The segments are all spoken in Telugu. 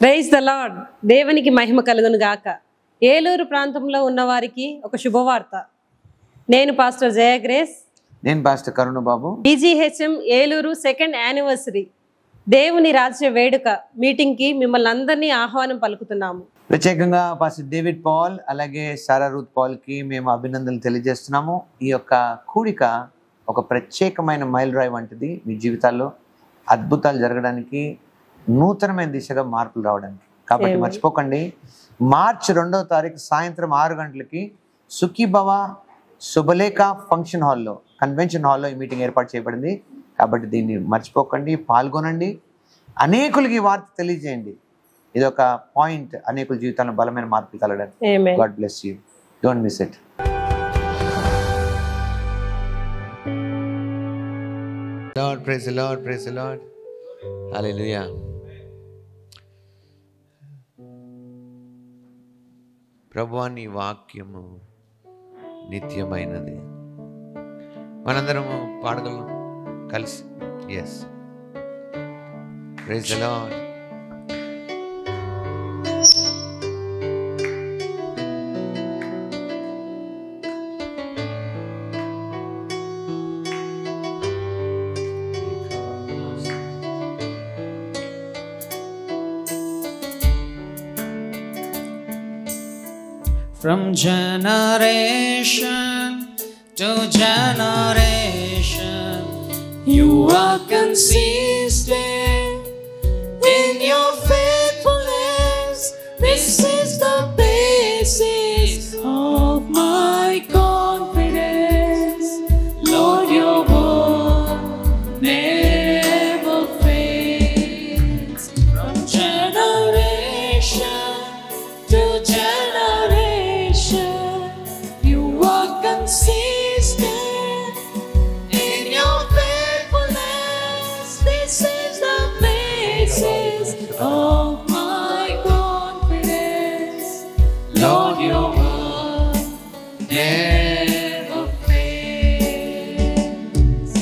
Praise the lord. దేవునికి మహిమ కలుగును గాక. ఏలూరు ప్రాంతంలో ఉన్నవారికి ఒక శుభవార్త. నేను పాస్టర్ జయ గ్రేస్, నేను పాస్టర్ కరుణ బాబు. BGHM ఏలూరు 2nd యానివర్సరీ దేవుని రాజ్య వేడుక మీటింగ్కి మిమ్మల్ని అందరినీ ఆహ్వానం పలుకుతున్నాము. ప్రత్యేకంగా పాస్టర్ డేవిడ్ పాల్ అలాగే సారా రూత్ పాల్కి మేము అభినందనలు తెలియజేస్తున్నాము. ఈ యొక్క కూడిక ఒక ప్రత్యేకమైన మైలురాయి వంటిది. మీ జీవితాల్లో అద్భుతాలు జరగడానికి, నూతనమైన దిశగా మార్పులు రావడానికి. కాబట్టి మర్చిపోకండి, మార్చి 2వ తారీఖు సాయంత్రం 6 గంటలకి సుఖీభవ శుభలేఖ ఫంక్షన్ హాల్లో, కన్వెన్షన్ హాల్లో ఈ మీటింగ్ ఏర్పాటు చేయబడింది. కాబట్టి దీన్ని మర్చిపోకండి, పాల్గొనండి, అనేకులకి ఈ వార్త తెలియజేయండి. ఇది ఒక పాయింట్ అనేకుల జీవితాలను బలమైన మార్పులు కలగడానికి. God bless you, don't miss it. Lord, praise the Lord, praise the Lord. Hallelujah. ప్రభువా, నీ వాక్యము నిత్యమైనది. మనందరము పాడగలం కలిసి. Yes, praise the lord. From generation to generation, you are consistent in your faithfulness. This is the basis of my confidence. Lord, your word never fails. From generation to generation, you are consistent in your faithfulness. This is the basis of my confidence. Lord, your word never fails.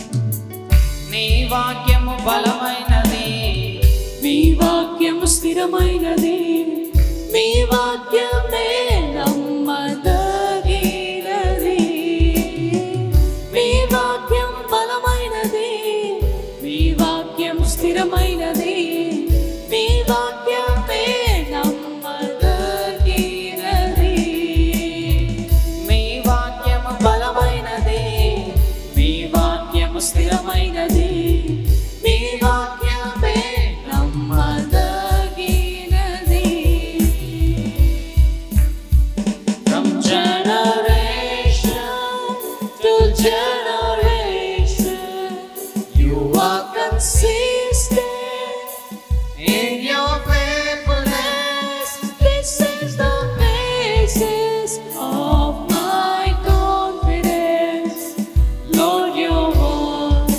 నీ వాక్యము బలమైనది, నీ వాక్యము స్థిరమైనది, మీ వాక్యమే నమ్మదగినది. మీ వాక్యం బలమైనది, మీ వాక్యం స్థిరమైనది, మీ వాక్యమే నమ్మదగినది. మీ వాక్యము బలమైనది, మీ వాక్యము స్థిరమైనది, మీ వాక్యమే నమ్మదగినది. From generation to generation, you are consistent in your faithfulness. This is the basis of my confidence. Lord, your word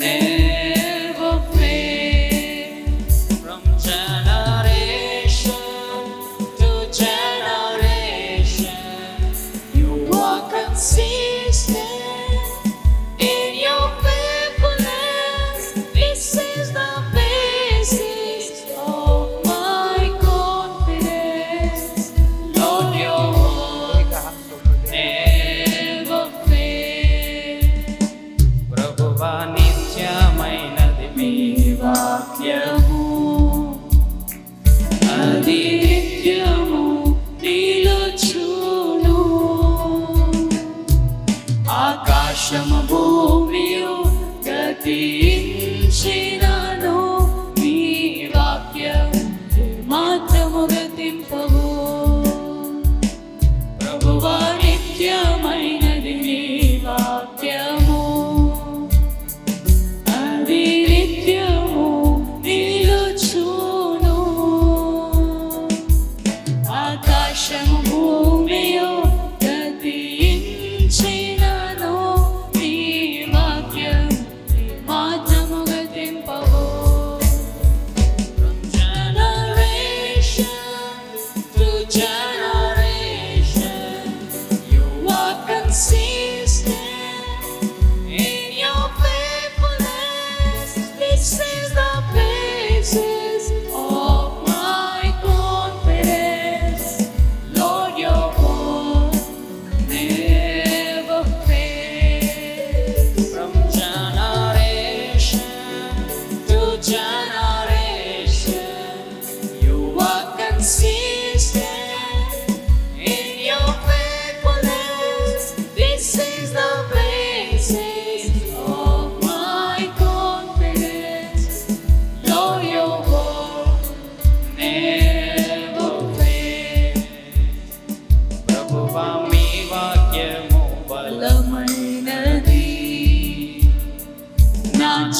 never fails. From generation to generation, you are consistent in your faithfulness. This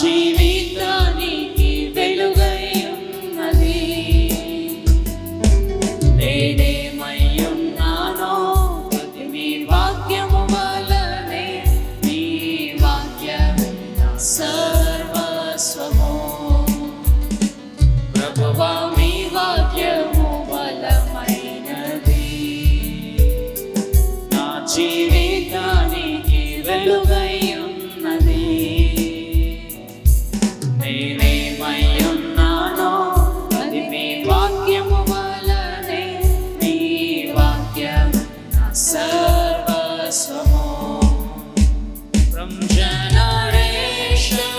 జీవితానికి వెలుగై ఉన్నది. నేనేమై ఉన్నానో అది మీ వాక్యము వలనే, మీ వాక్యమే నా సర్వస్వము. ప్రభువా మీ వాక్యము బలమైనది, నా జీవితానికి వెలుగై ఉన్నది. నేనేమై ఉన్నానో అది మీ వాక్యము వలనే, మీ వాక్యము నా సర్వస్వము. From generation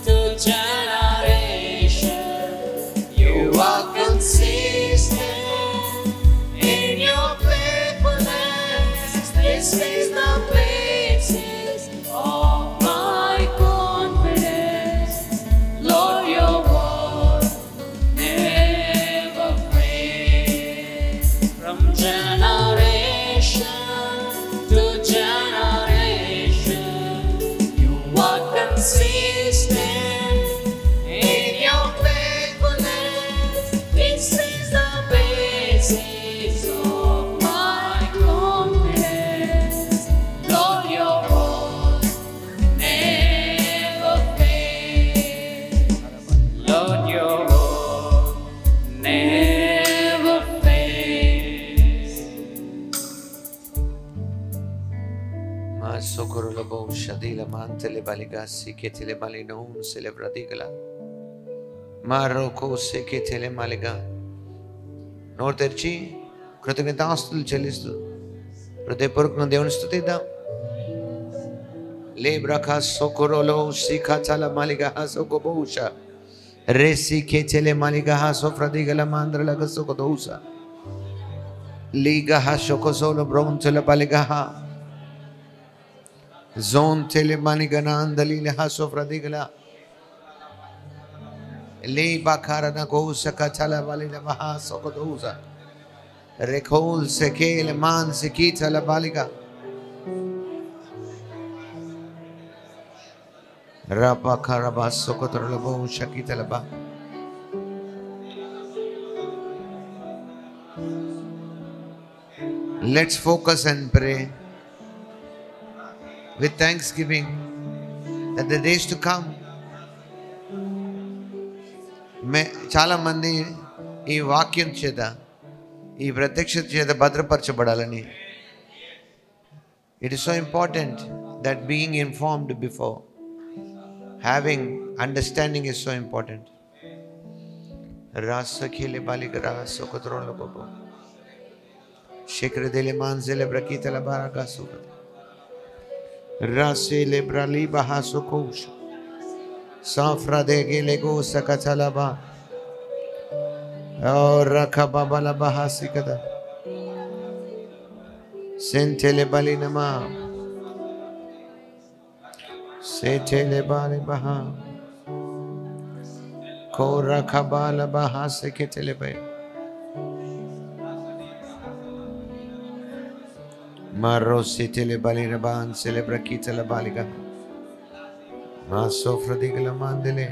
to generation, you are consistent in your faithfulness. This is the basis of my confidence. Lord, your word never fails. From generation to generation, you are consistent in your faithfulness. This is the basis of my confidence. Lord, your word never fails. Lord, your word never fails. Ma socorro la boscia di la mante le baligassi che te le mali non se le praticala. Ma rocose che te le maliga. నోరు తెరిచి కృతజ్ఞతాస్తులు చెల్లిస్తూ హృదయపూర్వకంగా దేవుని స్తుతిద్దాం. లేబ్రకా సోకొరోలో సిఖా చల మాలిగా సోకోబోష రేసి కేచెలే మాలిగా సోఫ్రదిగల మాంద్రలగ సోకోదోస లీగా షోకోసోలో బ్రోంచల బలిగా జోన్ తెలే మాలిగా నాందలీల సోఫ్రదిగల లే బాకారన గోసక చల బలిల మహా సోకోదోస రేఖోల్ సెకేల మాన్ సికి చల బాలిగా Rapa karabas sokotorlabo shakitalaba. Let's focus and pray with thanksgiving that the days to come. చాలా మంది ఈ వాక్యం చేత ఈ ప్రత్యక్షత చేత భద్రపరచబడాలని. It is so important that being informed before, having understanding is so important. Rasa khile baligra sokotrolo bobo shekre dele manzele brakita la baraka sokot rasele brali baha sokosh safra de gele go sakatala ba aur rakaba bala baha sikada sentele balinama setele bale baha kora kabala baha seketele bay maro setele bale raban celebra kitala baliga ma sofra digala mandele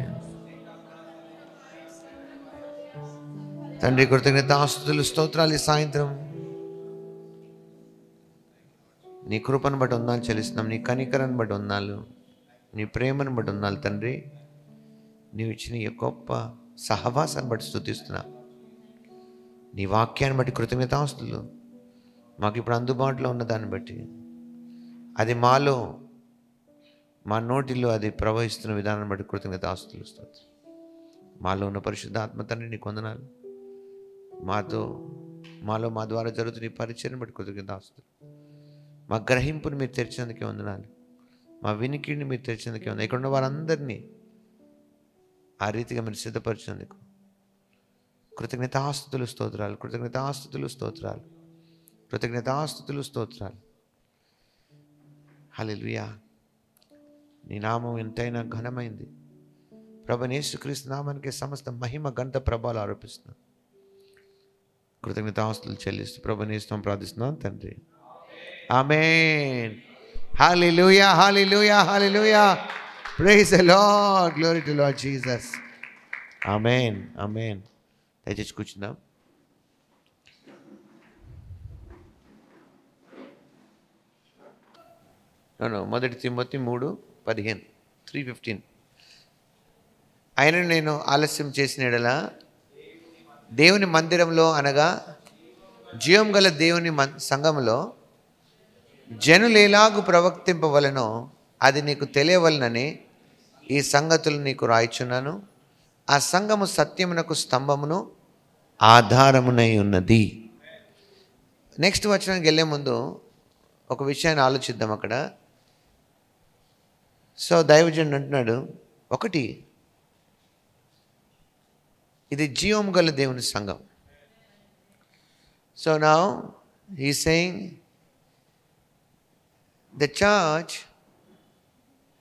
తండ్రి కృతజ్ఞతాస్తుతులు స్తోత్రాలు. ఈ సాయంత్రం నీ కృపను బట్టి వందనాలు చెల్లిస్తున్నాం, నీ కనికరాన్ని బట్టి వందనాలు, నీ ప్రేమను బట్టి వందనాలు తండ్రి. నీవు ఇచ్చిన ఈ గొప్ప సహవాసాన్ని బట్టి స్తుతిస్తున్నా. నీ వాక్యాన్ని బట్టి కృతజ్ఞతాస్తుతులు. మాకు ఇప్పుడు అందుబాటులో ఉన్న దాన్ని బట్టి, అది మాలో మా నోటిలో అది ప్రవహిస్తున్న విధానం బట్టి కృతజ్ఞతాస్తుతులు స్తోత్రం. మాలో ఉన్న పరిశుద్ధాత్మ తండ్రి నీకు వందనాలు. మాలో మా ద్వారా జరుగుతున్న ఈ పరిచయం బట్టి కృతజ్ఞతాస్తుతులు. మా గ్రహింపుని మీరు తెరిచినందుకే వందనాలు. మా వినికిడిని మీరు తెరిచినందుకే వందనాలు. ఇక్కడ ఉన్న వారందరినీ ఆ రీతిగా మీరు సిద్ధపరిచినందుకు కృతజ్ఞతాస్తుతులు స్తోత్రాలు, కృతజ్ఞతాస్తుతులు స్తోత్రాలు, కృతజ్ఞతాస్తుతులు స్తోత్రాలు. హల్లెలూయా. నీ నామం ఎంతైనా ఘనమైంది ప్రభువైన యేసుక్రీస్తు నామానికి సమస్త మహిమ ఘనత ప్రభావాలు ఆరోపిస్తున్నాను. కృతజ్ఞతాస్తుతులు చెల్లిస్తూ ప్రభువైన యేసునామములో ప్రార్థిస్తున్నాను తండ్రి. ఆమేన్. హల్లెలూయా, హల్లెలూయా, హల్లెలూయా. Praise the lord. Glory to lord Jesus. ఆమేన్, ఆమేన్. దయచేసి కూర్చుందాం. మొదటి తిమోతి 3:15, 3:15. ఆయన నేను ఆలస్యం చేసిన యెడల దేవుని మందిరంలో అనగా జీవం గల దేవుని సంఘములో జనులు ఎలాగు ప్రవర్తింపవలనో అది నీకు తెలియవలనని ఈ సంగతులు నీకు రాయిచున్నాను. ఆ సంఘము సత్యమునకు స్తంభమును ఆధారమునై ఉన్నది. నెక్స్ట్ వచనానికి వెళ్ళే ముందు ఒక విషయాన్ని ఆలోచిద్దాం అక్కడ. సో దైవజనుడు అంటున్నాడు, ఒకటి, ఇది జీవం గల దేవుని సంఘం. So now he saying the church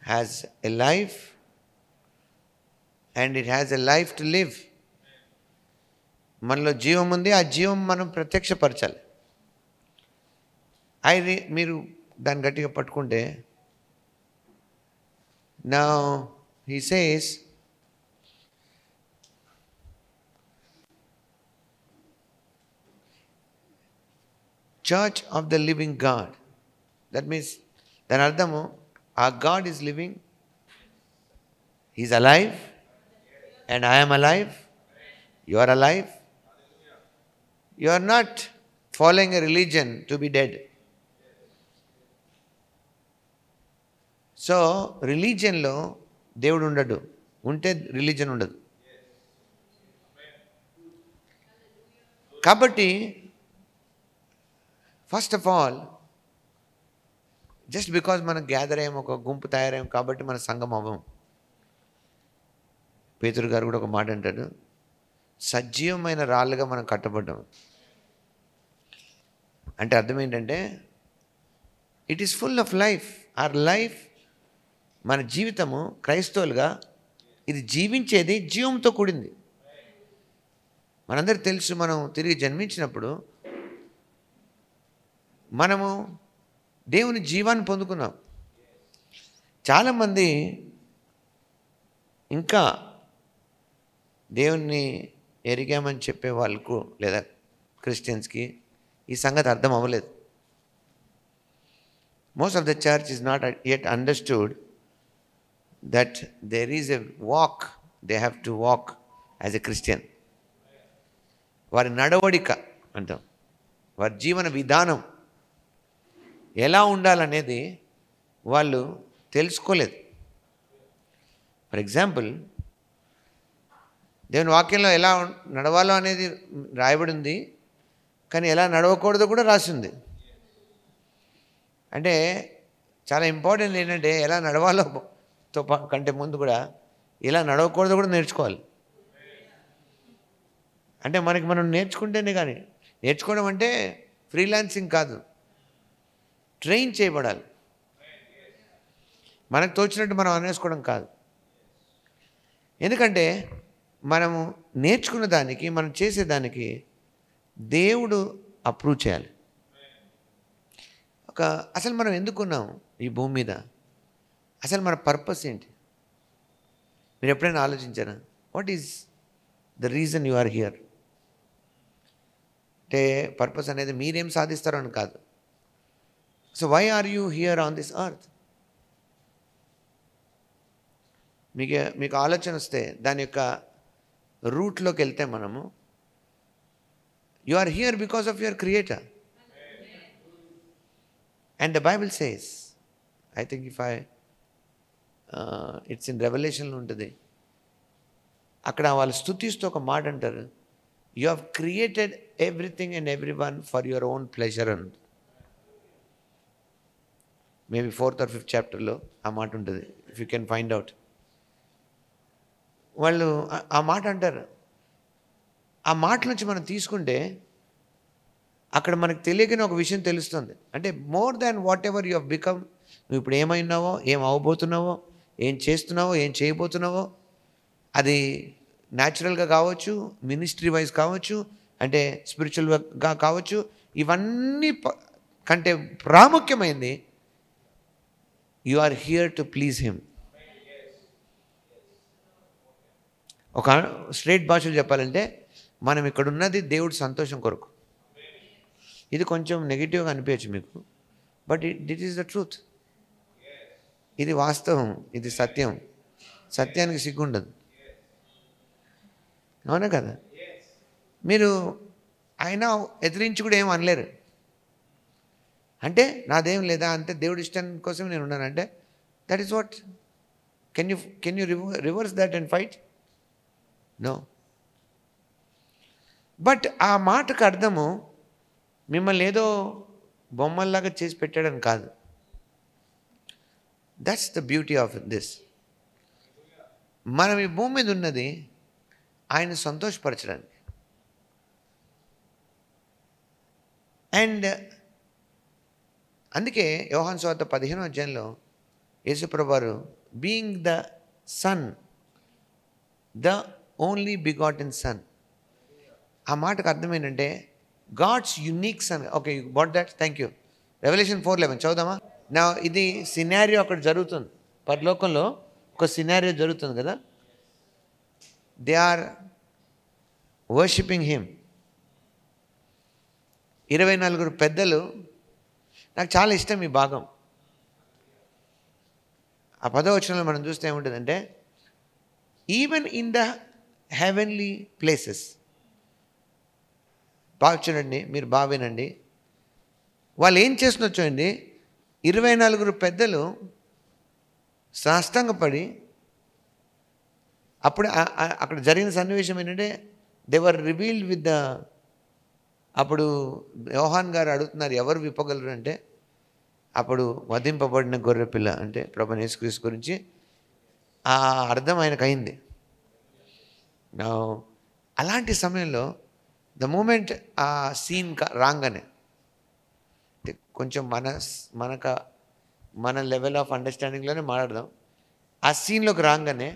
has a life and it has a life to live. మనలో జీవం ఉంది, ఆ జీవం మనం ప్రత్యక్షపరచాలి. మీరు దాన్ని గట్టిగా పట్టుకుంటే, now he says church of the living God. That means దాని అర్థము our God is living, he is alive, and I am alive, you are alive. You are not following a religion to be dead. So రిలీజియన్లో దేవుడు ఉండడు, ఉంటే రిలీజన్ ఉండదు. కాబట్టి first of all, just because మనం గ్యాదర్ అయ్యాం, ఒక గుంపు తయారయ్యాం కాబట్టి మన సంఘం అవ్వం. పేతురు గారు కూడా ఒక మాట అంటాడు, సజీవమైన రాళ్ళుగా మనం కట్టబడ్డాం. అంటే అర్థం ఏంటంటే, it is full of life. Our life, మన జీవితము క్రైస్తవులుగా ఇది జీవించేది జీవంతో కూడింది. మనందరికీ తెలుసు, మనం తిరిగి జన్మించినప్పుడు మనము దేవుని జీవాన్ని పొందుకున్నాం. చాలామంది ఇంకా దేవుణ్ణి ఎరిగామని చెప్పే వాళ్ళకు లేదా క్రిస్టియన్స్కి ఈ సంగతి అర్థం అవ్వలేదు. Most of the church is not yet understood that there is a walk they have to walk as a Christian. వారి నడవడిక అంటాం, వారి జీవన విధానం ఎలా ఉండాలనేది వాళ్ళు తెలుసుకోలేదు. ఫర్ ఎగ్జాంపుల్, దేవుని వాక్యంలో ఎలా నడవాలో అనేది రాయబడి ఉంది, కానీ ఎలా నడవకూడదో కూడా రాసింది. అంటే చాలా ఇంపార్టెంట్ ఏంటంటే, ఎలా నడవాలో కంటే ముందు కూడా ఇలా నడవకూడదు కూడా నేర్చుకోవాలి. అంటే మనకి మనం నేర్చుకుంటేనే, కానీ నేర్చుకోవడం అంటే ఫ్రీలాన్సింగ్ కాదు, ట్రైన్ చేయబడాలి. మనకు తోచినట్టు మనం అనేసుకోవడం కాదు. ఎందుకంటే మనము నేర్చుకున్న దానికి, మనం చేసేదానికి దేవుడు అప్రూవ్ చేయాలి. అసలు మనం ఎందుకున్నాం ఈ భూమి మీద? అసలు మన పర్పస్ ఏంటి? మీరు ఎప్పుడైనా ఆలోచించారా? What is the reason you are here? అంటే పర్పస్ అనేది మీరేం సాధిస్తారో అని కాదు. So why are you here on this earth? మీకు ఆలోచన వస్తే దాని యొక్క రూట్లోకి వెళ్తే మనము, you are here because of your creator. And the Bible says, I think it's in Revelation ఉంటుంది, అక్కడ వాళ్ళు స్తుతిస్తూ ఒక మాట అంటారు, you have created everything and every one for your own pleasure అని. మేబీ 4th or 5th చాప్టర్లో ఆ మాట ఉంటుంది, if you can find out. వాళ్ళు ఆ మాట అంటారు. ఆ మాట నుంచి మనం తీసుకుంటే అక్కడ మనకు తెలియకనే ఒక విషయం తెలుస్తుంది. అంటే more than what ever you have become, నువ్వు ఇప్పుడు ఏమైనావో, ఏం అవ్వబోతున్నావో, ఏం చేస్తున్నావో, ఏం చేయబోతున్నావో, అది న్యాచురల్గా కావచ్చు, మినిస్ట్రీ వైజ్ కావచ్చు, అంటే స్పిరిచువల్గా కావచ్చు, ఇవన్నీ కంటే ప్రాముఖ్యమైనది, you are here to please him. ఒక స్ట్రైట్ భాషలో చెప్పాలంటే మనం ఇక్కడ ఉన్నది దేవుడి సంతోషం కొరకు. ఇది కొంచెం నెగిటివ్గా అనిపించచ్చు మీకు, but it is the truth. ఇది వాస్తవం, ఇది సత్యం. సత్యానికి సిగ్గుండదు, అవునా కదా? మీరు ఆయన ఎదిరించి కూడా ఏం అనలేరు. అంటే నాదేం లేదా, అంటే దేవుడి ఇష్టం కోసం నేను ఉన్నానంటే that is what. Can you reverse that and fight? No. But ఆ మాటకు అర్థము మిమ్మల్ని ఏదో బొమ్మల్లాగా చేసి పెట్టాడని కాదు. That's the beauty of this. మనం ఈ భూమి మీద ఉన్నది ఆయన సంతోషపరచడానికి. అండ్ అందుకే యోహాను సువార్త 15వ అధ్యాయంలో యేసుప్రభువు వారు being the son, the only begotten son, ఆ మాటకు అర్థం ఏంటంటే God's unique son. Okay, you bought that, thank you. Revelation 4:11 చదువుదామా? నా ఇది సినారియో అక్కడ జరుగుతుంది, పరలోకంలో ఒక సినారియో జరుగుతుంది కదా. They are worshipping him. 24 పెద్దలు. నాకు చాలా ఇష్టం ఈ భాగం. ఆ 10వ వచనంలో మనం చూస్తే ఏముంటుందంటే even in the heavenly places. బాగా చూడండి, మీరు బాగా వినండి. వాళ్ళు ఏం చేస్తున్నా చూడండి, 24 పెద్దలు సాష్టాంగపడి, అప్పుడు అక్కడ జరిగిన సన్నివేశం ఏంటంటే they were revealed with the, అప్పుడు యోహాన్ గారు అడుగుతున్నారు ఎవరు విప్పగలరు అంటే, అప్పుడు వధింపబడిన గొర్రెపిల్ల అంటే ప్రభువైన యేసుక్రీస్తు గురించి ఆ అర్థం ఆయనకు అయింది. అలాంటి సమయంలో ద మూమెంట్ ఆ సీన్ రాగానే కొంచెం మన లెవెల్ ఆఫ్ అండర్స్టాండింగ్లోనే మాట్లాడదాం. ఆ సీన్లోకి రాగానే,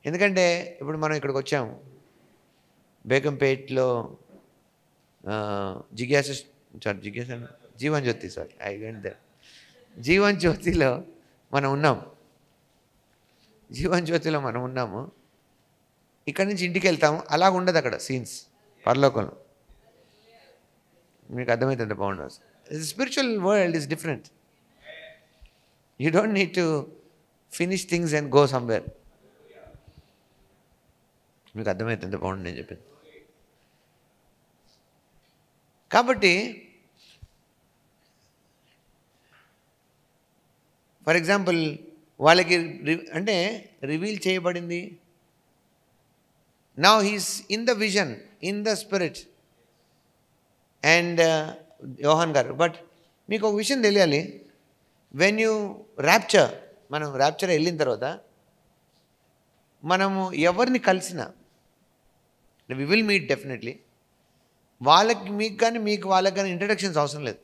ఎందుకంటే ఇప్పుడు మనం ఇక్కడికి వచ్చాము, బేగంపేట్లో జీవన్ జ్యోతిలో మనం ఉన్నాం. జీవన్ జ్యోతిలో మనం ఉన్నాము. ఇక్కడి నుంచి ఇంటికి వెళ్తాము, అలాగ ఉండదు అక్కడ సీన్స్ పరలోకంలో. మీకు అర్థమవుతుంది బాగుండదు. Spiritual world is different. You don't need to finish things and go somewhere. మీకు అర్థమవుతుంది బాగుండు నేను చెప్పింది. కాబట్టి ఫర్ ఎగ్జాంపుల్ వాళ్ళకి అంటే రివీల్ చేయబడింది. Now he's in the vision, in the spirit and Yohan గారు. బట్ మీకు ఒక విషయం తెలియాలి, వెన్ యూ ర్యాప్చర్, మనం ర్యాప్చర్ వెళ్ళిన తర్వాత మనము ఎవరిని కలిసినా వి విల్ మీట్ డెఫినెట్లీ. వాళ్ళకి మీకు కానీ మీకు వాళ్ళకి కానీ ఇంట్రడక్షన్స్ అవసరం లేదు.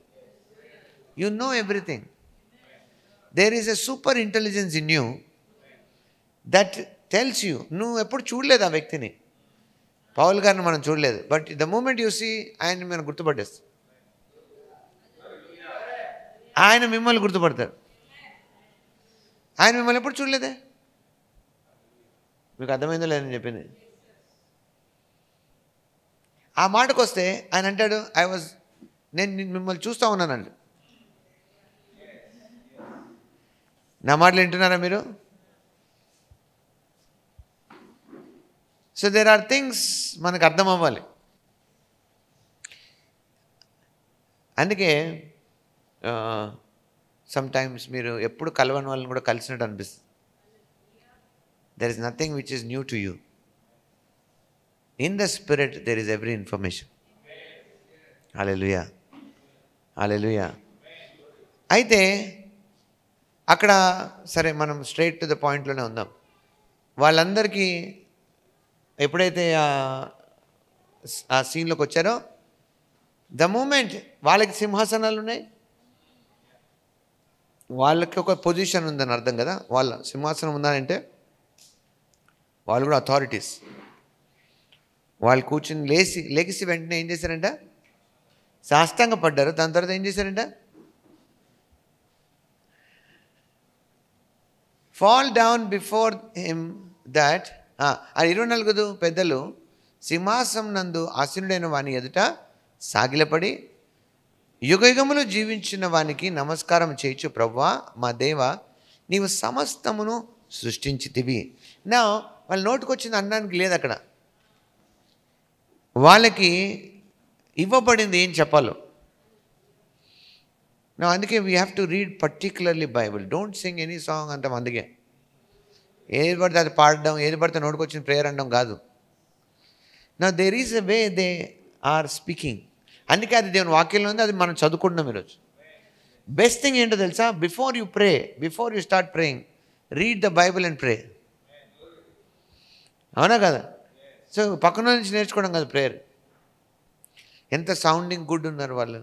You know everything. There is a super intelligence in you that tells you. నువ్వు ఎప్పుడు చూడలేదు ఆ వ్యక్తిని. పౌల్ గారిని మనం చూడలేదు, but the moment you see ఆయన్ని మనం గుర్తుపట్టేస్తాం. ఆయన మిమ్మల్ని గుర్తుపడతారు. ఆయన మిమ్మల్ని ఎప్పుడు చూడలేదే. మీకు అర్థమైందో లేదని చెప్పింది. ఆ మాటకు వస్తే ఆయన అంటాడు, నేను మిమ్మల్ని చూస్తూ ఉన్నానండి. నా మాటలు వింటున్నారా మీరు? సో దేర్ ఆర్ థింగ్స్ మనకు అర్థం అవ్వాలి. అందుకే సమ్టైమ్స్ మీరు ఎప్పుడు కలవని వాళ్ళని కూడా కలిసినట్టు అనిపిస్తుంది. There is nothing which is new to you. In the spirit there is every information. హల్లెలూయా, హల్లెలూయా. అయితే అక్కడ సరే మనం స్ట్రైట్ టు ద పాయింట్లోనే ఉందాం. వాళ్ళందరికీ ఎప్పుడైతే ఆ సీన్లోకి వచ్చారో, ద మూమెంట్ వాళ్ళకి సింహాసనాలు ఉన్నాయి, వాళ్ళకి ఒక పొజిషన్ ఉందని అర్థం కదా. వాళ్ళ సింహాసనం ఉందంటే వాళ్ళు కూడా అథారిటీస్. వాళ్ళు కూర్చుని లేచి వెంటనే ఏం చేశారంట? సాష్టాంగ పడ్డారు. దాని తర్వాత ఏం చేశారంట? fall down before him that ఆ 24 పెద్దలు సింహాసనం నందు ఆసీనుడైన వాని ఎదుట సాగిలపడి యుగయుగములు జీవించిన వానికి నమస్కారం చేయొచ్చు. ప్రభువా మా దేవ, నీవు సమస్తమును సృష్టించితివి. నా వాళ్ళ నోటికొచ్చింది అనడానికి లేదు అక్కడ. వాళ్ళకి ఇవ్వబడింది ఏం చెప్పాలో. నా అందుకే we have to read particularly Bible. Don't Singh any song అంటాం. అందుకే ఏది పడితే అది పాడడం, ఏది పడితే నోటికొచ్చిన ప్రేయర్ అనడం కాదు. నా there is a way they are speaking. అందుకే అది దేవుని వాక్యంలో ఉంది, అది మనం చదువుకుంటున్నాం ఈరోజు. బెస్ట్ థింగ్ ఏంటో తెలుసా? Before you pray, before you start praying, read the Bible and pray. అవునా కదా? సో పక్కన నుంచి నేర్చుకోవడం కదా ప్రేయర్. ఎంత సౌండింగ్ గుడ్ ఉన్నారు వాళ్ళు.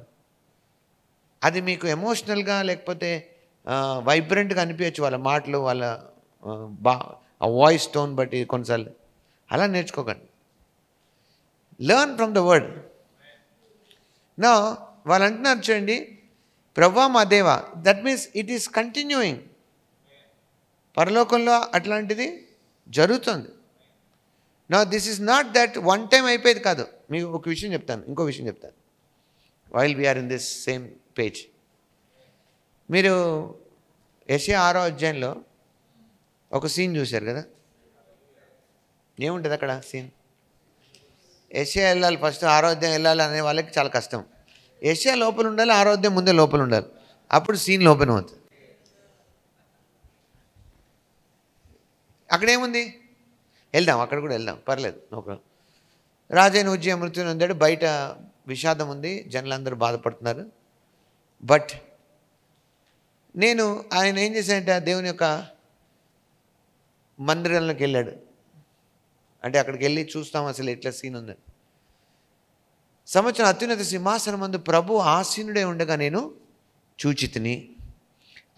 అది మీకు ఎమోషనల్గా లేకపోతే వైబ్రెంట్గా అనిపించచ్చు వాళ్ళ మాటలు, వాళ్ళ ఆ వాయిస్ టోన్ బట్టి కొన్నిసార్లు. అలా నేర్చుకోకండి. Learn from the word. నా వాళ్ళు అంటున్నారు చూడండి, ప్రభువా మా దేవ. That means it is continuing. పరలోకంలో అట్లాంటిది జరుగుతుంది. నా this is not that one time అయిపోయేది కాదు. మీకు ఒక విషయం చెప్తాను, ఇంకో విషయం చెప్తాను. While we're in this same page. మీరు యెషయా 6వ అధ్యాయంలో ఒక సీన్ చూశారు కదా? ఏముంటుంది అక్కడ సీన్? యెషయా వెళ్ళాలి, ఫస్ట్ 6వ అధ్యాయం వెళ్ళాలి అనే వాళ్ళకి చాలా కష్టం. యెషయా లోపల ఉండాలి, 6వ అధ్యాయం ముందే లోపల ఉండాలి, అప్పుడు సీన్ ఓపెన్ అవుతుంది. అక్కడేముంది? వెళ్దాం, అక్కడ కూడా వెళ్దాం, పర్లేదు. ఒక రాజైన ఉజ్జయ మృత్యుని అందాడు. బయట విషాదం ఉంది, జనులందరూ బాధపడుతున్నారు. బట్ ఆయన ఏం చేశాడంటే ఆ దేవుని యొక్క మందిరంలోకి వెళ్ళాడు. అంటే అక్కడికి వెళ్ళి చూస్తాం అసలు ఎట్లా సీన్ ఉందని. సంవత్సరం అత్యున్నత సింహాసనం మందు ప్రభు ఆసీనుడే ఉండగా నేను చూచితిని.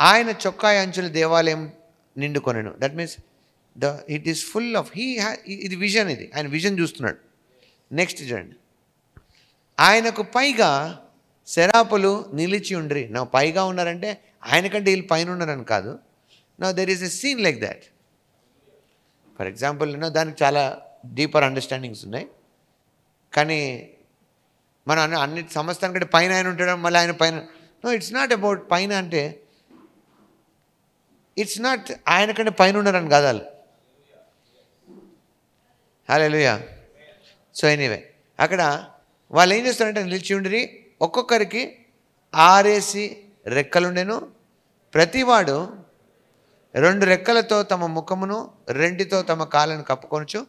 ఆయన చొక్కాయ అంచుల దేవాలయం నిండుకొనెను. That means it is full of ఇది విజన్. ఇది ఆయన విజన్ చూస్తున్నాడు. నెక్స్ట్ చూడండి, ఆయనకు పైగా శరాపులు నిలిచి ఉండ్రి. నా పైగా ఉన్నారంటే ఆయనకంటే వీళ్ళు పైన ఉన్నారని కాదు. నా there is a scene like that. For example దానికి చాలా డీపర్ అండర్స్టాండింగ్స్ ఉన్నాయి. కానీ మనం అన్ని సమస్తానికంటే పైన ఆయన ఉంటాడు, మళ్ళీ ఆయన పైన. నో, ఇట్స్ నాట్ అబౌట్ పైన అంటే ఇట్స్ నాట్ ఆయనకంటే పైన ఉన్నారని కాదు వాళ్ళు. హల్లెలూయా. సో ఎనీవే అక్కడ వాళ్ళు ఏం చేస్తారంటే నిలిచి ఉండి ఒక్కొక్కరికి 6 రెక్కలుండెను. ప్రతివాడు 2 రెక్కలతో తమ ముఖమును, 2తో తమ కాళ్ళను కప్పుకొనచ్చు,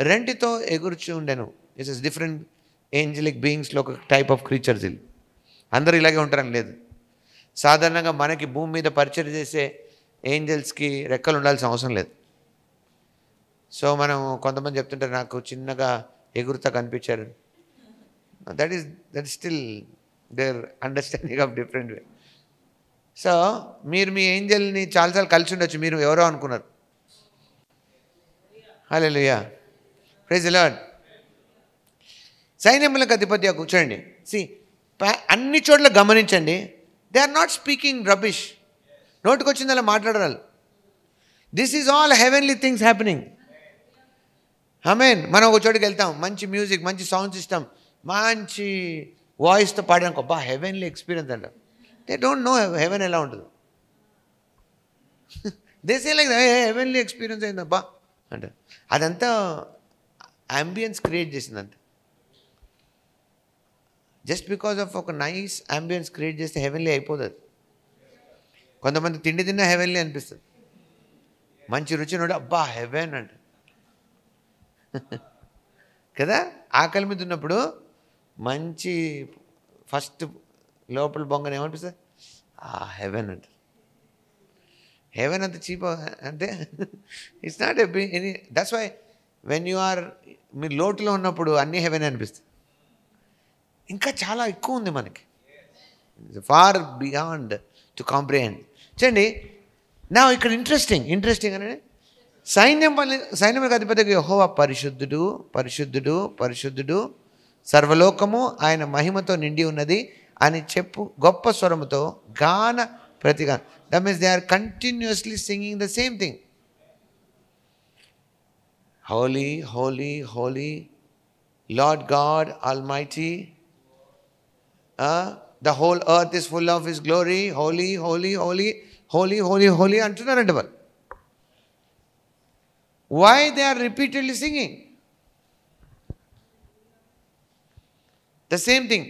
2తో ఎగురుచు ఉండెను. ఇట్స్ ఇస్ డిఫరెంట్ ఏంజలిక్ బీయింగ్స్లో ఒక టైప్ ఆఫ్ క్రీచర్స్. వీళ్ళు అందరూ ఇలాగే ఉంటారని లేదు. సాధారణంగా మనకి భూమి మీద పరిచయం చేసే ఏంజల్స్కి రెక్కలు ఉండాల్సిన అవసరం లేదు. సో మనం కొంతమంది చెప్తుంటారు, నాకు చిన్నగా ఎగురుతా కనిపించారు. That is still there understanding of different way. So మీరు మీ ఏంజల్ని చాలాసార్లు కలిసి ఉండొచ్చు, మీరు ఎవరో అనుకున్నారు. హల్లెలూయా, ప్రైజ్ ది లార్డ్. సైన్యములకు అధిపతి కూర్చోండి. అన్ని చోట్ల గమనించండి, they are not speaking rubbish. నోటికొచ్చింది అలా మాట్లాడరాలు. This is all heavenly things happening. ఆమేన్. మనం ఒక చోటుకి వెళ్తాం, మంచి మ్యూజిక్, మంచి సౌండ్ సిస్టమ్, మంచి వాయిస్తో పాడడానికి అబ్బా హెవెన్లీ ఎక్స్పీరియన్స్ అంట. దే డోంట్ నో హెవెన్ ఎలా ఉంటుంది. They say like heavenly experience అయిందబ్బా అంటే అదంతా అంబియన్స్ క్రియేట్ చేసిందంట. జస్ట్ బికాజ్ ఆఫ్ ఒక నైస్ అంబియన్స్ క్రియేట్ చేస్తే హెవెన్లీ అయిపోతుంది. కొంతమంది తిండి తిన్నా హెవెన్లీ అనిపిస్తుంది. మంచి రుచి నోడి అబ్బా హెవెన్ అంట కదా. ఆకలి మీద ఉన్నప్పుడు మంచి ఫస్ట్ లోపల బొంగని ఏమనిపిస్తుంది? హెవెన్ అంట. హెవెన్ అంత చీప్ అంటే it's not any. That's why when you are మీరు లోటులో ఉన్నప్పుడు అన్నీ హెవెన్ అనిపిస్తుంది. ఇంకా చాలా ఎక్కువ ఉంది మనకి, ఫార్ బియాండ్ టు కాంప్రిహెండ్. చూడండి నా ఇక్కడ ఇంట్రెస్టింగ్ అనేది సైన్యములకు అధిపతిగా యెహోవా పరిశుద్ధుడు పరిశుద్ధుడు పరిశుద్ధుడు, సర్వలోకము ఆయన మహిమతో నిండి ఉన్నది అని చెప్పు గొప్ప స్వరముతో గాన ప్రతిగాన. That means they are continuously singing the same thing. holy, holy, holy, Lord God Almighty. The whole earth is full of His glory. Holy, holy, holy, holy, holy, holy అంటున్నారంట వాళ్ళు. Why they are repeatedly singing? The same thing.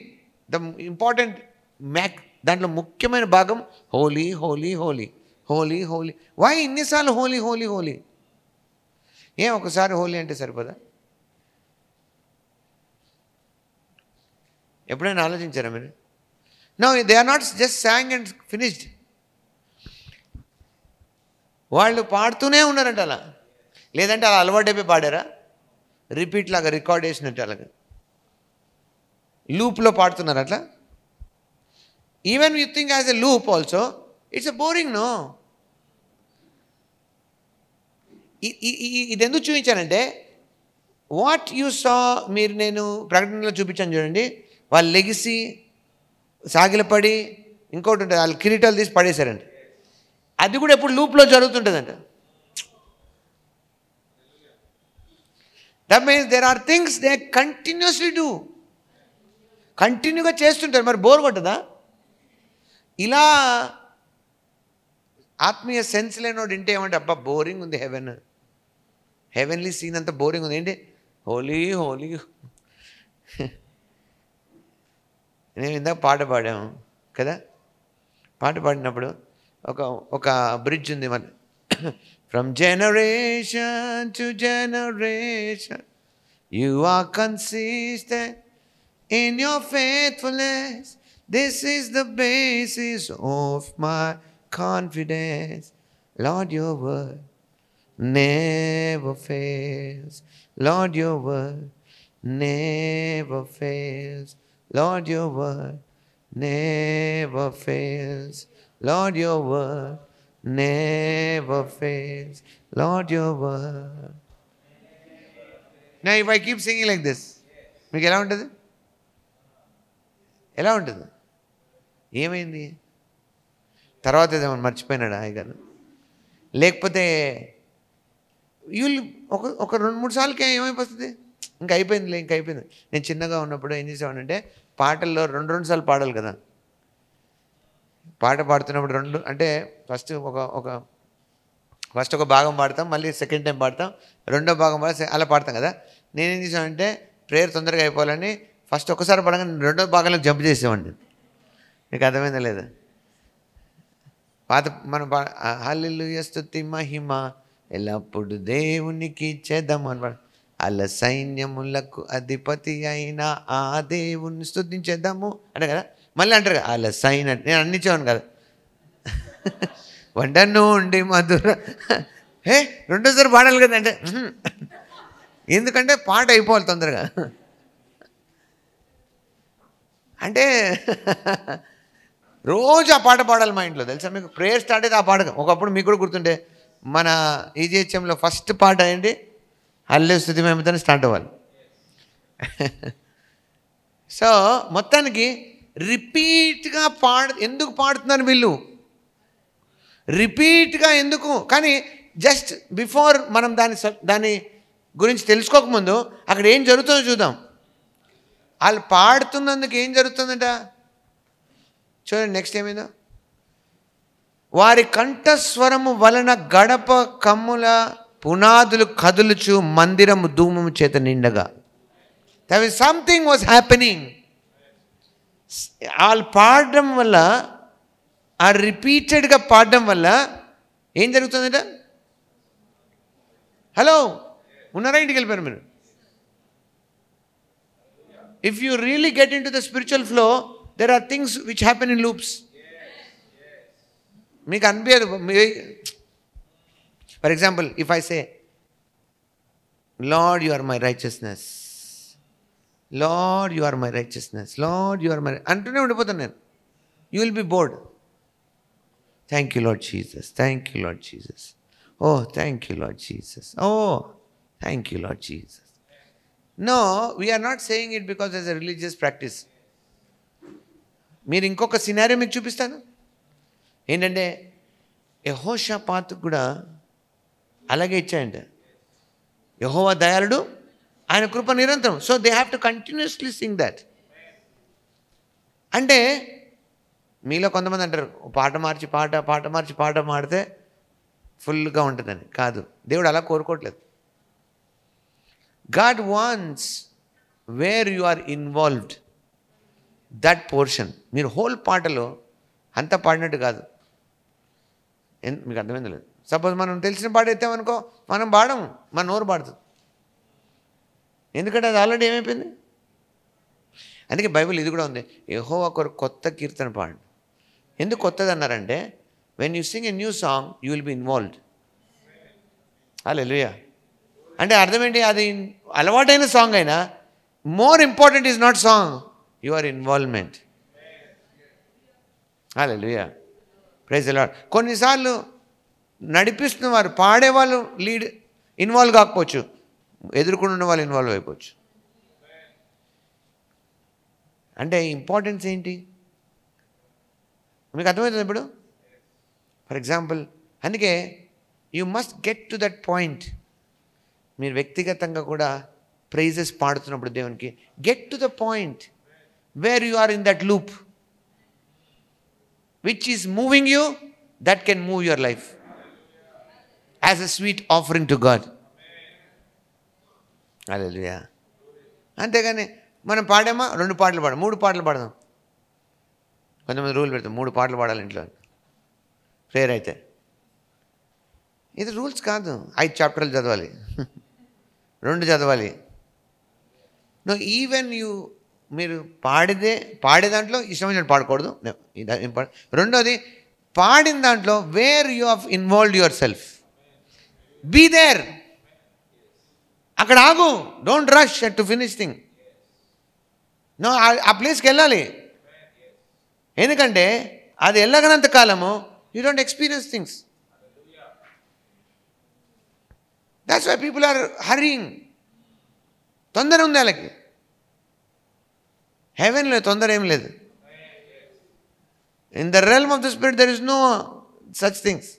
The important దాంట్లో ముఖ్యమైన భాగం Holi holy holy holy Holi. Why ఇన్నిసార్లు హోలీ హోలీ హోలీ? ఒకసారి హోలీ అంటే సరిపోదా? ఎప్పుడైనా ఆలోచించారా మీరు? No, they are not just song and finished. వాళ్ళు పాడుతూనే ఉన్నారంట అలా. లేదంటే అలా అలవాటైపోయి పాడారా? రిపీట్ లాగా, రికార్డ్ చేసినట్టు అలాగా లూప్లో పాడుతున్నారు అట్లా. Even you think as a loop also it's a boring. No, ఇది ఎందుకు చూపించానంటే వాట్ యూ సా, మీరు నేను ప్రకటనలో చూపించాను చూడండి. వాళ్ళు లెగిసి సాగిలపడి ఇంకోటి ఉంటుంది, వాళ్ళు కిరీటాలు తీసి పడేశారంట. అది కూడా ఎప్పుడు లూప్లో జరుగుతుంటుందంట. That means there are things they continuously do. కంటిన్యూగా చేస్తుంటారు. మరి బోర్ కొట్టదా? ఇలా ఆత్మీయ సెన్స్ లేనోడు వింటే ఏమంటే అబ్బా బోరింగ్ ఉంది, హెవెన్లీ సీన్ అంతా బోరింగ్ ఉంది ఏంటి, హోలీ హోలీ. నేను ఇందాక పాట పాడాము కదా, పాట పాడినప్పుడు ఒక బ్రిడ్జ్ ఉంది మన, from generation to generation you are consistent in your faithfulness, this is the basis of my confidence. Lord, your word never fails. Lord, your word never fails. Lord, your word never fails. Lord, your word never fails. Lord, your word. Now if I keep singing like this, మీకు ఎలా ఉంటుంది? ఎలా ఉంటుంది? ఏమైంది? తర్వాత ఏదేమన్నా మర్చిపోయినాడా ఆయన? లేకపోతే వీళ్ళు ఒక 2-3 సార్లకి ఏమైపోతుంది, ఇంకా అయిపోయిందిలే, ఇంకా అయిపోయింది. నేను చిన్నగా ఉన్నప్పుడు ఏం చేసేవాడినంటే పాటల్లో 2 సార్లు పాడాలి కదా. పాట పాడుతున్నప్పుడు అంటే ఫస్ట్ ఒక భాగం పాడతాం, మళ్ళీ సెకండ్ టైం పాడతాం, రెండో భాగం పాడి అలా పాడతాం కదా. నేనేం చేసానంటే ప్రేయర్ తొందరగా అయిపోవాలని ఫస్ట్ ఒకసారి పాడగా రెండో భాగంలో జంప్ చేసేవాడిని. మీకు అర్థమైందా లేదా? మన హల్లెలూయా స్తుతి మహిమ ఎల్లప్పుడు దేవునికి చేద్దాము అని పాడు. అల్ల సైన్యములకు అధిపతి అయిన ఆ దేవుని స్తుతించేద్దాము అంటే కదా. మళ్ళీ అంటారు కదా అల్ల సైన్ అంటే, నేను అన్నిచ్చేవాను కదా. వంట నుండి మధుర రెండోసారి పాడాలి కదా అంటే, ఎందుకంటే పాట అయిపోవాలి తొందరగా. అంటే రోజు ఆ పాట పాడాలి మా ఇంట్లో, తెలుసా మీకు? ప్రేయర్ స్టార్ట్ అయితే ఆ పాట. ఒకప్పుడు మీకు కూడా గుర్తుంటే మన ఈజీహెచ్ఎంలో ఫస్ట్ పాట ఏంటి? హల్లెలూయా స్తుతి మహిమతోనే స్టార్ట్ అవ్వాలి. సో మొత్తానికి రిపీట్గా ఎందుకు పాడుతున్నారు వీళ్ళు? రిపీట్గా ఎందుకు? కానీ జస్ట్ బిఫోర్ మనం దాని గురించి తెలుసుకోకముందు అక్కడ ఏం జరుగుతుందో చూద్దాం. వాళ్ళు పాడుతున్నందుకు ఏం జరుగుతుందంట చూడండి. నెక్స్ట్ ఏమైందో, వారి కంఠస్వరము వలన గడప కమ్ముల పునాదులు కదులుచు మందిరము ధూమము చేత నిండగా. That is something was happening. వాళ్ళు పాడడం వల్ల, ఆ రిపీటెడ్గా పాడడం వల్ల ఏం జరుగుతుందట? హలో, ఉన్నారా? ఇంటికి వెళ్ళిపోయారు మీరు? If you really get into the spiritual flow, there are things which happen in loops. మీకు అనిపించదు. For example, if I say Lord you are my righteousness, Lord you are my righteousness, Lord you are my అంటూనే ఉండిపోతాను నేను. You will be bored. Thank you Lord Jesus, thank you Lord Jesus, oh thank you Lord Jesus, oh thank you Lord Jesus. No, we're not saying it because as a religious practice. మీరు ఇంకొక సినారియో మీకు చూపిస్తాను. ఏంటంటే యెహోషాపాతుకు కూడా అలాగే ఇచ్చాయంట. యెహోవా దయాళుడు, ఆయన కృప నిరంతరం. So they have to continuously Singh that. అంటే మీలో కొంతమంది అంటారు పాట మార్చి పాట మాడితే ఫుల్గా ఉంటుందని. కాదు, దేవుడు అలా కోరుకోవట్లేదు. God wants where you are involved, that portion. మీరు హోల్ పాటలో అంతా పాడినట్టు కాదు. మీకు అర్థమైంది లేదు. సపోజ్ మనం తెలిసిన పాట ఎత్తామనుకో, మనం పాడము, మన నోరు పాడుతుంది. ఎందుకంటే అది ఆల్రెడీ ఏమైపోయింది. అందుకే బైబిల్ ఇది కూడా ఉంది, యెహోవా కొరకు కొత్త కీర్తన పాడండి. ఎందుకు కొత్తది అన్నారంటే, when you sing a new song you will be involved. హల్లెలూయా. అంటే అర్థం ఏంటి? అది అలవాటైన సాంగ్ అయినా more important is not song, your involvement. హల్లెలూయా, ప్రైజ్ ది లార్డ్. కొన్నిసార్లు నడిపిస్తున్న వారు, పాడేవాళ్ళు లీడ్ ఇన్వాల్వ్ కాకపోవచ్చు, ఎదుర్కొన్న వాళ్ళు ఇన్వాల్వ్ అయిపోవచ్చు. అంటే ఇంపార్టెన్స్ ఏంటి మీకు అర్థమవుతుంది ఇప్పుడు? ఫర్ ఎగ్జాంపుల్, అందుకే you must get to that point. మీరు వ్యక్తిగతంగా కూడా ప్రైజెస్ పాడుతున్నప్పుడు దేవునికి, get to the point where you are in that loop which is moving you, that can move your life as a sweet offering to God. హల్లెలూయా. అంతేగాని మనం పాడామా 2 పాటలు పాడాం, 3 పాటలు పాడదాం. కొంతమంది రూల్ పెడతాం 3 పాటలు పాడాలి ఇంట్లో ప్రేయర్ అయితే. ఇది రూల్స్ కాదు. 5 చాప్టర్లు చదవాలి, 2 చదవాలి. నో, ఈవెన్ మీరు పాడే దాంట్లో ఇష్టమైన పాడకూడదు. రెండోది, పాడిన దాంట్లో where you have involved yourself, be there. అక్కడ ఆగు, don't rush to finish thing. No, ఆ ప్లేస్కి వెళ్ళాలి. ఎందుకంటే అది వెళ్ళగనంత కాలము you don't experience things. That's why people are hurrying. తొందర ఉంది వాళ్ళకి. హెవెన్లో తొందర ఏం లేదు. In the realm of the spirit there is no such things.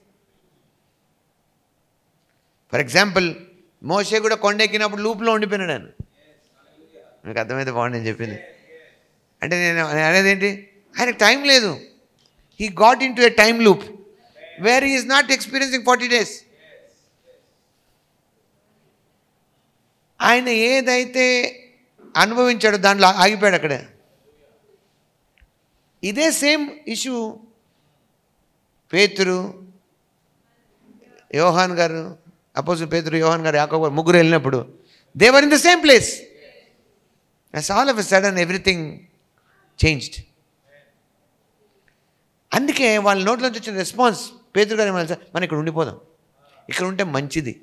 For example, Moshe కూడా కొండెక్కినప్పుడు లూప్లో ఉండిపోయినాడు ఆయన. మీకు అర్థమైతే బాగుంది నేను చెప్పింది. అంటే నేను అనేది ఏంటి, ఆయనకు టైం లేదు. He got in to a time loop where he is not experiencing 40 days. ఆయన ఏదైతే అనుభవించాడో దాంట్లో ఆగిపోయాడు అక్కడే. ఇదే సేమ్ ఇష్యూ పేతురు, యోహాన్ గారు, అపోజిట్ పేతురు, యోహాన్ గారు, యాకోబు గారు ముగ్గురు వెళ్ళినప్పుడు they were in the same place. as all of a sudden everything changed. అందుకే వాళ్ళ నోట్లోంచి వచ్చిన రెస్పాన్స్, పేతురు గారు ఏమన్నా, మనం ఇక్కడ ఉండిపోదాం, ఇక్కడ ఉంటే మంచిది,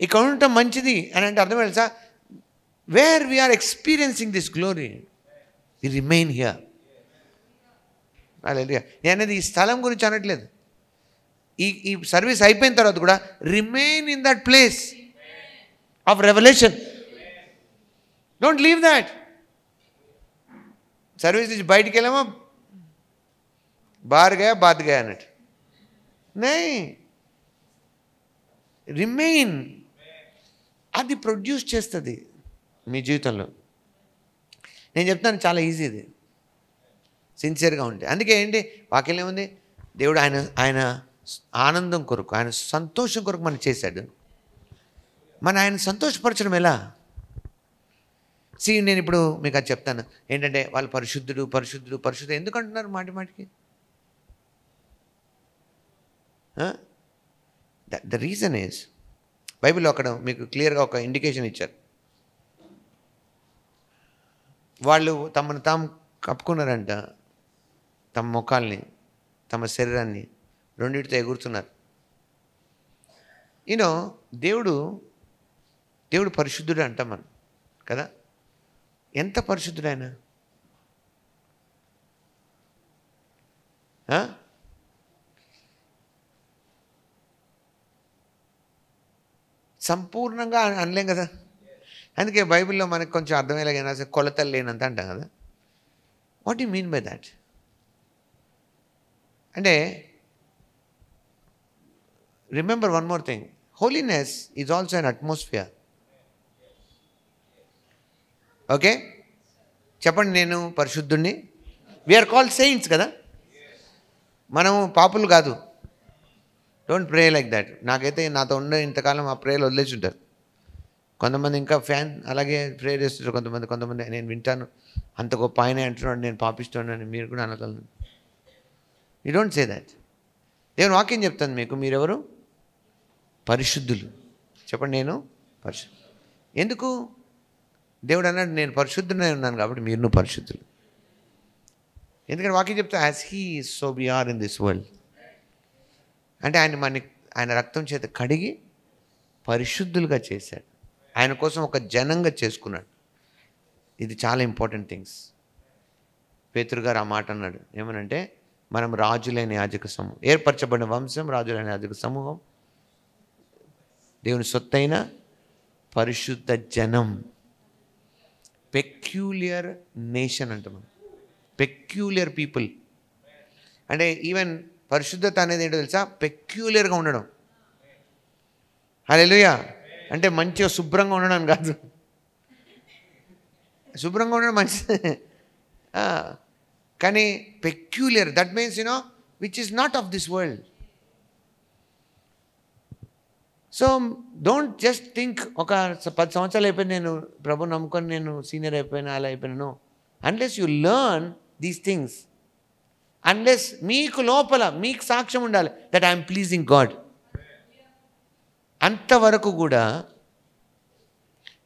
ఇక్కడ ఉండటం మంచిది అని అంటే అర్థం తెలుసా, where we're experiencing this glory we remain here. హల్లెలూయా. నేను అనేది ఈ స్థలం గురించి అనట్లేదు. ఈ సర్వీస్ అయిపోయిన తర్వాత కూడా remain in that place of revolution. Don't leave that. Service నుంచి బయటికి వెళ్ళామా బార్ గయా బాత్ గయా అన్నట్టు. నే, రిమైన్. అది ప్రొడ్యూస్ చేస్తుంది మీ జీవితంలో. నేను చెప్తాను, చాలా ఈజీ ఇది, సిన్సియర్గా ఉంటే. అందుకే ఏంటి వాక్యం ఏముంది, దేవుడు ఆయన ఆనందం కొరకు, ఆయన సంతోషం కొరకు మనం చేశాడు. ఆయన సంతోషపరచడం ఎలా? నేను ఇప్పుడు మీకు అది చెప్తాను. ఏంటంటే వాళ్ళు పరిశుద్ధుడు పరిశుద్ధుడు పరిశుద్ధుడు ఎందుకు అంటున్నారు మాటి మాటికి? ద రీజన్ ఈజ్, బైబిల్లో అక్కడ మీకు క్లియర్గా ఒక ఇండికేషన్ ఇచ్చారు. వాళ్ళు తమను తాము కప్పుకున్నారంట, తమ ముఖాల్ని, తమ శరీరాన్ని రెండింటితో ఎగురుతున్నారు. దేవుడు పరిశుద్ధుడు అంటాం మనం కదా. ఎంత పరిశుద్ధుడు ఆయన? సంపూర్ణంగా అనలేం కదా. అందుకే బైబిల్లో మనకు కొంచెం అర్థమయ్యేలాగా కొలతలు లేనంత అంటాం కదా. What you mean by that? అంటే remember one more thing, holiness is also an atmosphere. Okay, చెప్పండి, నేను పరిశుద్ధుణ్ణి. వీఆర్ కాల్డ్ సెయింట్స్ కదా, మనం పాపులు కాదు. Don't pray like that. నాకైతే నాతో ఉండే ఇంతకాలం ఆ ప్రేయర్లు వదిలేసి ఉంటారు. కొంతమంది ఇంకా ఫ్యాన్ అలాగే ప్రేయర్ చేస్తుంటారు. కొంతమంది నేను వింటాను, అంత గొప్ప ఆయనే అంటున్నాడు, నేను పాపిస్తున్నాను, మీరు కూడా అనగలను. You don't say that. దేవుని వాక్యం చెప్తాను మీకు, మీరెవరు? పరిశుద్ధులు. చెప్పండి, నేను పరిశుద్ధులు. ఎందుకు? దేవుడు అన్నాడు, నేను పరిశుద్ధునే ఉన్నాను కాబట్టి మీరు పరిశుద్ధులు. ఎందుకంటే వాక్యం చెప్తా, as he so we are in this world. అంటే ఆయన రక్తం చేత కడిగి పరిశుద్ధులుగా చేశాడు. ఆయన కోసం ఒక జనంగా చేసుకున్నాడు. ఇది చాలా ఇంపార్టెంట్ థింగ్స్. పేతురు గారు ఆ మాట అన్నాడు, ఏమనంటే మనం రాజులైన యాజక సమూహం, ఏర్పరచబడిన వంశం, రాజులైన యాజక సమూహం, దేవుని సొత్తైన పరిశుద్ధ జనం, పెక్యూలియర్ నేషన్ అంట. మనం పెక్యూలియర్ పీపుల్ అంటే ఈవెన్ పరిశుద్ధత అనేది ఏంటో తెలుసా? పెక్యూలియర్గా ఉండడం. హల్లెలూయా. అంటే మంచిగా శుభ్రంగా ఉండడం కాదు, శుభ్రంగా ఉండడం మంచిది, కానీ peculiar, that means which is not of this world. So don't just think ఒక 10 సంవత్సరాలు అయిపోయింది, నేను ప్రభు నమ్ముకొని నేను సీనియర్ అయిపోయినా, అలా అయిపోయినాను. Unless you learn these things, unless మీకు లోపల మీకు సాక్ష్యం ఉండాలి దట్ ఐఎమ్ ప్లీజింగ్ గాడ్, అంతవరకు కూడా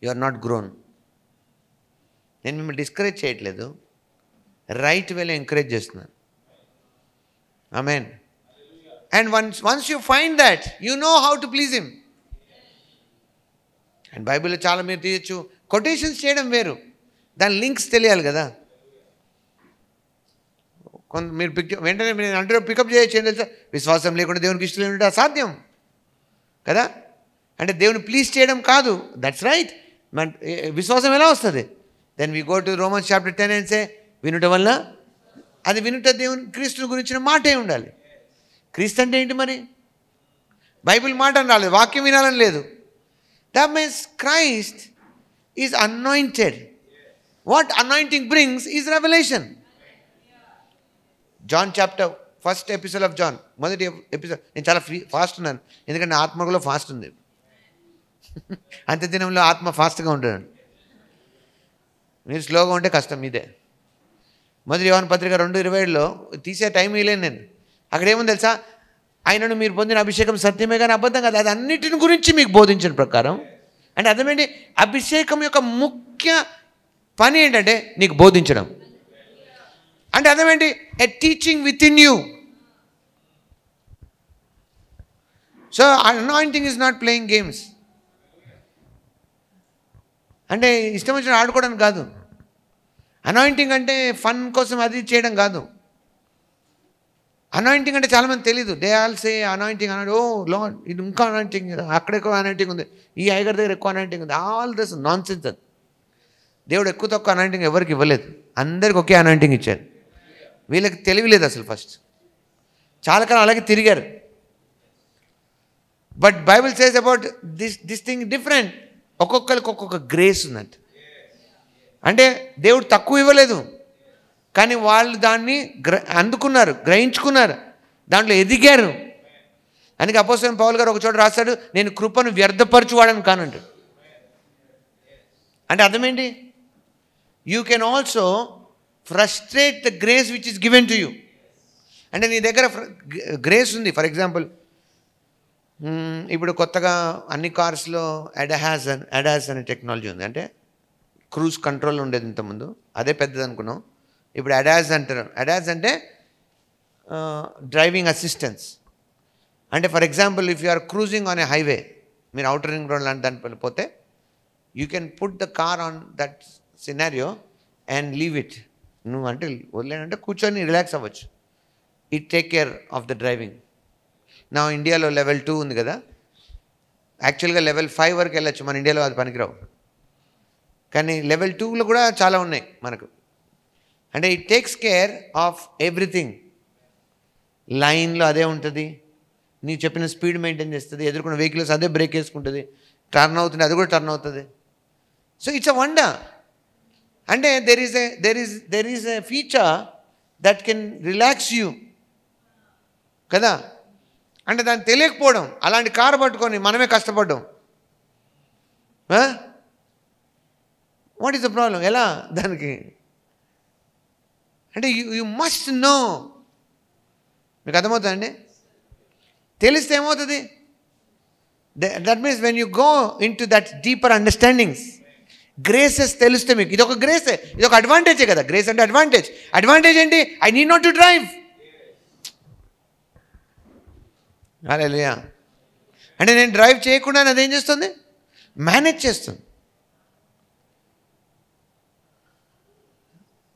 యు ఆర్ నాట్ గ్రోన్. నేను మిమ్మల్ని డిస్కరేజ్ చేయట్లేదు, రైట్ వేలో ఎంకరేజ్ చేస్తున్నాను. ఆమేన్. And once you find that, you know how to please him. And బైబిల్లో చాలా మీరు తీయచ్చు. కొటేషన్స్ చేయడం వేరు, దాని లింక్స్ తెలియాలి కదా. మీరు వెంటనే నేను అంటే పికప్ చేయొచ్చు, ఏం తెలుసా? విశ్వాసం లేకుండా దేవునికి ఇష్టం లేకుండా అసాధ్యం కదా. అంటే దేవుని ప్లీజ్ చేయడం కాదు, దట్స్ రైట్. విశ్వాసం ఎలా వస్తుంది? Then we go to Romans chapter 10 and say, వినుట వల్ల, అది వినుట దేవుని క్రీస్తుని గురించిన మాటే ఉండాలి. క్రీస్తు అంటే ఏంటి మరి? బైబిల్ మాట అని రాలేదు, వాక్యం వినాలని లేదు. That means Christ is anointed. What anointing brings is revolution. John chapter 1st episode of John, మొదటి ఎపిసోడ్. నేను చాలా ఫాస్ట్ ఉన్నాను, ఎందుకంటే నా ఆత్మలో ఫాస్ట్ ఉంది. అంత్యదినంలో ఆత్మ ఫాస్ట్గా ఉంటుంది. మీరు స్లోగా ఉంటే కష్టం మీదే. మొదటి యోహాను పత్రిక 2:27లో తీసే టైం ఇవ్వలేను నేను. అక్కడ ఏముంది తెలుసా? ఆయనను మీరు పొందిన అభిషేకం సత్యమే కానీ అబద్ధం కాదు, అది అన్నిటిని గురించి మీకు బోధించిన ప్రకారం. అంటే అర్థమేంటి? అభిషేకం యొక్క ముఖ్య పని ఏంటంటే నీకు బోధించడం. అంటే అర్థమేంటి? A teaching within you. So anointing is not playing games. అంటే ఇష్టం వచ్చిన ఆడుకోవడానికి కాదు. అనాయింటింగ్ అంటే ఫన్ కోసం అది చేయడం కాదు. అనాయింటింగ్ అంటే చాలామంది తెలీదు. దే ఆల్ సే అనాయింటింగ్ అన్నాడు, ఓ లార్డ్ ఇది ఇంకా అనాయింటింగ్, అక్కడ ఎక్కువ అనాయింటింగ్ ఉంది, ఈ ఐగర్ దగ్గర ఎక్కువ అనాయింటింగ్ ఉంది. All this non sense. అది దేవుడు ఎక్కువ తక్కువ అనాయింటింగ్ ఎవరికి ఇవ్వలేదు, అందరికి ఒకే అనాయింటింగ్ ఇచ్చారు. వీళ్ళకి తెలివి లేదు అసలు. ఫస్ట్ చాలా కాలం అలాగే తిరిగారు. But Bible says about this thing different. ఒక్కొక్కరికి ఒక్కొక్క గ్రేస్ ఉందంట. అంటే దేవుడు తక్కువ ఇవ్వలేదు, కానీ వాళ్ళు దాన్ని అందుకున్నారు, గ్రహించుకున్నారు, దాంట్లో ఎదిగారు. అందుకే అపోస్తలుడైన పౌలు గారు ఒక చోట రాస్తాడు, నేను కృపను వ్యర్థపరచువాడని కానంటాడు. అంటే అర్థమేంటి? You can also frustrate the grace which is given to you. అంటే నీ దగ్గర గ్రేస్ ఉంది. ఫర్ ఎగ్జాంపుల్, ఇప్పుడు కొత్తగా అన్ని కార్స్లో అడాస్ అనే టెక్నాలజీ ఉంది. అంటే క్రూజ్ కంట్రోల్ ఉండేది ఇంతకుముందు, అదే పెద్దది అనుకున్నాం. ఇప్పుడు అడాస్ అంటారు. అడాస్ అంటే డ్రైవింగ్ అసిస్టెన్స్. అంటే for example, if you are cruising on a highway, మీరు అవుటర్ రింగ్ రోడ్ లాంటి దానికి వెళ్ళిపోతే, you can put the car on that scenario and leave it. నువ్వు అంటే వదిలేనంటే కూర్చొని రిలాక్స్ అవ్వచ్చు. It take care of the driving. నా ఇండియాలో లెవెల్ 2 ఉంది కదా, యాక్చువల్గా లెవెల్ 5 వరకు వెళ్ళచ్చు. మన ఇండియాలో అది పనికిరావు, కానీ లెవెల్ 2లో కూడా చాలా ఉన్నాయి మనకు. అంటే it takes care of everything. లైన్లో అదే ఉంటుంది, నీకు చెప్పిన స్పీడ్ మెయింటైన్ చేస్తుంది, ఎదుర్కొన్న వెహికల్స్ అదే బ్రేక్ వేసుకుంటుంది, టర్న్ అవుతుంది అది కూడా టర్న్ అవుతుంది. So it's a wonder. అంటే there is a feature that can relax you కదా. అంటే దాన్ని తెలియకపోవడం, అలాంటి కారు పట్టుకొని మనమే కష్టపడ్డాం. What is the problem? ఎలా దానికి అంటే యు మస్ట్ నో. మీకు అర్థమవుతుందండి? తెలిస్తే ఏమవుతుంది? That means when you go in to that deeper understandings, graces తెలిస్తే మీకు ఇది ఒక గ్రేసే, ఇది ఒక అడ్వాంటేజే కదా. గ్రేస్ అంటే అడ్వాంటేజ్. అడ్వాంటేజ్ ఏంటి? I need not to drive. హల్లెలూయా. అంటే నేను డ్రైవ్ చేయకుండా అదేం చేస్తుంది? మేనేజ్ చేస్తుంది.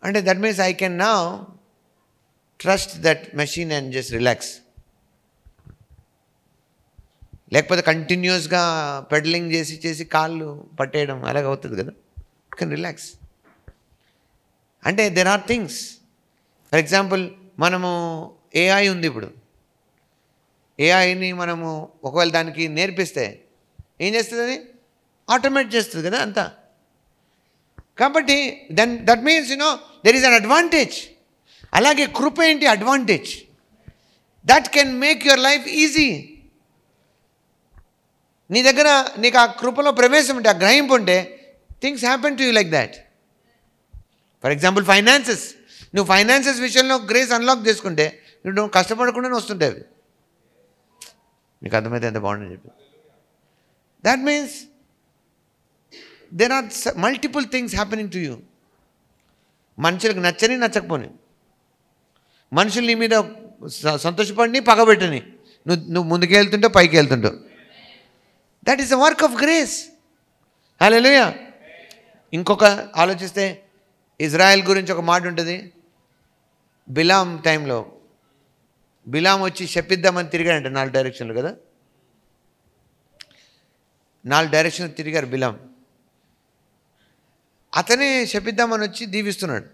అంటే that means I can now trust that machine and just relax. లేకపోతే కంటిన్యూస్గా పెడలింగ్ చేసి కాళ్ళు పట్టేయడం అలాగ అవుతుంది కదా. You can relax. అంటే there are things. For example మనము ఏఐ ఉంది ఇప్పుడు. ఏఐని మనము ఒకవేళ దానికి నేర్పిస్తే ఏం చేస్తుంది? అది ఆటోమేట్ చేస్తుంది కదా అంతా. కాబట్టి that means there is an advantage. అలాగే కృప ఏంటి? Advantage. That can make your life easy. నీ దగ్గర నీకు ఆ కృపలో ప్రవేశం ఉంటే, ఆ గ్రహింపు ఉంటే, things happen to you like that. For example finances. నువ్వు ఫైనాన్సెస్ విషయంలో గ్రేస్ అన్లాక్ చేసుకుంటే నువ్వు కష్టపడకుండానే వస్తుంటాయి అవి. మీకు అర్థమైతే ఎంత బాగుందని చెప్పి. That means there are multiple things happening to you. మనుషులకు నచ్చని నచ్చకపోని, మనుషులు నీ మీద సంతోషపడిని పగబెట్టని, నువ్వు ముందుకు వెళ్తుంటావు, పైకి వెళ్తుంటావు. That is the work of grace. హల్లెలూయా. ఇంకొక ఆలోచిస్తే ఇజ్రాయెల్ గురించి ఒక మాట ఉంటుంది. బిలాం టైంలో బిలాం వచ్చి శపిద్దామని తిరిగాడంట 4 డైరెక్షన్లు కదా. 4 డైరెక్షన్లు తిరిగారు బిలాం. అతనే శపిద్దామని వచ్చి దీవిస్తున్నాడు.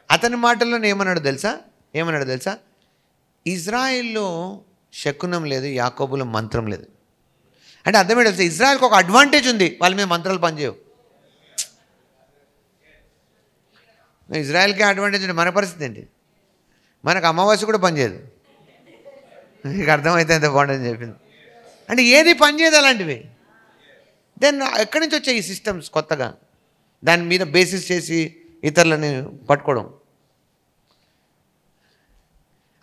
అతని మాటల్లో ఏమన్నాడు తెలుసా? ఇజ్రాయిల్లో శకునం లేదు, యాకోబులో మంత్రం లేదు. అంటే అర్థమే తెలుసా? ఇజ్రాయెల్కి ఒక అడ్వాంటేజ్ ఉంది, వాళ్ళ మీద మంత్రాలు పనిచేయవు. ఇజ్రాయెల్కి అడ్వాంటేజ్ ఉంది. మన పరిస్థితి ఏంటి? మనకు అమావాస్య కూడా పనిచేయదు. మీకు అర్థమైతే ఎంత బాగుంటుందని చెప్పింది. అంటే ఏది పనిచేయదు అలాంటివి. దెన్ ఎక్కడి నుంచి వచ్చాయి ఈ సిస్టమ్స్ కొత్తగా? దాని మీద బేసిస్ చేసి ఇతరులని పట్టుకోవడం.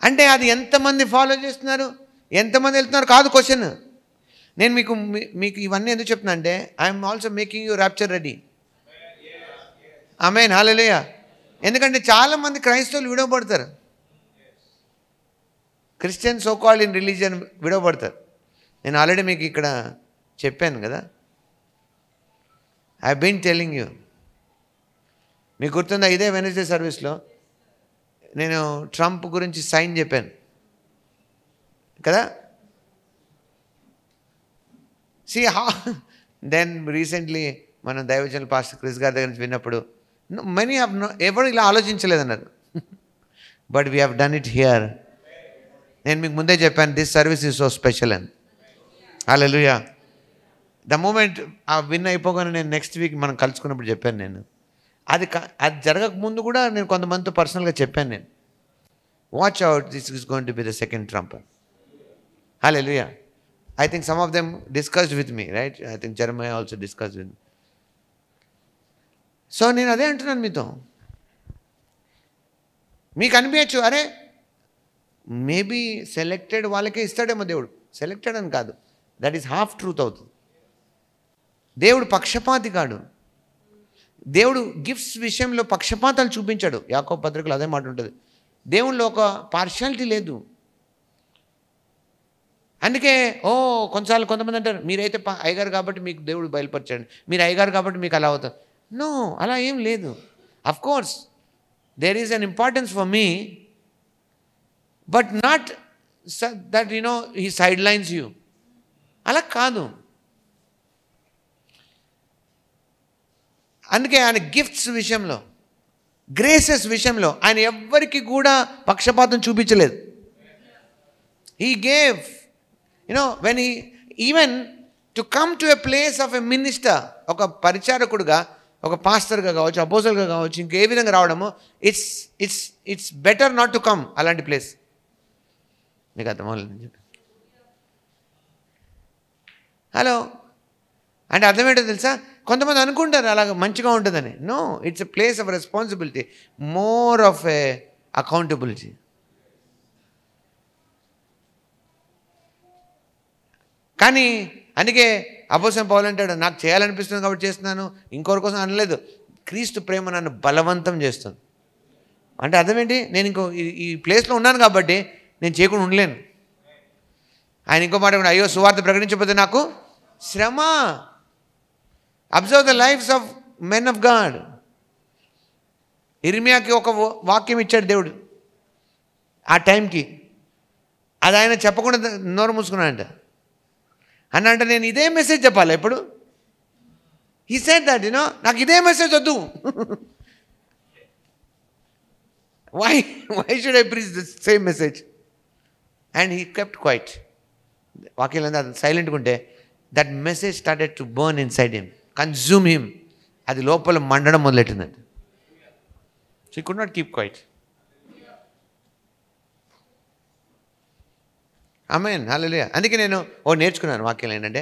అంటే అది ఎంతమంది ఫాలో చేస్తున్నారు, ఎంతమంది వెళ్తున్నారు కాదు క్వశ్చన్. నేను మీకు ఇవన్నీ ఎందుకు చెప్తున్నా అంటే I'm also making you rapture ready. ఆమేన్. హల్లెలూయా. ఎందుకంటే చాలామంది క్రైస్తవులు విడవబడతారు. Christian so called in religion విడవబడతారు. నేను ఆల్రెడీ మీకు ఇక్కడ చెప్పాను కదా. I been telling you. మీకు గుర్తుందా? ఇదే వెనస్డే సర్వీస్లో నేను ట్రంప్ గురించి సైన్ చెప్పాను కదా. సి దెన్ రీసెంట్లీ మనం దైవజనులు పాస్టర్ క్రిస్ గారి దగ్గర నుంచి విన్నప్పుడు మెనీ హ్యావ్ ఎవరు ఇలా ఆలోచించలేదన్నారు. But we have done it here. నేను మీకు ముందే చెప్పాను this service is so special అని. హల్లెలూయా. ద మూమెంట్ ఆ విన్ అయిపోగానే నేను నెక్స్ట్ వీక్ మనం కలుసుకున్నప్పుడు చెప్పాను. నేను అది జరగక ముందు కూడా నేను కొంతమందితో పర్సనల్గా చెప్పాను. నేను watch out, this is going to be the second Trump. Hallelujah. I think some of them discussed with me, right? I think Jeremiah also discussed with me. So నేను అదే అంటున్నాను మీతో. మీకు అనిపించచ్చు అరే మేబీ సెలెక్టెడ్ వాళ్ళకే ఇస్తాడేమో దేవుడు. సెలెక్టెడ్ అని కాదు, దట్ ఈస్ హాఫ్ ట్రూత్ అవుతుంది. దేవుడు పక్షపాతి కాడు. దేవుడు గిఫ్ట్స్ విషయంలో పక్షపాతాలు చూపించాడు. యాకోబు పత్రికలో అదే మాట ఉంటుంది. దేవుళ్ళు ఒక పార్షాలిటీ లేదు. అందుకే కొన్నిసార్లు కొంతమంది అంటారు మీరైతే అయ్యగారు కాబట్టి మీకు దేవుడు బయలుపరిచాడు, మీరు అయ్యగారు కాబట్టి మీకు అలా అవుతుంది. నో, అలా ఏం లేదు. Of course there is an importance for me, but not that he sidelines you. అలా కాదు. అందుకే ఆయన గిఫ్ట్స్ విషయంలో, గ్రేసెస్ విషయంలో ఆయన ఎవ్వరికి కూడా పక్షపాతం చూపించలేదు. He gave when even to come to a place of a minister, ఒక పరిచారకుడుగా, ఒక పాస్టర్గా కావచ్చు, అపోజల్గా కావచ్చు, ఇంకే విధంగా రావడము, it's better not to come అలాంటి ప్లేస్. మీకు అర్థమవుతుంది? హలో అంటే అర్థమేంటో తెలుసా? కొంతమంది అనుకుంటారు అలాగ మంచిగా ఉంటుందని. No, it's a place of responsibility, more of a accountability. కానీ అందుకే అపోస్తలుడు పౌలు అంటాడు, నాకు చేయాలనిపిస్తుంది కాబట్టి చేస్తున్నాను, ఇంకొకరి కోసం అనలేదు. క్రీస్తు ప్రేమ నన్ను బలవంతం చేస్తుంది. అంటే అర్థమేంటి? నేను ఇంకో ఈ ప్లేస్లో ఉన్నాను కాబట్టి నేను చేయకుండా ఉండలేను. ఆయన ఇంకో మాట కూడా, అయ్యో సువార్త ప్రకటించకపోతే నాకు శ్రమ. Observe the lives of men of God. ఇర్మియాకి ఒక వాక్యం ఇచ్చాడు దేవుడు ఆ టైంకి, అది ఆయన చెప్పకుండా నోరు మూసుకున్నాడంట. అంటే నేను ఇదే మెసేజ్ చెప్పాలి ఎప్పుడు? హీ సెడ్ దట్ నాకు ఇదే మెసేజ్ వద్దు. Why should I preach the same message? And he kept quiet. వాక్యం సైలెంట్గా ఉంటే that message started to burn inside him, consume him. అది లోపల మండడం మొదలెట్టిందంట. So he could not keep quiet. ఆమేన్, హల్లెలూయా. అందుకే నేను నేర్చుకున్నాను వాక్యం ఏంటంటే,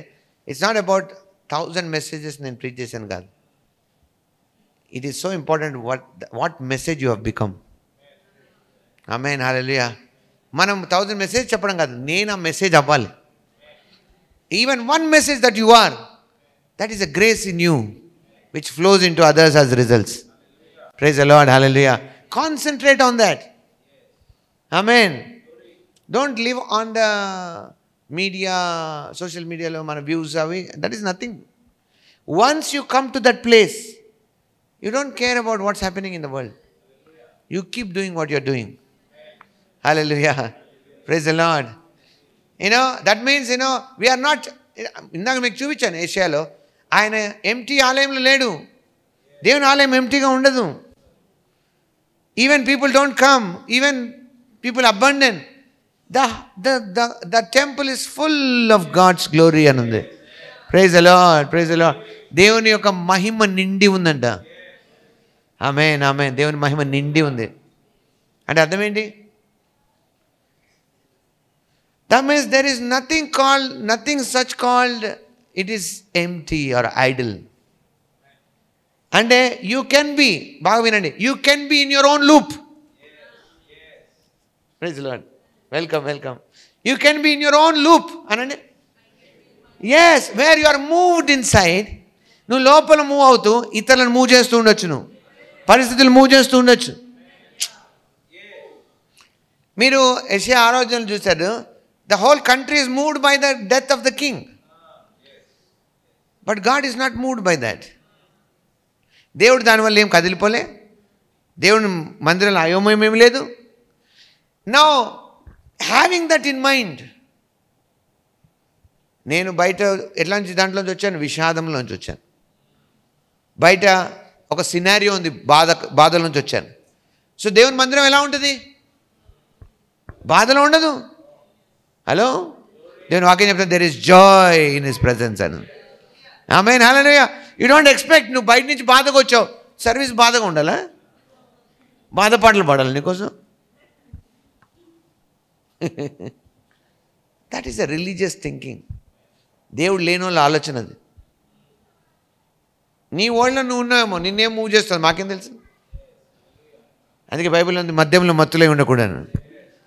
ఇట్స్ నాట్ అబౌట్ 1000 మెసేజెస్ నేను ప్రీచ్ చేశాను కాదు. It is so important what message you have become. ఆమేన్, హల్లెలూయా. మనం 1000 మెసేజ్ చెప్పడం కాదు, నేను ఆ మెసేజ్ అవ్వాలి. Even one message that you are, that is a grace in you which flows into others as results. Praise the Lord, hallelujah. Concentrate on that. Amen. Don't live on the media, social మీడియాలో మన వ్యూస్ అవి, that is nothing. Once you come to that place, you don't care about what's happening in the world. You keep doing what you're doing. Hallelujah. Praise the Lord. That means, we are not, ఇందాక మీకు చూపించాను ఏషియాలో, ఆయన ఎంటీ ఆలయంలో లేడు. దేవుని ఆలయం ఎంటీగా ఉండదు. Even people don't come, even people abandon. The temple is full of God's glory అని ఉంది. Praise the Lord, praise the Lord. దేవుని యొక్క మహిమ నిండి ఉందంట. ఆమేన్, ఆమేన్. దేవుని మహిమ నిండి ఉంది అంటే అర్థం ఏంటి? That means there is nothing such called it is empty or idle. అంటే you can be, బాగా వినండి, you can be in your own loop. Praise the Lord. Welcome. You can be in your own loop. అనండి. Yes, where you are moved inside. నువ్వు లోపల మూవ్ అవుతూ ఇతరులను మూవ్ చేస్తూ ఉండొచ్చు, నువ్వు పరిస్థితులు మూవ్ చేస్తూ ఉండొచ్చు. మీరు యెషయా 6 చూశారు. The whole country is moved by the death of the king. But God is not moved by that. దేవుడు దానివల్ల ఏం కదిలిపోలే. దేవుని మందిరంలో అయోమయం ఏమి లేదు. Now, having that in mind, నేను బయట ఎట్లాంటి దాంట్లోంచి వచ్చాను? విషాదంలోంచి వచ్చాను. బయట ఒక సినారియో ఉంది, బాధల నుంచి వచ్చాను. సో దేవుని మందిరం ఎలా ఉంటుంది? బాధలో ఉండదు. హలో, దేవుని వాక్యం చెప్తే there is Joy in his presence అని. ఆమేన్, హల్లెలూయా. యూ డోంట్ ఎక్స్పెక్ట్ నువ్వు బయట నుంచి బాధగా వచ్చావు, సర్వీస్ బాధగా ఉండాలా? బాధ పాటలు పాడాలి నీకోసం? That is a religious thinking. దేవుడు లేని వాళ్ళ ఆలోచన అది. నీ ఓళ్ళలో నువ్వు ఉన్నావేమో, నిన్నేం మూవ్ చేస్తుంది మాకేం తెలుసు. అందుకే బైబిల్ ఉంది, మద్యంలో మత్తులై ఉండకూడదు.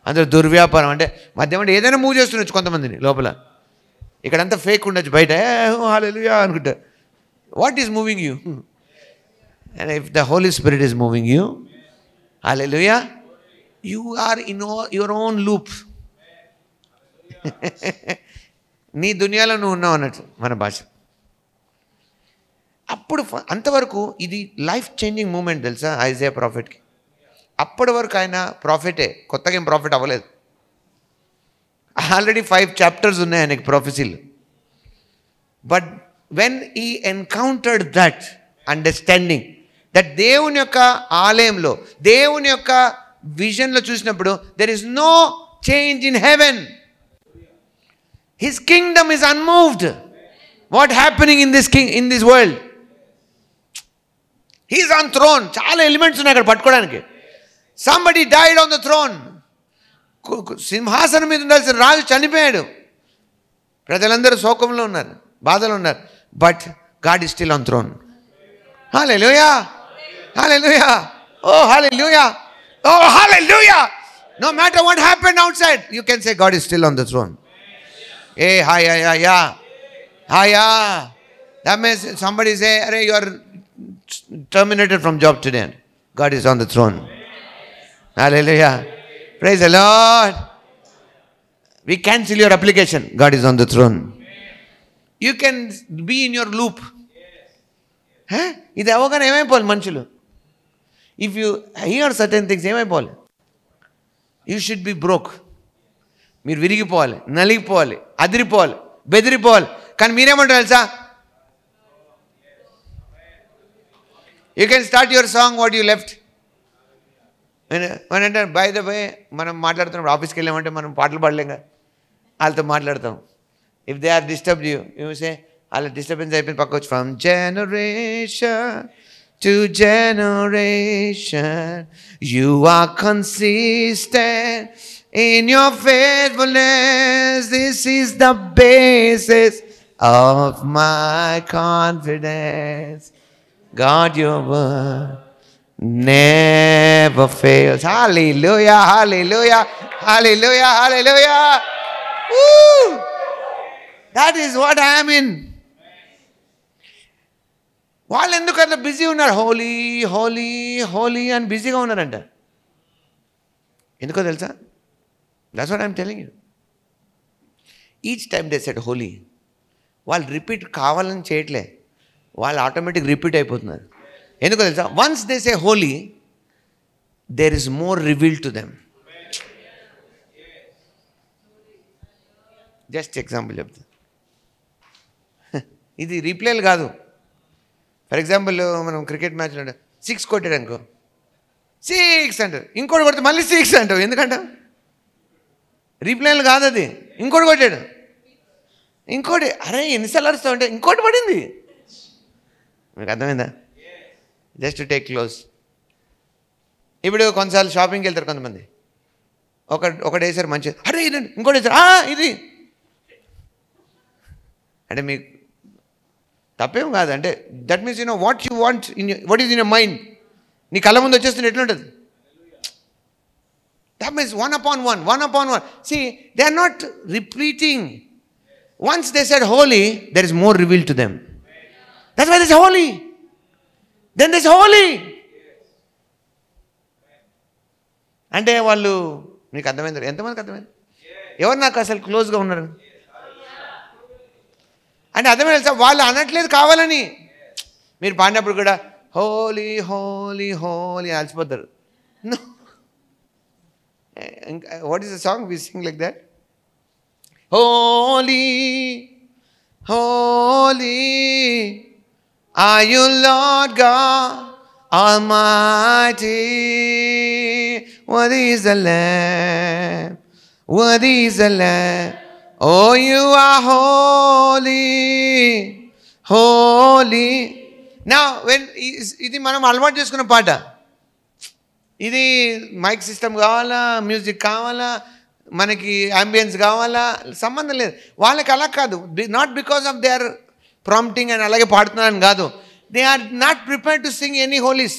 అందులో దుర్వ్యాపారం అంటే మద్యం అంటే ఏదైనా మూవ్ చేస్తుండొచ్చు కొంతమందిని లోపల. ఇక్కడంతా ఫేక్ ఉండొచ్చు, బయట హల్లెలూయా అనుకుంటా. What is moving you? And if the Holy Spirit is moving you, hallelujah, you are in your own loop. నీ దునియాలో నువ్వు ఉన్నావు అన్నట్టు మన భాష. అప్పుడు అంతవరకు ఇది లైఫ్ చేంజింగ్ మూమెంట్ తెలుసా ఐజయా ప్రాఫిట్కి. అప్పటి వరకు ఆయన ప్రాఫిటే, కొత్తగా ఏం ప్రాఫిట్ అవ్వలేదు. ఆల్రెడీ 5 chapters ఉన్నాయి ఆయనకి ప్రాఫెసీలు. But when he encountered that understanding, that దేవుని యొక్క ఆలయంలో, దేవుని యొక్క విజన్లో చూసినప్పుడు there is no change in heaven. His kingdom is unmoved. What happening in this world? He is on throne. చాలా ఎలిమెంట్స్ ఉన్నాయి అక్కడ పట్టుకోవడానికి. Somebody died on the throne. సింహాసనం మీద ఉండాల్సిన రాజు చనిపోయాడు. ప్రజలందరూ శోకంలో ఉన్నారు, బాధలో ఉన్నారు. But God is still on throne. Hallelujah, hallelujah, oh hallelujah, oh hallelujah. No matter what happened outside, you can say God is still on the throne. Hey, hi, yeah. Hiya. That means somebody say, "Arey, you are terminated from job today." God is on the throne. Hallelujah. Praise the Lord. We cancel your application. God is on the throne. You can be in your loop. ఇది అవగానే ఏమైపోవాలి మనుషులు? If you hear certain things, ఏమైపోవాలి? You should be broke. మీరు విరిగిపోవాలి, నలిగిపోవాలి, అదిరిపోవాలి, బెదిరిపోవాలి. కానీ మీరేమంటారు తెలుసా? You can start your song what you left. అంటే బై ద బై మనం మాట్లాడుతున్నప్పుడు ఆఫీస్కి వెళ్ళామంటే మనం పాటలు పాడలేం కదా, వాళ్ళతో మాట్లాడతాం. If they are disturb you say వాళ్ళ డిస్టర్బెన్స్ అయిపోయింది పక్క వచ్చి, from generation to generation, you are consistent in your faithfulness. This is the basis of my confidence. God, your word never fails. Hallelujah, hallelujah, hallelujah, hallelujah. Woo! That is what I am in. వాళ్ళు ఎందుకు అట్లా బిజీ ఉన్నారు? హోలీ హోలీ హోలీ అని బిజీగా ఉన్నారంట. ఎందుకో తెలుసా? That's what I'm telling you. Each time they said holy, వాళ్ళు రిపీట్ కావాలని చేయట్లే, వాళ్ళు ఆటోమేటిక్ రిపీట్ అయిపోతున్నారు. ఎందుకో తెలుసా? Once they say holy, there is more revealed to them. Just example చెప్తా, ఇది రీప్లేలు కాదు. ఫర్ ఎగ్జాంపుల్ మనం క్రికెట్ మ్యాచ్లో 6 కొట్టాడు అనుకో, 6 అంటారు. ఇంకోటి కొడితే మళ్ళీ 6 అంటావు. ఎందుకంటావు? రీప్లేలు కాదు అది. ఇంకోటి కొట్టాడు, ఇంకోటి, అరే ఎన్నిసార్లు అరుస్తావు అంటే ఇంకోటి పడింది. మీకు అర్థమైందా? Just take close. ఇప్పుడు కొన్నిసార్లు షాపింగ్కి వెళ్తారు కొంతమంది, ఒకటి వేసారు మంచిది, అరే ఇది ఇంకోటి వేసారు, ఇది అంటే మీకు తప్పేం కాదు. అంటే that means what you want what is in your mind. నీ కళ్ళ ముందు వచ్చేస్తుంది ఎట్లుంటుంది? That means one upon one. See, they are not repeating. Once they said holy, there is more revealed to them. That's why they say holy. Then they say holy. అంటే వాళ్ళు, మీకు అర్థమైంది? ఎంతమందికి అర్థమైంది? ఎవరు నాకు అసలు క్లోజ్గా ఉన్నారు అంటే అర్థమైంది తెలుసా? వాళ్ళు అనట్లేదు కావాలని. మీరు పాడినప్పుడు కూడా హోలీ హోలీ హోలీ అలసిపోతారు. What is the song we sing like that? Holy holy are you Lord God almighty, worthy is the lamb, worthy is the lamb. Oh, you are holy, holy. Now, when ఇది మనం అలవాటు చేసుకున్న పాట, ఇది మైక్ సిస్టమ్ కావాలా, మ్యూజిక్ కావాలా, మనకి అంబియన్స్ కావాలా, సంబంధం లేదు. వాళ్ళకి అలా కాదు. Not because of they are prompting అని అలాగే పాడుతున్నారని కాదు. They are not prepared to sing any holies.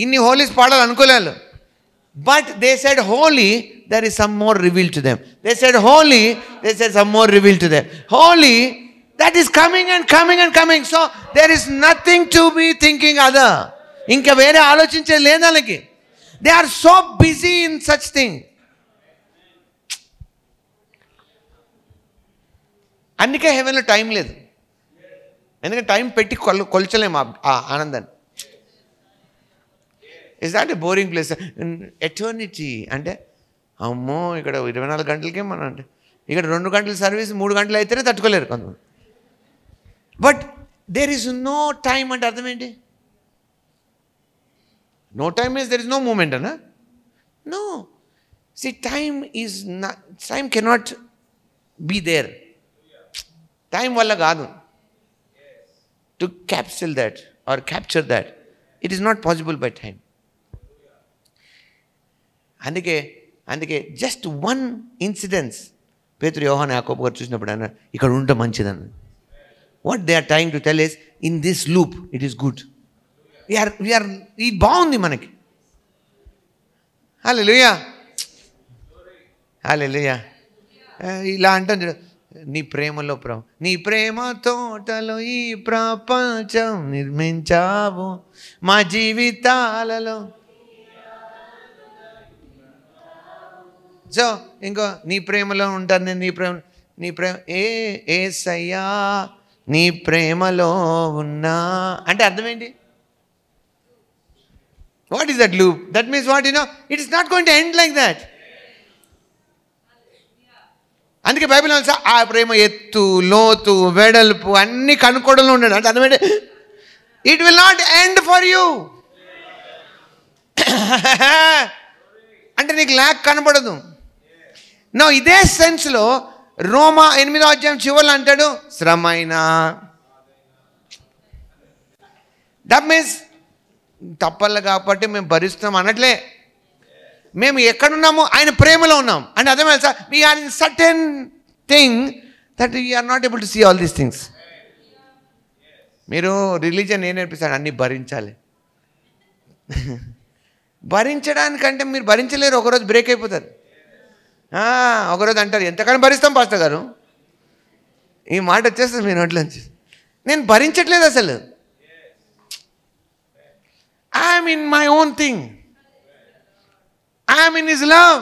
ఇన్ని హోలీస్ పాడాలనుకోలేదు. But they said holy, there is some more revealed to them. They said holy, they said some more revealed to them. Holy, that is coming and coming and coming. So there is nothing to be thinking other. Inka vere ఆలోచించే లేదు వాళ్ళకి. They are so busy in such thing. అందుకే హెవెన్లో టైం లేదు. ఎందుకంటే టైం పెట్టి కొల్చలేము ఆ ఆనందాన్ని. Is that a boring place? Eternity అంటే అమ్మో ఇక్కడ 24 గంటలకే మనం అంటే ఇక్కడ 2 గంటల సర్వీస్ 3 గంటలు అయితేనే తట్టుకోలేరు కొంతమంది. But there is no time అంటే అర్థం ఏంటి? No time means there is no moment అన్నా? No. See time is not, time cannot be there. Time వల్ల కాదు. To capture that it is not possible by time. అందుకే just one incidence Pethuru, Yohanu, Yakobu గారు చూసినప్పుడు అన్న ఇక్కడ ఉంటే మంచిదన్న. What they are trying to tell is in this loop it is good. We're ఇది బాగుంది మనకి. హల్లెలూయా, హల్లెలూయా. ఇలా అంటాను, నీ ప్రేమలో నీ ప్రేమ తోటలో ఈ ప్రపంచం నిర్మించావు, మా జీవితాలలో. సో ఇంకో నీ ప్రేమలో ఉంటాను నేను, నీ ప్రేమ యేసయ్యా నీ ప్రేమలో ఉన్నా అంటే అర్థం ఏంటి? What is that loop? That means what it is not going to end like that. అందుకే బైబిల్ ఆ ప్రేమ ఎత్తు, లోతు, వెడల్పు అన్ని కనుక్కోవడంలో ఉన్నాడు అంటే అర్థం ఏంటి? It will not end for you. అంటే నీకు ల్యాక్ కనపడదు. నో, ఇదే సెన్స్లో రోమా 8వ అధ్యాయం చివరిలో అంటాడు శ్రమైనా. దట్ మీన్స్ తప్పలు కాబట్టి మేము భరిస్తున్నాం అనట్లే. మేము ఎక్కడున్నాము? ఆయన ప్రేమలో ఉన్నాం అంటే అర్థం తెలుసా? We're in certain thing that we're not able to see all these things. మీరు రిలీజన్ ఏం నేర్పిస్తాడు? అన్నీ భరించాలి. భరించడానికంటే మీరు భరించలేరు, ఒకరోజు బ్రేక్ అయిపోతారు. ఒకరోజు అంటారు ఎంతకని భరిస్తాం పాస్టర్ గారు, ఈ మాట వచ్చేస్తుంది మీ నోట్లోంచి. నేను భరించట్లేదు అసలు. I'm in my own thing, I'm in his love.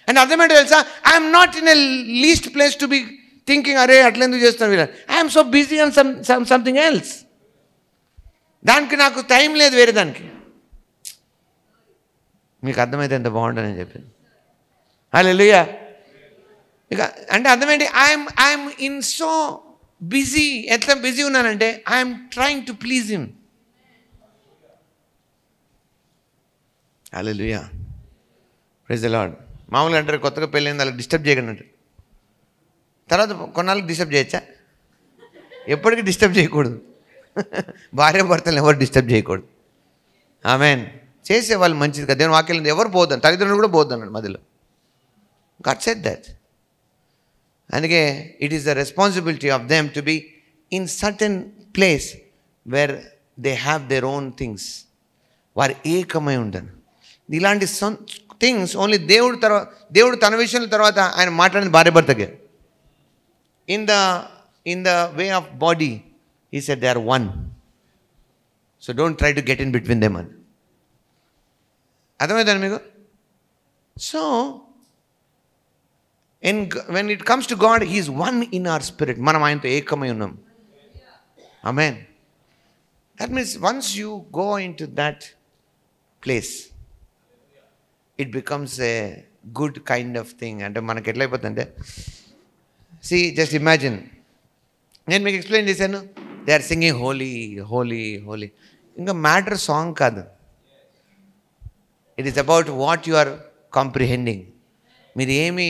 And అర్థమేంటో తెలుసా? I'm not in a least place to be thinking అరే అట్లెందుకు చేస్తాను వీళ్ళని. I'm so busy on something else. దానికి నాకు టైం లేదు వేరే దానికి. మీకు అర్థమైతే ఎంత బాగుంటుందని చెప్పింది. హల్లెలూయా. ఇక అంటే అర్థమేంటి? I'm in so busy. ఎట్లా బిజీ ఉన్నానంటే I'm trying to please him. హల్లెలూయా, ప్రైజ్ ది లార్డ్. మామూలుగా అంటారు కొత్తగా పెళ్ళైంది వాళ్ళకి డిస్టర్బ్ చేయకండి అంటారు. తర్వాత కొన్నాళ్ళకి డిస్టర్బ్ చేయొచ్చా? ఎప్పటికీ డిస్టర్బ్ చేయకూడదు. భార్య భర్తలు ఎవరు డిస్టర్బ్ చేయకూడదు. ఆమేన్. చేసేవాళ్ళు మంచిది కదా. దేవుని వాక్యం ఎవరు పోద్దాను, తల్లిదండ్రులు కూడా పోద్దన్నాడు మధ్యలో. God said that. అందుకే it is the responsibility of them to be in certain place where they have their own things. వారు ఏకమై ఉంటాను. ఇలాంటి థింగ్స్ ఓన్లీ దేవుడు తన విషయం తర్వాత ఆయన మాట్లాడింది భార్య భర్తకే. In the way of body he said they are one, so don't try to get in between them అని. అర్థమైందండి మీకు? So when it comes to God, he is one in our spirit. మనం ఆయనతో ఏకమై ఉన్నాం. ఆమేన్. that means once you go into that place, it becomes a good kind of thing. అంటే మనకి ఎట్లా అయిపోతుందంటే, see, just imagine, నేను మీకు ఎక్స్ప్లెయిన్ చేశాను, they are singing holy holy holy. ఇంకా మ్యాటర్ సాంగ్ కాదు, it is about what you are comprehending. మీరు ఏమి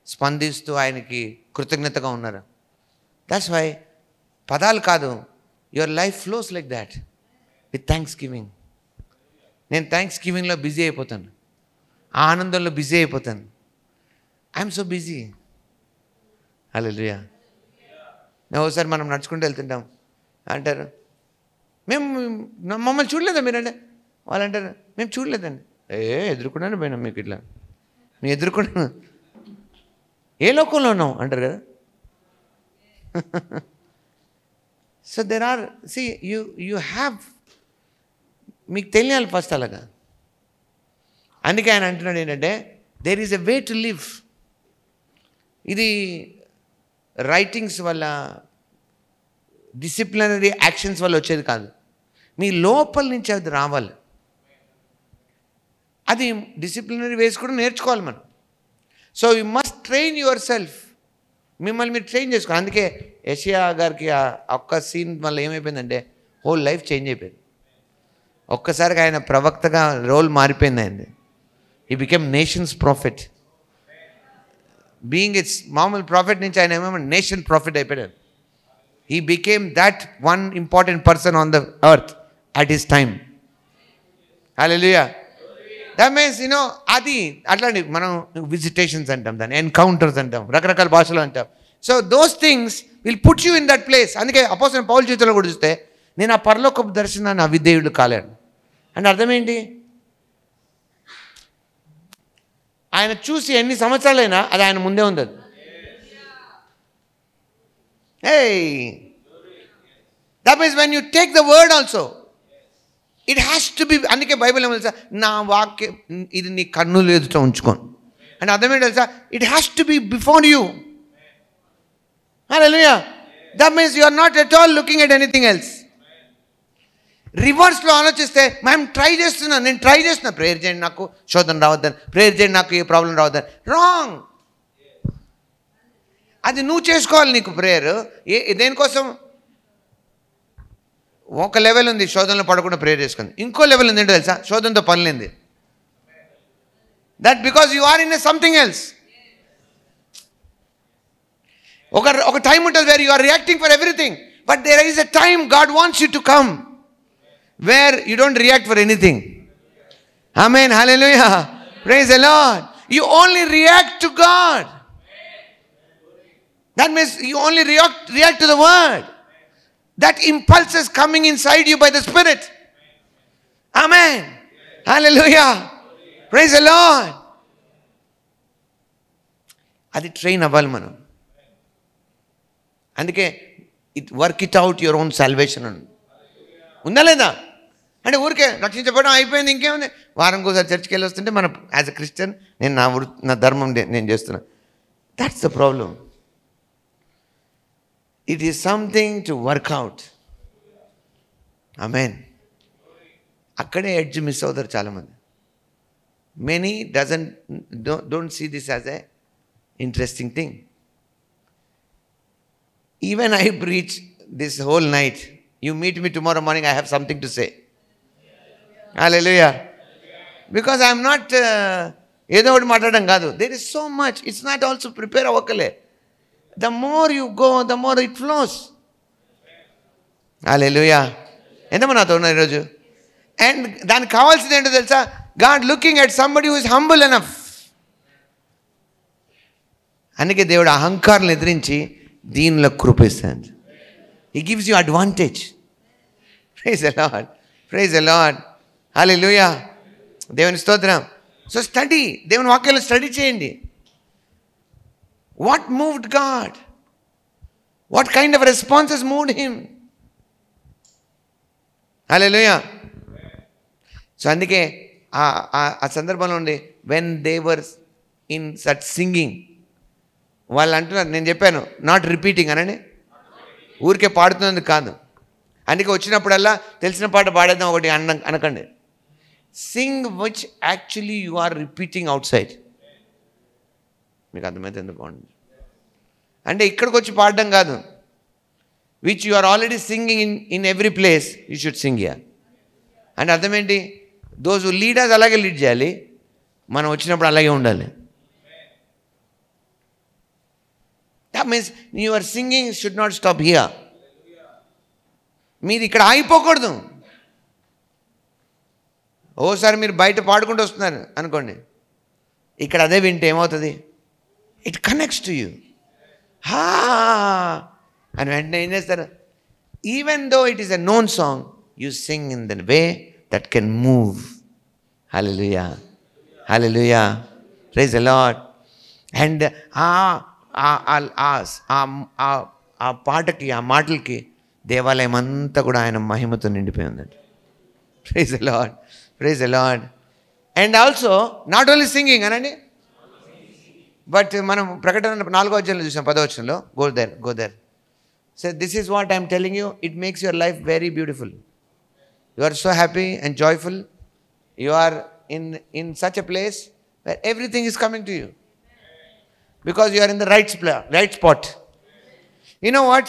స్పందిస్తూ ఆయనకి కృతజ్ఞతగా ఉన్నారు. దట్స్ వై పదాలు కాదు, your life flows like that with thanksgiving. నేను థ్యాంక్స్ గివింగ్లో బిజీ అయిపోతాను, ఆనందంలో బిజీ అయిపోతాను. I'm so busy. హల్లెలూయా. ఒకసారి మనం నడుచుకుంటూ వెళ్తుంటాం, అంటారు మేము మమ్మల్ని చూడలేదా మీరంటే, వాళ్ళు అంటారు మేము చూడలేదండి. ఎదుర్కొన్నాను పోయినాం, మీకు ఇట్లా మేము ఎదుర్కొన్నాను, ఏ లోకంలో ఉన్నాం అంటారు కదా. So there are you have, మీకు తెలియాలి ఫస్ట్ అలాగా. అందుకే ఆయన అంటున్నాడు ఏంటంటే there is a way to live. ఇది రైటింగ్స్ వల్ల, డిసిప్లినరీ యాక్షన్స్ వల్ల వచ్చేది కాదు, మీ లోపల నుంచి అది రావాలి. అది డిసిప్లినరీ వేస్ కూడా నేర్చుకోవాలి మనం. So you must train your self. మిమ్మల్ని మీరు ట్రైన్ చేసుకోవాలి. అందుకే యెషయా గారికి ఆ ఒక్క సీన్ వల్ల ఏమైపోయిందంటే హోల్ లైఫ్ చేంజ్ అయిపోయింది. ఒక్కసారిగా ఆయన ప్రవక్తగా రోల్ మారిపోయింది. ఆయన he became nations profit. Being it's మామూలు ప్రాఫిట్ నుంచి ఆయన ఏమేమో నేషన్ ప్రాఫిట్ అయిపోయాడు. He became that one important person on the earth at his time. Hallelujah. That means అది అట్లాంటి మనం విజిటేషన్స్ అంటాం, దాన్ని ఎన్కౌంటర్స్ అంటాం, రకరకాల భాషలు అంటాం. So those things will put you in that place. అందుకే అపోస్తలుడైన పౌలు జీవితంలో కూడా చూస్తే నేను ఆ పరలోకపు దర్శనాన్ని అవిధేయుడు కాలేను అంటే అర్థం ఏంటి? ఆయన చూసి ఎన్ని సంవత్సరాలైనా అది ఆయన ముందే ఉంది. That means when you take the word also it has to B. అందుకే బైబిల్ ఏమో తెలుసా, నా వాక్యం ఇది నీ కన్నులు ఎదుట ఉంచుకోను అంటే అర్థమేంటి తెలుసా, it has to be before you. Hallelujah. That means you are not at all looking at anything else. రివర్స్లో ఆలోచిస్తే మేము నేను ట్రై చేస్తున్నా ప్రేయర్ చేయండి నాకు శోధన రావద్దని, ప్రేయర్ చేయండి నాకు ఏ ప్రాబ్లం రావద్దని. రాంగ్. అది నువ్వు చేసుకోవాలి. నీకు ప్రేయర్ దేనికోసం? ఒక లెవెల్ ఉంది శోధనలో పడకుండా ప్రేయర్ చేసుకుంది, ఇంకో లెవెల్ ఉంది ఏంటో తెలుసా, శోధనతో పనిలేంది. That because you are in a something else. ఒక టైం ఉంటుంది where you are reacting for everything, but there is a time God wants you to come where you don't react for anything. Amen. Hallelujah. Praise the Lord. You only react to God. That means you only react to the word. That impulse is coming inside you by the Spirit. Amen. Hallelujah. Praise the Lord. అది ట్రైన్ అవ్వాలి మనం. అందుకే work it out your own salvation అని ఉందా లేదా? అంటే ఊరికే రక్షించబడడం అయిపోయింది, ఇంకేముంది, వారం ఒకసారి చర్చికి వెళ్ళి వస్తుంటే మనం యాజ్ ఎ క్రిస్టియన్ నేను నా ధర్మం నేను చేస్తున్నా. That's the problem. It is something to work out. Amen. అక్కడే ఎడ్జ్ మిస్ అవుతారు చాలామంది. Many don't see this as a interesting thing. Even I preach this whole night. You meet me tomorrow morning, I have something to say. Hallelujah. Because I am not ఏదో ఒకటి మాట్లాడడం కాదు. There is so much. It's not also prepare అవ్వకలే. The more you go, the more it flows. Hallelujah. ఎంతమంది నాతో ఉన్నారు ఈరోజు? అండ్ దానికి కావాల్సింది ఏంటో తెలుసా? God looking at somebody who is humble enough. అందుకే దేవుడు అహంకారాలను ఎదిరించి దీనిలో కృపిస్తాడు. He gives you advantage. Praise the Lord. Praise the Lord. Hallelujah. దేవుని స్తోత్రం. సో స్టడీ, దేవుని వాక్యాలు స్టడీ చేయండి. What moved God? What kind of responses moved him? Hallelujah. So అందుకే ఆ సందర్భంలో ఉండి when they were in such singing, వాళ్ళు అంటున్నారు, నేను చెప్పాను నాట్ రిపీటింగ్ అనండి, ఊరికే పాడుతున్నది కాదు. అందుకే వచ్చినప్పుడల్లా తెలిసిన పాట పాడేద్దాం ఒకటి అనకండి. Sing which actually you are repeating outside. మీకు అర్థమైతే ఎందుకు బాగుంది అంటే ఇక్కడికి వచ్చి పాడడం కాదు. Which you are already singing in every place you should sing here. అంటే అర్థం ఏంటి? దోస్ హు లీడ్ అస్ అలాగే లీడ్ చేయాలి, మనం వచ్చినప్పుడు అలాగే ఉండాలి. That means your singing should not stop here. మీరు ఇక్కడ ఆగిపోకూడదు. ఓసారి మీరు బయట పాడుకుంటూ వస్తున్నారు అనుకోండి, ఇక్కడ అదే వింటే ఏమవుతుంది? It connects to you. అని వెంటనే ఏం చేస్తారు? Even though it is a known song, you sing in the way that can move. Hallelujah. Hallelujah. Praise the Lord. And ఆ పాటకి, ఆ మాటలకి దేవాలయం అంతా కూడా ఆయన మహిమతో నిండిపోయి ఉందండి. Praise the Lord. Praise the Lord. And also not only singing అనండి, బట్ మనం ప్రకటన 4వ అధ్యాయంలో చూసాం 10వ వచనంలో. Go there. So this is what I'm telling you. It makes your life very beautiful. You are so happy and joyful. You are in such a place where everything is coming to you. Because you are in the right spot. You know what?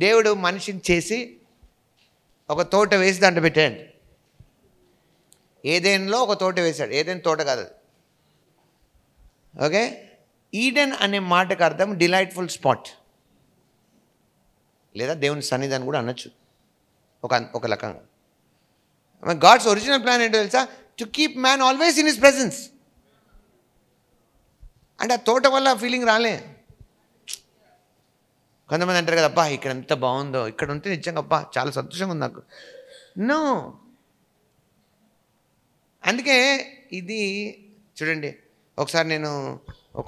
దేవుడు మనిషిని చేసి ఒక తోట వేసి దాంట్లో పెట్టాడు. ఏదేన్లో ఒక తోట వేశాడు. ఏదైనా తోట కాదు అది. ఓకే, ఈడెన్ అనే మాటకు అర్థం డిలైట్ఫుల్ స్పాట్, లేదా దేవుని సన్నిధానం కూడా అనొచ్చు ఒక రకంగా. గాడ్స్ ఒరిజినల్ ప్లాన్ ఏంటో తెలుసా? To keep man always in his presence. అంటే ఆ తోట వల్ల ఫీలింగ్ రాలే. కొంతమంది అంటారు కదా, అబ్బా ఇక్కడ ఎంత బాగుందో, ఇక్కడ ఉంటే నిజంగా అబ్బా చాలా సంతోషంగా ఉంది నాకు. నో, అందుకే ఇది చూడండి. ఒకసారి నేను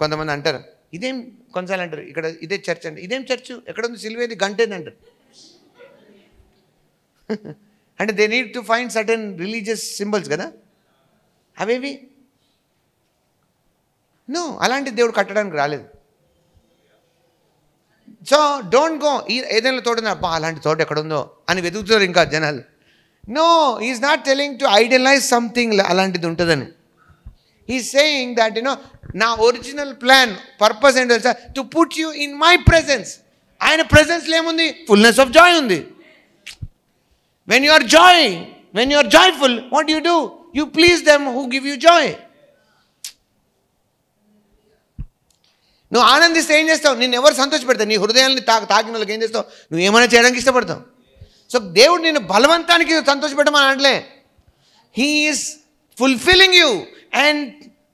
కొంతమంది అంటారు, ఇదేం కొన్నిసార్లు అంటారు, ఇక్కడ ఇదే చర్చ్ అంటే, ఇదేం చర్చ్, ఎక్కడ ఉంది సిల్వేది గంటేది అంటారు. అంటే they need to find certain religious symbols కదా అవేవి. నో, అలాంటి దేవుడు కట్టడానికి రాలేదు. So don't go. ఏదైనా తోట ఉంది, అబ్బా అలాంటి తోట ఎక్కడుందో అని వెతుకుతారు ఇంకా జనాలు. No, is not telling to idealize something అలాంటిది ఉంటుందని. ఈజ్ సేయింగ్ దట్ నా ఒరిజినల్ ప్లాన్ పర్పస్ ఏంటో తెలుసా? To put you in my presence. ఆయన ప్రెజెన్స్లో ఏముంది? ఫుల్నెస్ ఆఫ్ జాయ్ ఉంది. When you are joyful, what you do? You please them who give you joy. నువ్వు ఆనందిస్తే ఏం చేస్తావు? నేను ఎవరు సంతోషపెడతావు? నీ హృదయాన్ని తాకిన వాళ్ళకి ఏం చేస్తావు? నువ్వు ఏమైనా చేయడానికి ఇష్టపడతావు. సో దేవుడు నేను బలవంతానికి సంతోషపెట్టమని అనట్లే. He is fulfilling you and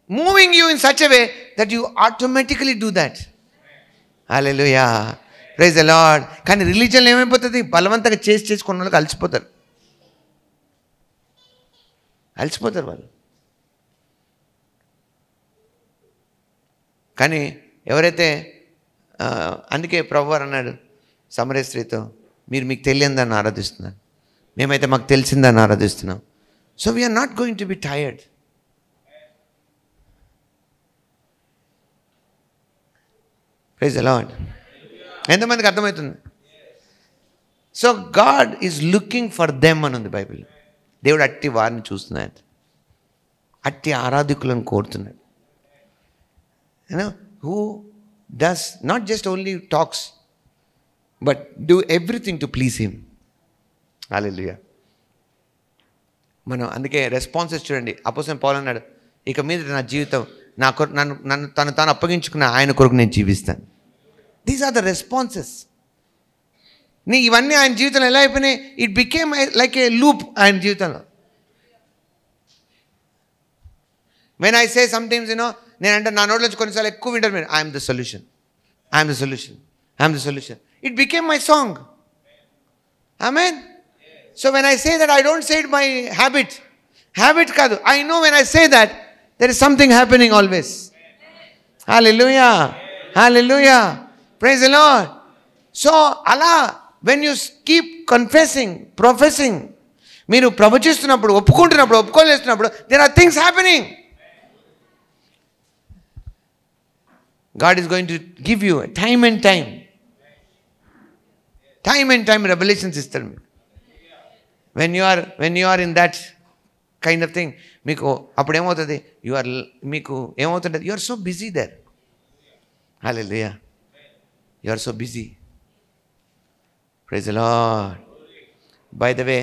moving you in such a way that you automatically do that. Hallelujah, praise the Lord. కానీ రిలీజియన్లో ఏమైపోతుంది? బలవంతంగా చేసి కొన్ని వాళ్ళకి అలసిపోతారు వాళ్ళు. కానీ ఎవరైతే అందుకే ప్రభువారు అన్నాడు సమరయ స్త్రీతో, మీకు తెలియని ఆరాధిస్తున్నారు, మేమైతే మాకు తెలిసిందని ఆరాధిస్తున్నాం. So we're not going to be tired. Praise the Lord. ఎంతమందికి అర్థమవుతుంది? So God is looking for them అని ఉంది బైబిల్. దేవుడు అట్టి వారిని చూస్తున్నాడు, అట్టి ఆరాధికులను కోరుతున్నాడు. Who does not just only talks but do everything to please him. Hallelujah. మనం అందుకే రెస్పాన్సెస్ చూడండి. అపోస్తలుడైన పౌలు అన్నాడు, ఇక మీద నా జీవితం నన్ను తాను అప్పగించుకున్న ఆయన కొరకు నేను జీవిస్తాను. These are the responses. ఇవన్నీ ఆయన జీవితంలో ఎలా అయిపోయినాయి? It became like a loop ఆయన జీవితంలో. వెన్ ఐ సే సమ్టైమ్స్ నేనంటే నా నోట్లోంచి కొన్నిసార్లు ఎక్కువ వింటారు మీరు, I'm the solution. It became my song. Amen. So when I say that, I don't say it by habit కాదు. I know when I say that there is something happening always. Hallelujah, praise the Lord. So అలా వెన్ యూ కీప్ ప్రొఫెసింగ్, మీరు ప్రవచిస్తున్నప్పుడు, ఒప్పుకోలేస్తున్నప్పుడు, there are things happening. God is going to give you time and time revelations ఇస్తాడు మీకు. when you are in that kind of thing, మీకు అప్పుడు ఏమవుతుంది? మీకు ఏమవుతుంది? you are so busy there. Hallelujah. You are so busy. Praise the Lord. By the way,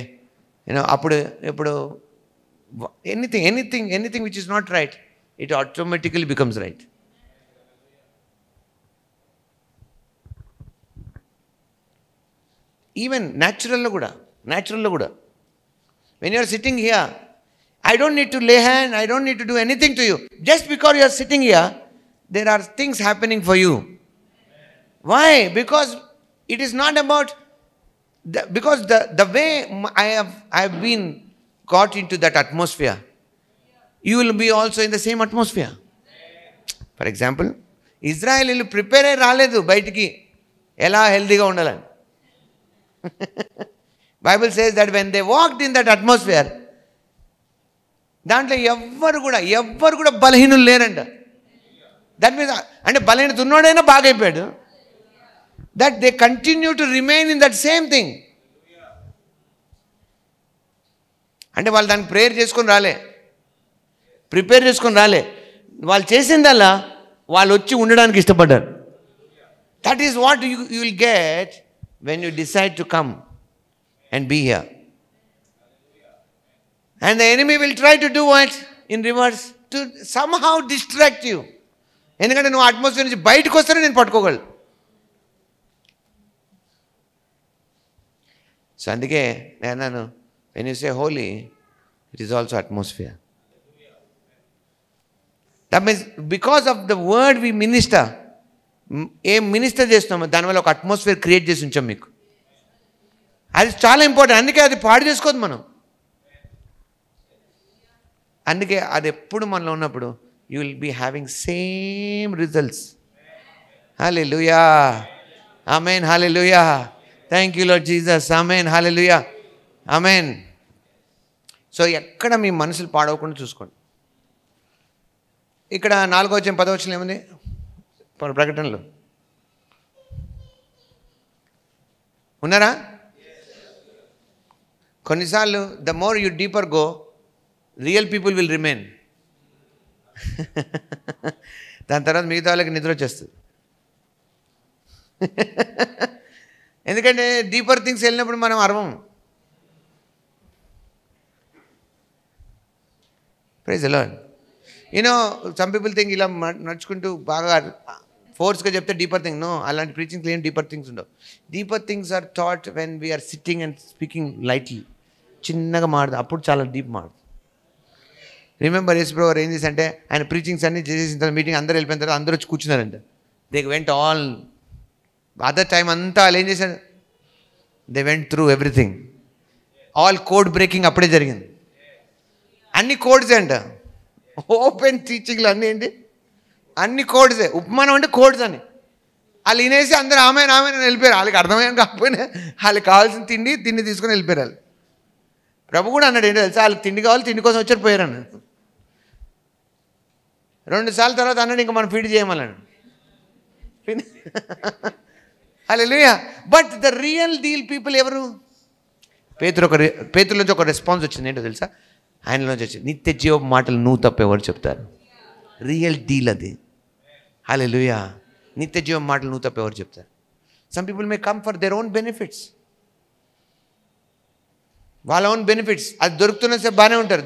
ఇప్పుడు anything which is not right, it automatically becomes right. Even న్యాచురల్లో కూడా when you are sitting here, I don't need to lay hand, I don't need to do anything to you. Just because you are sitting here, there are things happening for you. Why? Because it is not about because the way I have been got into that atmosphere, you will be also in the same atmosphere. For example, ఇజ్రాయేలీలు ప్రిపేర్ అయ్యి రాలేదు బయటికి ఎలా హెల్తీగా ఉండాలని. Bible says that when they walked in that atmosphere, దాంట్లో ఎవ్వరు కూడా బలహీనులు లేరంట. దట్ మీన్స్ అంటే బలహీనత ఉన్నోడైనా బాగైపోయాడు. That they continue to remain in that same thing. అంటే వాళ్ళు దానికి ప్రేయర్ చేసుకొని రాలే, ప్రిపేర్ చేసుకొని రాలే. వాళ్ళు చేసిందల్లా వాళ్ళు వచ్చి ఉండడానికి ఇష్టపడ్డారు. That is what you will get when you decide to come and be here. And the enemy will try to do what? In reverse, to somehow distract you. ఎందుకంటే నువ్వు అట్మాస్ఫియర్ నుంచి బయటకు వస్తేనే నేను పట్టుకోగలను. సో అందుకే నేను when you say holy, it is also atmosphere. That means because of the word we minister, ఏం మినిస్టర్ చేస్తున్నామో దానివల్ల ఒక అట్మాస్ఫియర్ క్రియేట్ చేసి ఉంచాం మీకు. అది చాలా ఇంపార్టెంట్. అందుకే అది పాడు చేసుకోవద్దు మనం. అందుకే అది ఎప్పుడు మనలో ఉన్నప్పుడు you will be having same results. Hallelujah, amen, hallelujah, thank you Lord Jesus, amen, hallelujah, amen. So ఎక్కడ మీ మనసులు పాడవకుండా చూసుకోండి. ఇక్కడ 4వ వచనం 10వ వచనం ఏముంది ప్రకటనలో? ఉన్నారా? కొన్నిసార్లు the more you deeper go, real people will remain. దాని తర్వాత మిగతా వాళ్ళకి నిద్ర వచ్చేస్తుంది. ఎందుకంటే డీపర్ థింగ్స్ వెళ్ళినప్పుడు మనం అరవం. Praise the Lord. You know some people think ఇలా నడుచుకుంటూ బాగా ఫోర్స్గా చెప్తే డీపర్ థింగ్. నో, అలాంటి ప్రీచింగ్స్ ఏం డీపర్ థింగ్స్ ఉండవు. Deeper things are thought when we're sitting and speaking lightly. చిన్నగా మాడదు, అప్పుడు చాలా డీప్ మాడదు. రిమెంబర్ యేసు ప్రభువు ఏం చేసి అంటే ఆయన ప్రీచింగ్స్ అన్నీ చేసేసిన తర్వాత మీటింగ్ అందరూ వెళ్ళిపోయిన తర్వాత అందరూ వచ్చి కూర్చున్నారంట. They went all other time అంతా వాళ్ళు ఏం చేశారు? They went through everything. All code breaking అప్పుడే జరిగింది. అన్ని కోడ్సే అంట. ఓపెన్ టీచింగ్లు అన్నీ ఏంటి? అన్ని కోడ్సే. ఉపమానం అంటే కోడ్స్ అని వాళ్ళు వినేసి అందరూ ఆమె వెళ్ళిపోయారు. వాళ్ళకి అర్థమయ్యాక కాకపోయినా వాళ్ళకి కావాల్సిన తిండి తీసుకొని వెళ్ళిపోయారు వాళ్ళు. ప్రభు కూడా అన్నాడు ఏంటో తెలుసా, వాళ్ళకి తిండి కావాలి, తిండి కోసం వచ్చారు పోయారు అన్నాడు. 2 సార్లు తర్వాత అన్నాడు ఇంకా మనం ఫీడ్ చేయమన్నాడు. Hallelujah. But the real deal people ఎవరు? పేతురులోంచి ఒక రెస్పాన్స్ వచ్చింది. ఏంటో తెలుసా? ఆయనలోంచి వచ్చింది, నిత్య జీవ మాటలు నువ్వు తప్ప ఎవరు చెప్తారు? రియల్ డీల్ అది. హల్లెలూయా. నిత్య జీవ మాటలు నువ్వు తప్ప ఎవరు చెప్తారు? Some people may come for their own benefits. వాళ్ళ ఓన్ బెనిఫిట్స్. అది దొరుకుతున్న సేపు బాగానే ఉంటారు.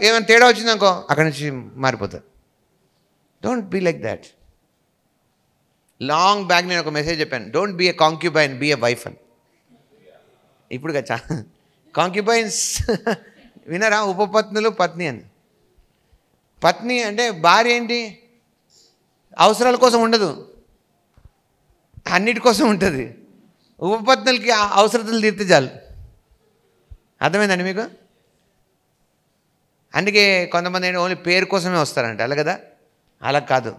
ఏమైనా తేడా వచ్చిందనుకో అక్కడి నుంచి మారిపోతారు. Don't be like that. Long back నేను ఒక మెసేజ్ చెప్పాను, don't be a concubine, be a wife అని. ఇప్పుడు కదా కాంక్యుబైన్స్ వినరా? ఉపపత్నులు, పత్ని అని. పత్ని అంటే భార్య ఏంటి? అవసరాల కోసం ఉండదు, అన్నిటి కోసం ఉంటుంది. ఉపపత్నులకి అవసరతలు తీర్తే చాలు. అర్థమైందండి మీకు? అందుకే కొంతమంది ఏంటి ఓన్లీ పేరు కోసమే వస్తారంట. అలా కదా? అలా కాదు.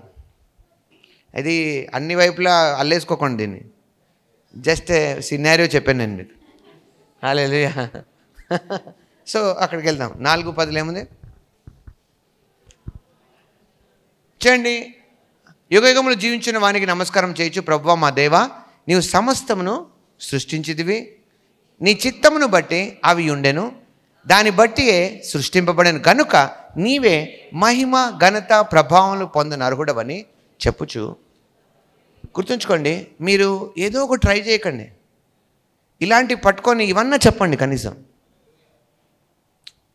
అది అన్ని వైపులా అల్లేసుకోకండి దీన్ని. జస్ట్ సినారియో చెప్పాను నేను మీకు. హల్లెలూయా. సో అక్కడికి వెళ్దాం. 4:10 ఏముంది చూడండి. యుగయుగములు జీవించిన వానికి నమస్కారం చేయొచ్చు. ప్రభువా మా దేవా, నీవు సమస్తమును సృష్టించితివి, నీ చిత్తమును బట్టి అవి ఉండెను, దాన్ని బట్టియే సృష్టింపబడెను కనుక నీవే మహిమ ఘనత ప్రభావములు పొందిన అర్హుడవని చెప్పుచు. గుర్తుంచుకోండి, మీరు ఏదో ఒక ట్రై చేయకండి, ఇలాంటివి పట్టుకొని ఇవన్నా చెప్పండి కనీసం.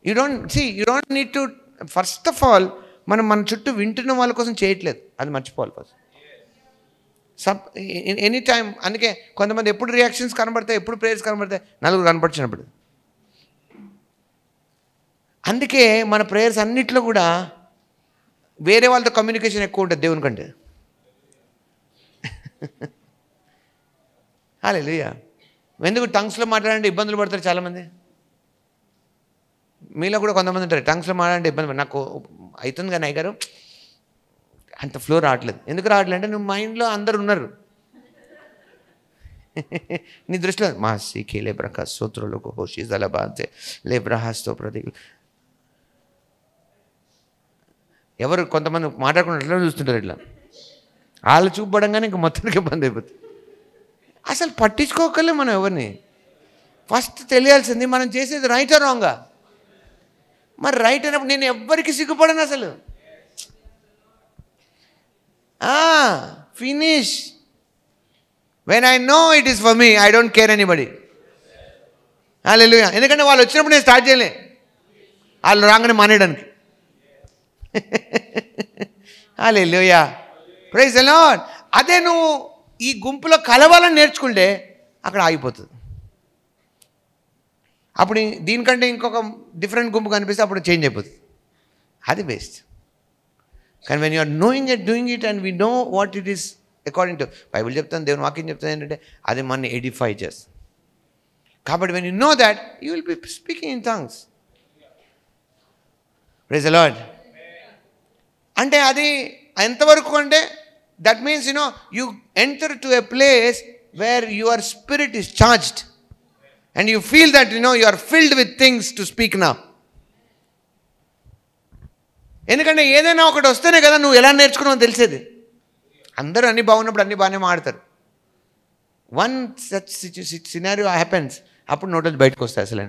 You don't need to. First of all మనం మన చుట్టూ వింటున్న వాళ్ళ కోసం చేయట్లేదు, అది మర్చిపోవాలి ఫస్ట్. Any time. అందుకే కొంతమంది ఎప్పుడు రియాక్షన్స్ కనబడతాయి, ఎప్పుడు ప్రేయర్స్ కనబడతాయి, నలుగురు కనపడిచినప్పుడు. అందుకే మన ప్రేయర్స్ అన్నిట్లో కూడా వేరే వాళ్ళతో కమ్యూనికేషన్ ఎక్కువ ఉంటుంది దేవుని కంటే. హల్లెలూయా. ఎందుకు టంగ్స్లో మాట్లాడంటే ఇబ్బందులు పడతారు చాలామంది. మీలో కూడా కొంతమంది ఉంటారు టంగ్స్లో మాట్లాడంటే ఇబ్బంది. నాకు అవుతుంది కానీ అయ్యగారు అంత ఫ్లో రావట్లేదు. ఎందుకు రావట్లేదు అంటే నువ్వు మైండ్లో అందరు ఉన్నారు. నీ దృష్టిలో మా సీకే లేబ్రక సూత్రులకు హోషిజల బాధే లేబ్రహాస్తో ప్రతి ఎవరు కొంతమంది మాట్లాడుకున్నట్లు చూస్తుంటారు. ఇట్లా వాళ్ళు చూపడంగానే ఇంక మొత్తానికి ఇబ్బంది అయిపోతుంది. అసలు పట్టించుకోకలే మనం ఎవరిని. ఫస్ట్ తెలియాల్సింది మనం చేసేది రైటా రాంగా. మరి రైట్ అయినప్పుడు నేను ఎవ్వరికి సిగ్గుపడను అసలు. Finish. When I know it is for me, I don't care anybody. Hallelujah. ఎందుకంటే వాళ్ళు వచ్చినప్పుడు నేను స్టార్ట్ చేయలే, వాళ్ళు రాగానే మానేయడానికి. హల్లెలూయా. Praise the Lord. అదే నువ్వు ఈ గుంపులో కలవాలని నేర్చుకుంటే అక్కడ ఆగిపోతుంది. అప్పుడు దీనికంటే ఇంకొక డిఫరెంట్ గుంపు కనిపిస్తే అప్పుడు చేంజ్ అయిపోతుంది. అది బెస్ట్. కానీ when you're knowing it, doing it and we know what it is according to Bible చెప్తాను, దేవుని వాక్యం చెప్తాను ఏంటంటే అది మన ఎడిఫై చేస్తుంది. కాబట్టి when you know that you will be speaking in tongues. Praise the Lord. అంటే అది ఎంతవరకు అంటే that means you enter to a place where your spirit is charged and you feel that you are filled with things to speak now. ఎందుకంటే ఏదైనా ఒకటి వస్తేనే కదా నువ్వు ఎలా నేర్చుకున్నావు తెలిసేది. అందరూ అన్ని బాగున్నప్పుడు అన్ని బాగానే మాడతారు. వన్ సచ్ సినారియో హ్యాపెన్స్, అప్పుడు నోటలు బయటకు వస్తాయి అసలు.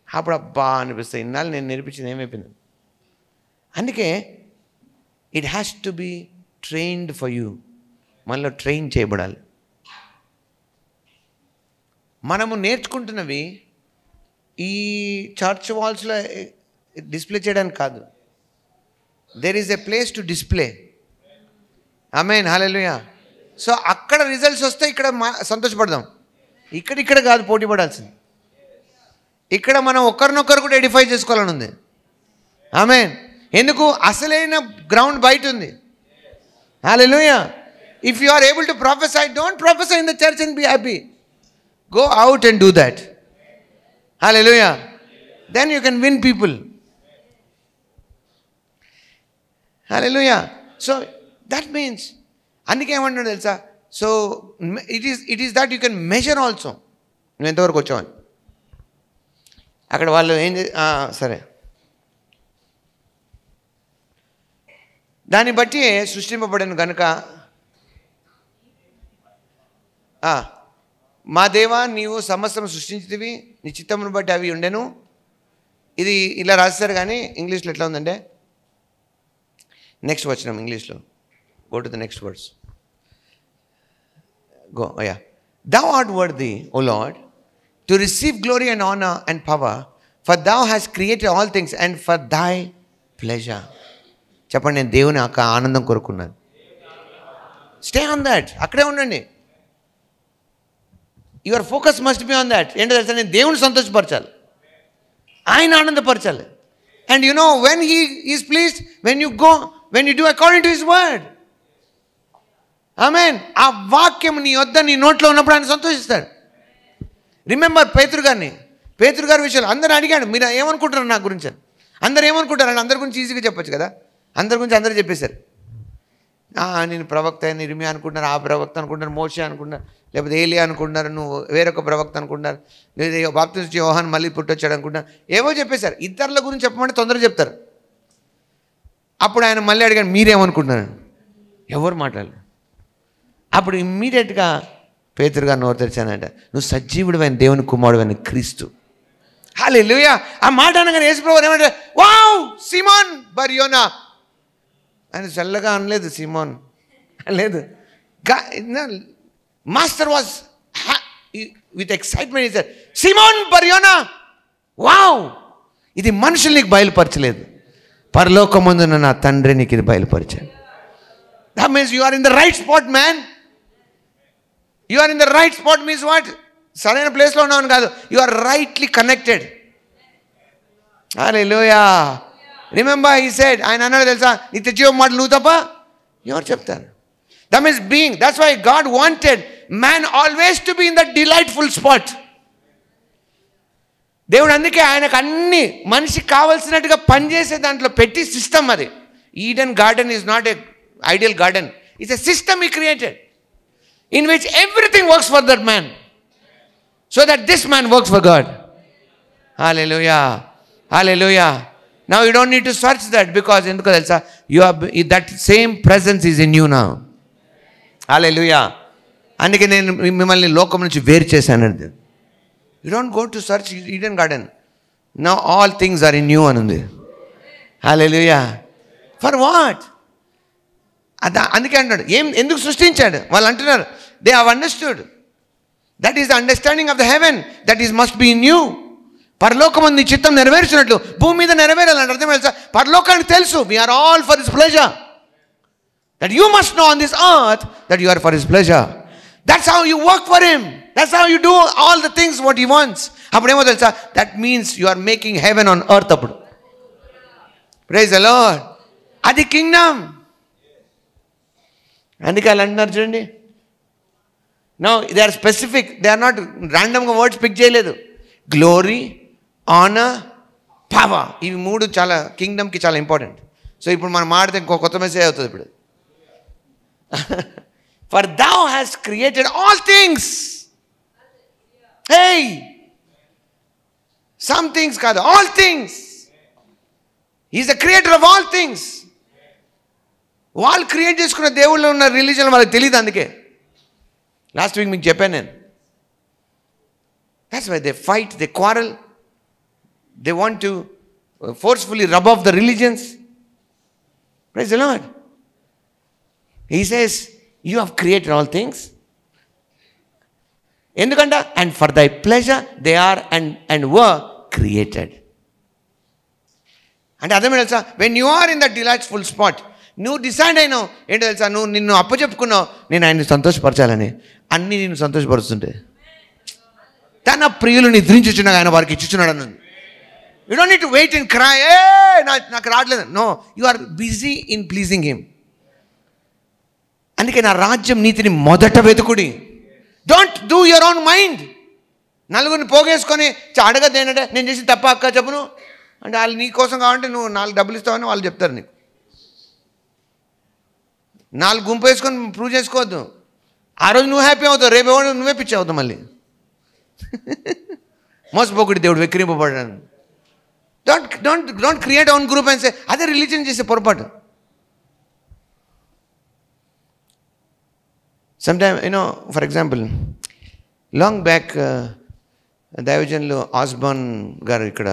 అప్పుడు అబ్బా అనిపిస్తాయి, ఇన్నాళ్ళు నేను నేర్పించింది ఏమైపోయింది. అందుకే it has to be trained for you. మనలో ట్రైన్ చేయబడాలి. మనము నేర్చుకుంటున్నవి ఈ చర్చ్ వాల్స్లో డిస్ప్లే చేయడానికి కాదు. There is a place to display. Amen, hallelujah. So అక్కడ రిజల్ట్స్ వస్తే ఇక్కడ సంతోషపడదాం. ఇక్కడ కాదు పోటీ పడాల్సింది. ఇక్కడ మనం ఒకరినొకరు కూడా ఎడిఫై చేసుకోవాలని ఉంది. ఆమేన్. ఎందుకు? అసలైన గ్రౌండ్ బయట ఉంది. Hallelujah. If you are able to prophesy, don't prophesy in the church and be happy. Go out and do that. Hallelujah. Then you can win people. Hallelujah. So that means, అందుకే ఏమంటాడు తెలుసా? So it is that you can measure also. నువ్వు ఎంతవరకు వచ్చావని. అక్కడ వాళ్ళు ఏం సరే, దాన్ని బట్టి సృష్టింపబడను కనుక మా దేవా నీవు సమస్తం సృష్టించితివి, నీ చిత్తమును బట్టి అవి ఉండెను. ఇది ఇలా రాస్తారు కానీ ఇంగ్లీష్లో ఎట్లా ఉందంటే, నెక్స్ట్ వచనం ఇంగ్లీష్లో. Go to the next words. Go yeah. Thou art worthy, O Lord, to receive glory and honor and power, for thou hast created all things and for thy pleasure. చెప్పండి, నేను దేవుని ఆనందం కోరుకున్నాను. Stay on that. అక్కడే ఉండండి. Your focus must be on that. ఏంటో తెలుసా? నేను దేవుని సంతోషపరచాలి, ఆయన ఆనందపరచాలి. And you know when he is pleased, when you do according to his word. Amen. ఆ వాక్యం నీ వద్ద నీ నోట్లో ఉన్నప్పుడు ఆయన సంతోషిస్తాడు. రిమెంబర్ పేతురు గారి విషయాలు అందరూ అడిగాడు, మీరు ఏమనుకుంటారు నా గురించి అని. అందరు ఏమనుకుంటారండి? అందరి గురించి ఈజీగా చెప్పొచ్చు కదా. అందరి గురించి అందరూ చెప్పేశారు. నేను ప్రవక్త అని ఇర్మియా అనుకుంటున్నారు, ఆ ప్రవక్త అనుకుంటున్నారు, మోషే అనుకుంటున్నారు, లేకపోతే ఏలియా అనుకుంటున్నారు, నువ్వు వేరొక ప్రవక్త అనుకుంటున్నారు, లేదా బాప్తిస్మ యోహాను మళ్ళీ పుట్టొచ్చాడు అనుకుంటున్నారు. ఏవో చెప్పేశారు. ఇతరుల గురించి చెప్పమంటే తొందరగా చెప్తారు. అప్పుడు ఆయన మళ్ళీ అడిగాడు, మీరేమనుకుంటున్నారు? ఎవరు మాట్లాడలేదు. అప్పుడు ఇమ్మీడియట్గా పేతురుగా నోరు తెరిచానంట, నువ్వు సజీవుడివైన దేవుని కుమారుడైన క్రీస్తు. హల్లెలూయా. ఆ మాట అనగానే యేసుప్రభువు ఏమంటారు? Wow Simon Barjona. ఆయన చల్లగా అనలేదు సిమోన్, లేదు. Master was with excitement is Simon Barjona. Wow, ఇది మనుషులు నీకు బయలుపరచలేదు, పరలోకమందున నా తండ్రి నీకు ఇది బయలుపరిచాడు. That means you are in the right spot man. You are in the right spot means what? సరైన ప్లేస్లో ఉన్నావు కాదు, you are rightly connected. Hallelujah. Remember he said, ఆయన అన్నాడు తెలుసా, నిత్య జీవం మాటలు నువ్వు తప్ప ఎవరు చెప్తారు? That means being. That's why God wanted man always to be in that delightful spot. దేవుడు అందుకే ఆయనకు అన్ని మనిషికి కావాల్సినట్టుగా పనిచేసే దాంట్లో పెట్టి సిస్టమ్ అది. Eden garden is not a ideal garden, it's a system he created in which everything works for that man, so that this man works for God. Hallelujah. Hallelujah. Now you don't need to search that, because enduko telsa, you are, that same presence is in you now. Hallelujah. అందుకే నేను మిమ్మల్ని లోకం నుంచి వేరు చేశానండి. You don't go to search Eden garden. Now all things are in you anundi. Hallelujah. For what? అందుకే అంటాడు, ఎందుకు సృష్టించాడు? వాళ్ళు అంటున్నారు, they have understood that is the understanding of the heaven, that is must be in you. పరలోకమందు నీ చిత్తం నెరవేర్చినట్లు భూమి మీద నెరవేరాలంటే అర్థం తెలుసా? పరలోకానికి తెలుసు, we're all for this pleasure. That you must know on this earth that you are for His pleasure. That's how you work for Him. That's how you do all the things what He wants. అప్పుడేమో తెలుసా, that means you are making heaven on earth అప్పుడు. Praise the Lord. అది కింగ్డమ్. అందుకే వాళ్ళు అంటున్నారు చూడండి. No they are specific, they are not ర్యాండమ్గా వర్డ్స్ పిక్ చేయలేదు. గ్లోరీ, ఆనర్, పవర్, ఇవి మూడు చాలా కింగ్డమ్కి చాలా ఇంపార్టెంట్. సో ఇప్పుడు మనం మాడితే ఇంకో కొత్త మెసేజ్ అవుతుంది ఇప్పుడు. For thou hast created all things. Hey, some things కాదు, all things. He is the creator of all things. వాళ్ళు క్రియేట్ చేసుకున్న దేవుళ్ళు ఉన్న రిలీజన్ వాళ్ళకి తెలియదు. అందుకే లాస్ట్ వీక్ మీకు చెప్పాను నేను. That's why they fight, they quarrel, they want to forcefully rub off the religions. Praise the Lord. He says, you have created all things. ఎందుకంట, and for thy pleasure they are and were created. అంటే అర్థం తెలుసా, when you are in that delightful spot, నువ్వు డిసైడ్ అయినావు ఏంటో తెలుసా, నువ్వు నిన్ను అప్పచెప్పుకున్నావు నేను ఆయన్ని సంతోషపరచాలని, అన్నీ నిన్ను సంతోషపరుస్తుంటే తన ప్రియులు నిద్రించుచున్నాగా ఆయన వారికి ఇచ్చుచున్నాడు అన్నది. You don't need to wait and cry, నాకు రావట్లేదు. No, you are busy in pleasing him. అందుకే నా రాజ్యం నీతిని మొదట వెతుకుడి. Don't do your own mind. నలుగురిని పోగేసుకొని అడగద్దు ఏంటంటే నేను చేసి తప్ప అక్క చెప్పును అంటే వాళ్ళు నీ కోసం కావాలంటే నువ్వు 4 డబ్బులు ఇస్తావని వాళ్ళు చెప్తారు నీకు. 4 గుంపు వేసుకొని ప్రూవ్ చేసుకోవద్దు. ఆ రోజు నువ్వు హ్యాపీ అవుతావు, రేపు ఎవరు నువ్వే పిచ్చి అవుతావు మళ్ళీ. మోసపోకుడి దేవుడు వెక్కిరింపబడ్డాను. Don't create own group and say, అదే రిలీజన్ చేసే పొరపాటు. Sometime for example long back దైవజనులు ఆస్బాన్ గారు ఇక్కడ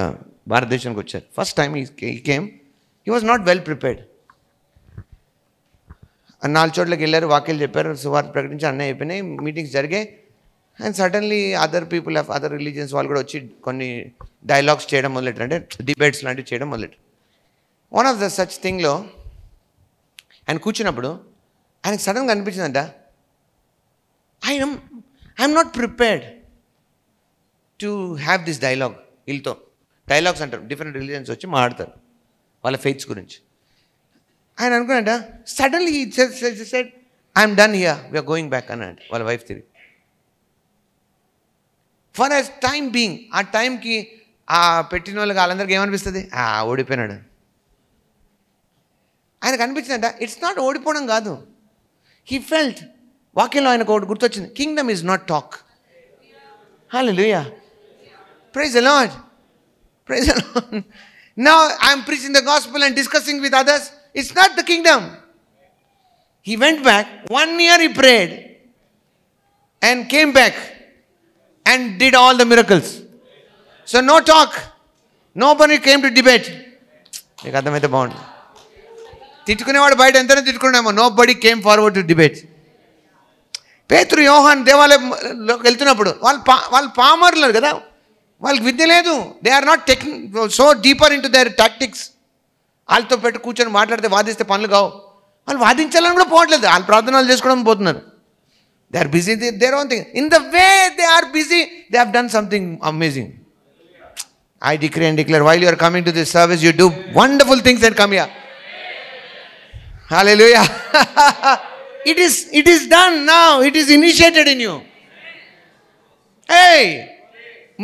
భారతదేశానికి వచ్చారు. First time he came, he was not well prepared. 4 చోట్లకి వెళ్ళారు, వాక్యాలు చెప్పారు, సువార్త ప్రకటించి అన్నీ అయిపోయినాయి, మీటింగ్స్ జరిగాయి. And suddenly other people of other religions వాళ్ళు కూడా వచ్చి కొన్ని డైలాగ్స్ చేయడం మొదలెట్టారు, అంటే డిబేట్స్ లాంటివి చేయడం మొదలెట్టారు. వన్ ఆఫ్ ద సచ్ థింగ్లో ఆయన కూర్చున్నప్పుడు ఆయనకు సడన్గా అనిపించిందంట, I'm not prepared to have this dialogue. వీళ్ళతో డైలాగ్స్ అంటారు, డిఫరెంట్ రిలీజియన్స్ వచ్చి మాట్లాడతారు వాళ్ళ ఫెయిత్స్ గురించి. ఆయన అనుకున్నాడ, suddenly he said I'm done here, we're going back అన్నాడు వాళ్ళ వైఫ్ తిరిగి. ఫర్ అ టైమ్ బీయింగ్, ఆ టైంకి ఆ పెట్టిన వాళ్ళకి వాళ్ళందరికీ ఏమనిపిస్తుంది, ఓడిపోయినాడు. ఆయనకు అనిపించిందంట, ఇట్స్ నాట్ ఓడిపోవడం కాదు. హీ ఫెల్ట్, వాక్యంలో ఆయనకు ఒకటి గుర్తొచ్చింది, kingdom is not talk. Hallelujah, praise the Lord, praise the Lord. Now I am preaching the gospel and discussing with others. It's not the kingdom. He went back, 1 year he prayed and came back and did all the miracles. So no talk. Nobody came to debate. మీకు అర్థమైతే బాగుంది. తిట్టుకునేవాడు బయట ఎంతనే తిట్టుకున్నామో, nobody came forward to debate. పేతురు యోహాన్ దేవాలయంలోకి వెళ్తున్నప్పుడు వాళ్ళు పామర్లు కదా, వాళ్ళకి విద్య లేదు. They are not so deeper into their tactics. వాళ్ళతో పెట్టి కూర్చొని మాట్లాడితే వాదిస్తే పనులు కావు. వాళ్ళు వాదించాలని కూడా పోవట్లేదు, వాళ్ళు ప్రార్థనలు చేసుకోవడం పోతున్నారు. They are busy their own thing. In the way they are busy, they have done something amazing. I decree and declare, while you are coming to this service, you do wonderful things and come here. Hallelujah. It is done now. It is initiated in you. Hey,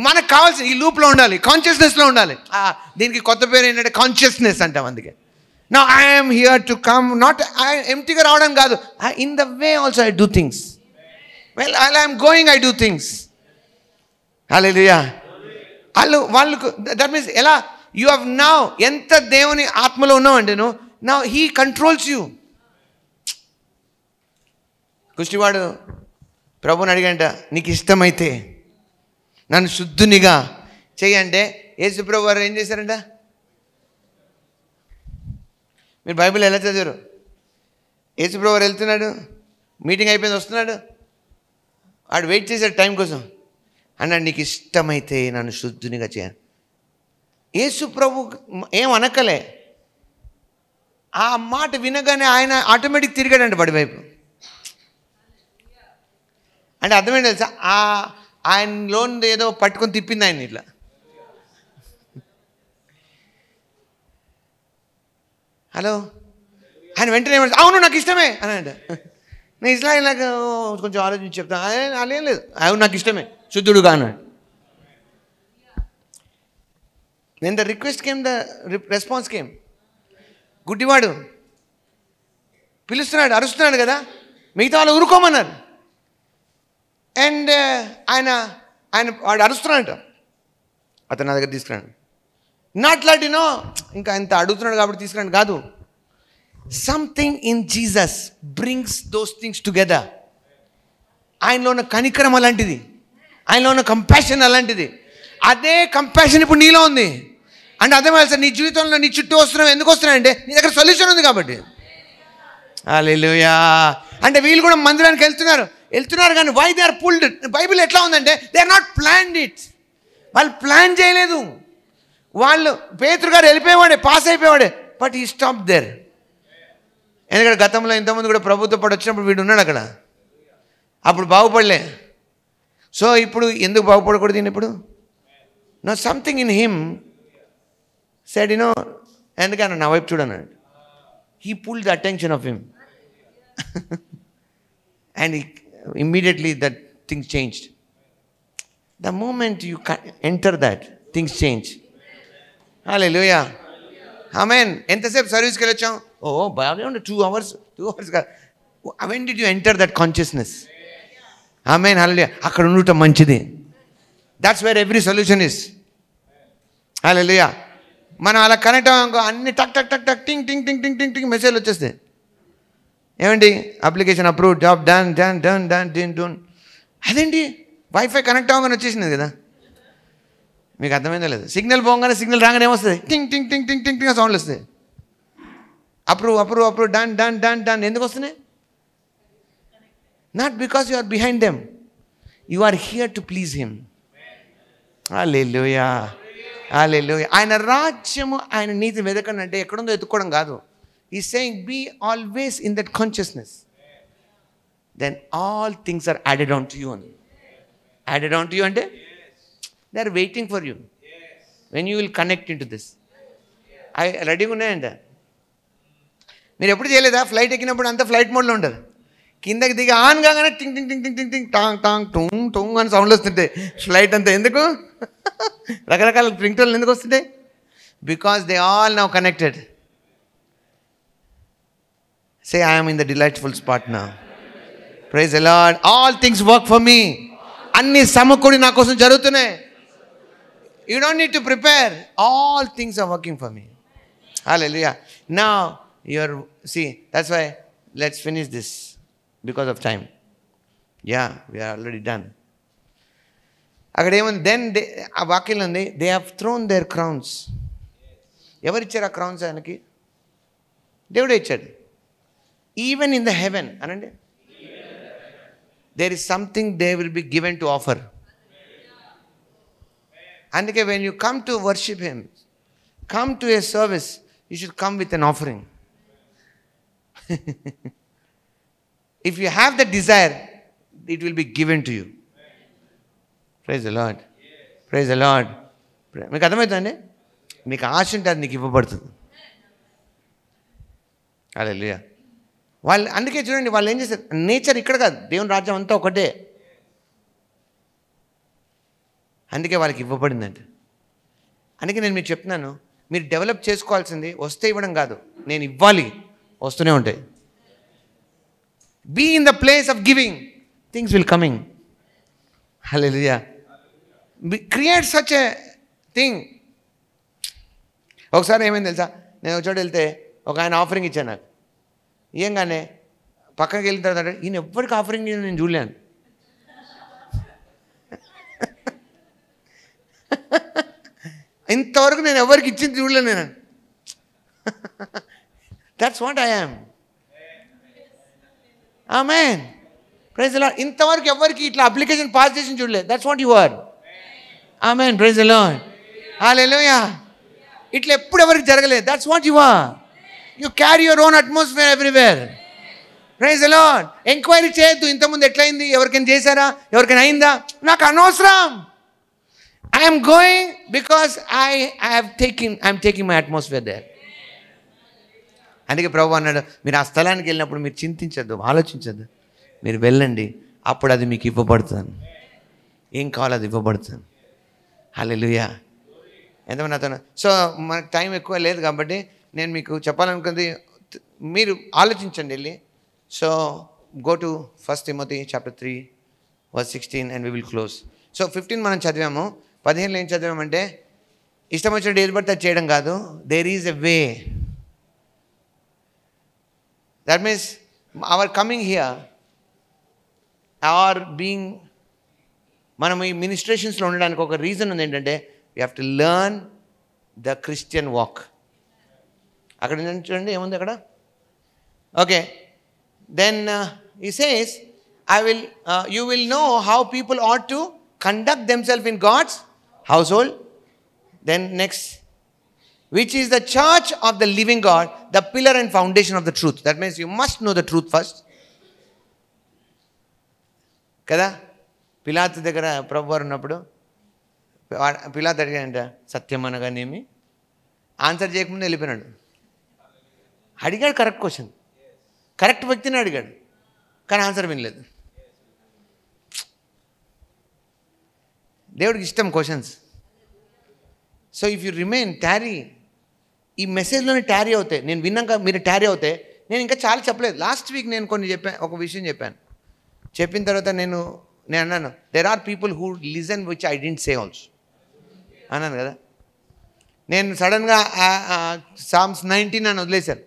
మనకు కావాల్సిన ఈ లూప్లో ఉండాలి, కాన్షియస్నెస్లో ఉండాలి. దీనికి కొత్త పేరు ఏంటంటే కాన్షియస్నెస్ అంటాం. అందుకే now I'm here to come, not ఎంప్టీగా రావడం కాదు. In the way also I do things. Well I'm going, I do things. Hallelujah. వాళ్ళకు దట్ మీన్స్ ఎలా యూ హ్యావ్ నౌ, ఎంత దేవుని ఆత్మలో ఉన్నావంటే నువ్వు, నౌ హీ కంట్రోల్స్ యూ. కుష్టివాడు ప్రభుని అడిగంట, నీకు ఇష్టమైతే నన్ను శుద్ధునిగా చెయ్యంటే యేసు ప్రభు వారు ఏం చేశారంట? మీరు బైబిల్ ఎలా చదివారు? యేసు ప్రభు వారు వెళ్తున్నాడు, మీటింగ్ అయిపోయింది, వస్తున్నాడు, వాడు వెయిట్ చేశాడు టైం కోసం. అన్నాడు, నీకు ఇష్టమైతే నన్ను శుద్ధునిగా చేయాలి. యేసు ప్రభు ఏం అనకలే, ఆ మాట వినగానే ఆయన ఆటోమేటిక్ తిరిగాడంట వాడి వైపు. అంటే అర్థమైంది తెలుసా, ఆయనలో ఏదో పట్టుకొని తిప్పింది ఆయన ఇట్లా. హలో, ఆయన వెంటనే అవును నాకు ఇష్టమే అని అంట. నేను ఇస్లాం నాకు కొంచెం ఆలోచించి చెప్తాను, అదేం లేదు, అవును నాకు ఇష్టమే, శుద్ధుడుగా అన్నాడు. When the request came, the response came. గుడ్డివాడు పిలుస్తున్నాడు, అరుస్తున్నాడు కదా, మిగతా వాళ్ళు ఊరుకోమన్నారు. అండ్ ఆయన వాడు అరుస్తున్నాడంట, అతను నా దగ్గర తీసుకురాడు. నాట్ లైట్ యూనో, ఇంకా ఇంత అడుగుతున్నాడు కాబట్టి తీసుకురాడు కాదు. Something in Jesus brings those things together. ఆయనలో ఉన్న కనికరం అలాంటిది, ఆయనలో ఉన్న కంపాషన్ అలాంటిది. అదే కంపాషన్ ఇప్పుడు నీలో ఉంది. అంటే అర్థమైంది సార్, నీ జీవితంలో నీ చుట్టూ వస్తున్నావు, ఎందుకు వస్తున్నాయంటే నీ దగ్గర సొల్యూషన్ ఉంది కాబట్టి. హల్లెలూయా. అంటే వీళ్ళు కూడా మందిరానికి వెళ్తున్నారు కానీ why they are pulled. Bible ఎట్లా ఉందంటే they are not planned it. వాళ్ళు ప్లాన్ చేయలేదు. వాళ్ళు పేతురు గారు వెళ్ళిపోయేవాడే, పాస్ అయిపోయేవాడే, బట్ ఈ స్టాప్ దేర్. ఎందుకంటే గతంలో ఇంతకుముందు కూడా ప్రభుత్వ పడి వచ్చినప్పుడు వీడు ఉన్నాడు అక్కడ, అప్పుడు బాగుపడలే. సో ఇప్పుడు ఎందుకు బాగుపడకూడదు ఈయన ఇప్పుడు? No, something in him said you know, ఎందుకన్నా నా వైపు చూడన్నాడు. He pulled the attention of him and immediately that things changed. The moment you enter that, things change. Hallelujah. Amen. ఎంతసేపు సర్వీస్కి వెళ్ళొచ్చాం, ఓ బాగా ఉండే 2 hours కాదు. When did you enter that consciousness? Amen. Hallelujah. అక్కడ ఉండటం మంచిది. That's where every solution is. Hallelujah. మనం అలా కనెక్ట్ అవ్వకో అన్ని టక్ టక్ టక్ టక్ టింగ్ టింగ్ టింగ్ టింగ్ టింగ్ టింగ్ మెసేజ్లు వచ్చేస్తాయి. ఏమండి, application approve, job done done done done done done. అదేంటి, వైఫై కనెక్ట్ అవ్వగానే వచ్చేసినది కదా. మీకు అర్థమైందో లేదు, సిగ్నల్ పోగానే సిగ్నల్ రాగానే ఏమొస్తుంది, టింగ్ టింగ్ టింగ్ టింగ్ టింగ్ టింగ్ సౌండ్లు వస్తాయి. Approve approve approve done done done done. ఎందుకు వస్తున్నాయి? Not because you are behind them, you are here to please him. Hallelujah, hallelujah. ఆయన రాజ్యము, ఆయన నీతి వెదకండి అంటే ఎక్కడుందో ఎత్తుకోవడం కాదు. He's saying be always in that consciousness. Then all things are added on to you. Added on to you ante they are waiting for you. When you will connect into this. I ready unnayanda. మీరు ఎప్పుడు చేయలేదా? ఫ్లైట్ ఎక్కినప్పుడు అంతా ఫ్లైట్ మోడ్లో ఉంటుంది. కిందకి దిగి ఆన్ కాగానే టింగ్ టింగ్ టింగ్ టింగ్ టింగ్ టింగ్ టాంగ్ టాంగ్ టొంగ్ టొంగ్ అని సౌండ్లు వస్తుంటాయి. ఫ్లైట్ అంతా ఎందుకు? రకరకాల రింగ్ టోన్లు ఎందుకు వస్తుంటాయి? Because they all now connected. Say, I am in the delightful spot now. Praise the Lord. All things work for me. అన్ని సమకూడి నా కోసం జరుగుతున్నాయి. You don't need to prepare. All things are working for me. Hallelujah. Now, see, that's why let's finish this because of time. Yeah, we are already done. అక్కడ ఏముంది? దెన్ ఆ వాక్యంలో ఉంది, they have throne their crowns. ఎవరిచ్చారు ఆ క్రౌన్స్ ఆయనకి? దేవుడే ఇచ్చాడు. Even in the heaven, anande, there is something they will be given to offer. Andike when you come to worship him, come to a service, you should come with an offering. If you have the desire, it will be given to you. Praise the Lord. Praise the Lord. మీకు అర్థమవుతుందండి? నీకు ఆశ ఉంటే అది నీకు ఇవ్వబడుతుంది. హల్లెలూయా. వాళ్ళు అందుకే చూడండి, వాళ్ళు ఏం చేస్తారు, నేచర్ ఇక్కడ కాదు, దేవుని రాజ్యం అంతా ఒకటే. అందుకే వాళ్ళకి ఇవ్వబడిందంట. అందుకే నేను మీకు చెప్తున్నాను, మీరు డెవలప్ చేసుకోవాల్సింది వస్తే ఇవ్వడం కాదు, నేను ఇవ్వాలి, వస్తూనే ఉంటాయి. Be in the place of giving, things will coming. Hallelujah. Create such a thing. ఒకసారి ఏమైంది తెలుసా, నేను ఒక చోట వెళ్తే ఒక ఆయన ఆఫరింగ్ ఇచ్చాను నాకు. ఏంగానే పక్కకి వెళ్ళిన తర్వాత ఈయన ఎవ్వరికి ఆఫరింగ్ నేను చూడలేను. ఇంతవరకు నేను ఎవరికి ఇచ్చింది చూడలేను నేను. That's what I am. Amen. Praise the Lord. ఇంతవరకు ఎవరికి ఇట్లా అప్లికేషన్ పాస్ చేసి చూడలేదు. That's what you are. Amen. Praise the Lord. Hallelujah. ఇట్లా ఎప్పుడు ఎవరికి జరగలేదు. That's what you are. You carry your own atmosphere everywhere. Praise the Lord. Enquiry చేయొద్దు, ఇంతకుముందు ఎట్లయింది, ఎవరికైనా చేశారా, ఎవరికైనా అయిందా, నాకు అనవసరం. I'm going because I'm taking my atmosphere there. అందుకే ప్రభు అన్నాడు, మీరు ఆ స్థలానికి వెళ్ళినప్పుడు మీరు చింతించద్దు, ఆలోచించద్దు, మీరు వెళ్ళండి, అప్పుడు అది మీకు ఇవ్వబడుతుంది. ఏం కావాలో అది ఇవ్వబడుతుంది. హల్లెలూయా. ఎంతమంది నాతో? సో మనకు టైం ఎక్కువ లేదు కాబట్టి నేను మీకు చెప్పాలనుకుంది, మీరు ఆలోచించండి వెళ్ళి. So go to 1 Timothy chapter 3 verse 16 and we will close. So 15 మనం చదివాము. 15లో ఏం చదివామంటే, ఇష్టం వచ్చినట్టు ఏది పడితే చేయడం కాదు. There is a way. That means our coming here or being, మనం ఈ మినిస్ట్రేషన్స్లో ఉండడానికి ఒక రీజన్ ఉంది. ఏంటంటే we have to learn the Christian walk. అక్కడ చూడండి ఏముంది అక్కడ. Okay, then he says, you will know how people ought to conduct themselves in God's household. Then next, which is the church of the living God, the pillar and foundation of the truth. That means you must know the truth first. కదా, పిలాతు దగ్గర ప్రభువారు ఉన్నప్పుడు పిలాతు అడిగాడంట, సత్యం అనగానేమి, ఆన్సర్ చేయకముందు వెళ్ళిపోయినాడు. అడిగాడు కరెక్ట్ క్వశ్చన్, కరెక్ట్ వ్యక్తిని అడిగాడు, కానీ ఆన్సర్ వినలేదు. దేవుడికి ఇష్టం questions. So if you remain tarry, ఈ మెసేజ్లోనే టారీ అవుతాయి. నేను విన్నాక మీరు టారీ అవుతే, నేను ఇంకా చాలా చెప్పలేదు. లాస్ట్ వీక్ నేను కొన్ని చెప్పాను, ఒక విషయం చెప్పాను. చెప్పిన తర్వాత నేను అన్నాను, there are people who listen which I didn't say also అన్నాను కదా. నేను సడన్గా Psalms 19 అని వదిలేశాను.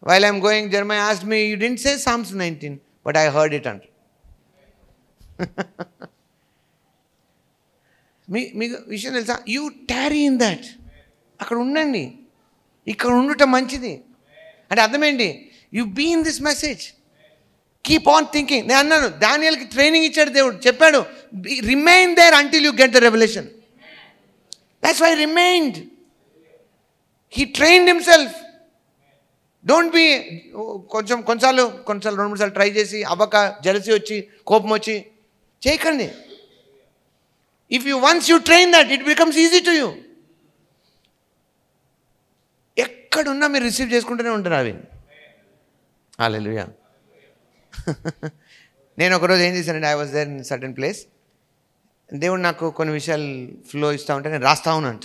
While I'm going, Jeremiah asked me, you didn't say Psalms 19, but I heard it under. మీకు విషయం తెలుసా, యూ టారీ ఇన్ దట్. అక్కడ ఉండండి, ఇక్కడ ఉండటం మంచిది. అంటే అర్థమేంటి, you be in this message, keep on thinking. నేను అన్నాను, దానియేలుకి ట్రైనింగ్ ఇచ్చాడు దేవుడు, చెప్పాడు, remain there until you get the revolution. That's why remained. He trained himself. Don't be కొన్నిసార్లు 2-3 సార్లు ట్రై చేసి అవ్వక జలసి వచ్చి కోపం వచ్చి చేయకండి. If you once you train that, it becomes easy to you. ఎక్కడున్నా మీరు రిసీవ్ చేసుకుంటూనే ఉంటారు అవి. హల్లెలూయా. నేను ఒకరోజు ఏం చేశానంటే, I was there in certain place. దేవుడు నాకు కొన్ని విషయాలు ఫ్లో ఇస్తూ ఉంటే నేను రాస్తా ఉన్నాను,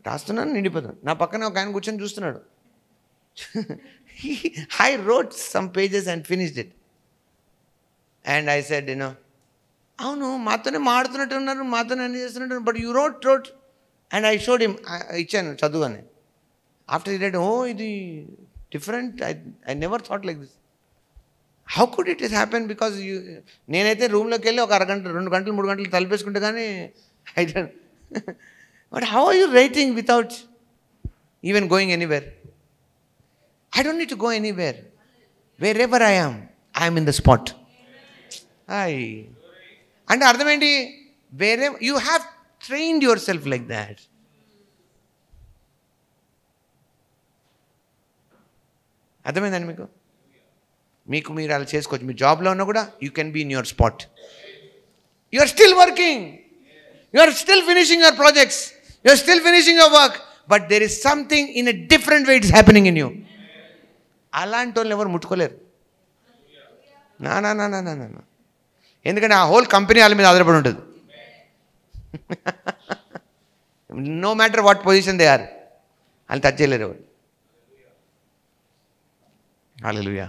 రాస్తున్నాను, నిండిపోతాను. నా పక్కన ఒక ఆయన కూర్చొని చూస్తున్నాడు. I wrote some pages and finished it. And I said, అవును మాతోనే మాడుతున్నట్టు ఉన్నారు, మాతోనే అన్ని చేస్తున్నట్టు, but you wrote and I showed him. ఇచ్చాను చదువు అని. ఆఫ్టర్ ఇట్, ఇది different, I never thought like this. How could it is happen? Because నేనైతే రూమ్లోకి వెళ్ళి ఒక అరగంట 2 గంటలు 3 గంటలు తలిపేసుకుంటే కానీ I don't. But how are you writing without even going anywhere? I don't need to go anywhere. Wherever I am in the spot. And అర్థమేంటి, wherever you have trained yourself like that. అర్థమైందండి మీకు మీరు అలా చేసుకోవచ్చు. మీ జాబ్లో ఉన్నా కూడా you can be in your spot. You are still working, you are still finishing your projects, you're still finishing your work, but there is something in a different way it's happening in you. అలాంటి వాళ్ళు ఎవరు ముట్టుకోలేరు. నా ఎందుకంటే ఆ హోల్ కంపెనీ వాళ్ళ మీద ఆధారపడి ఉంటుంది. No matter what position they are, వాళ్ళు టచ్ చేయలేరు ఎవరు. Hallelujah.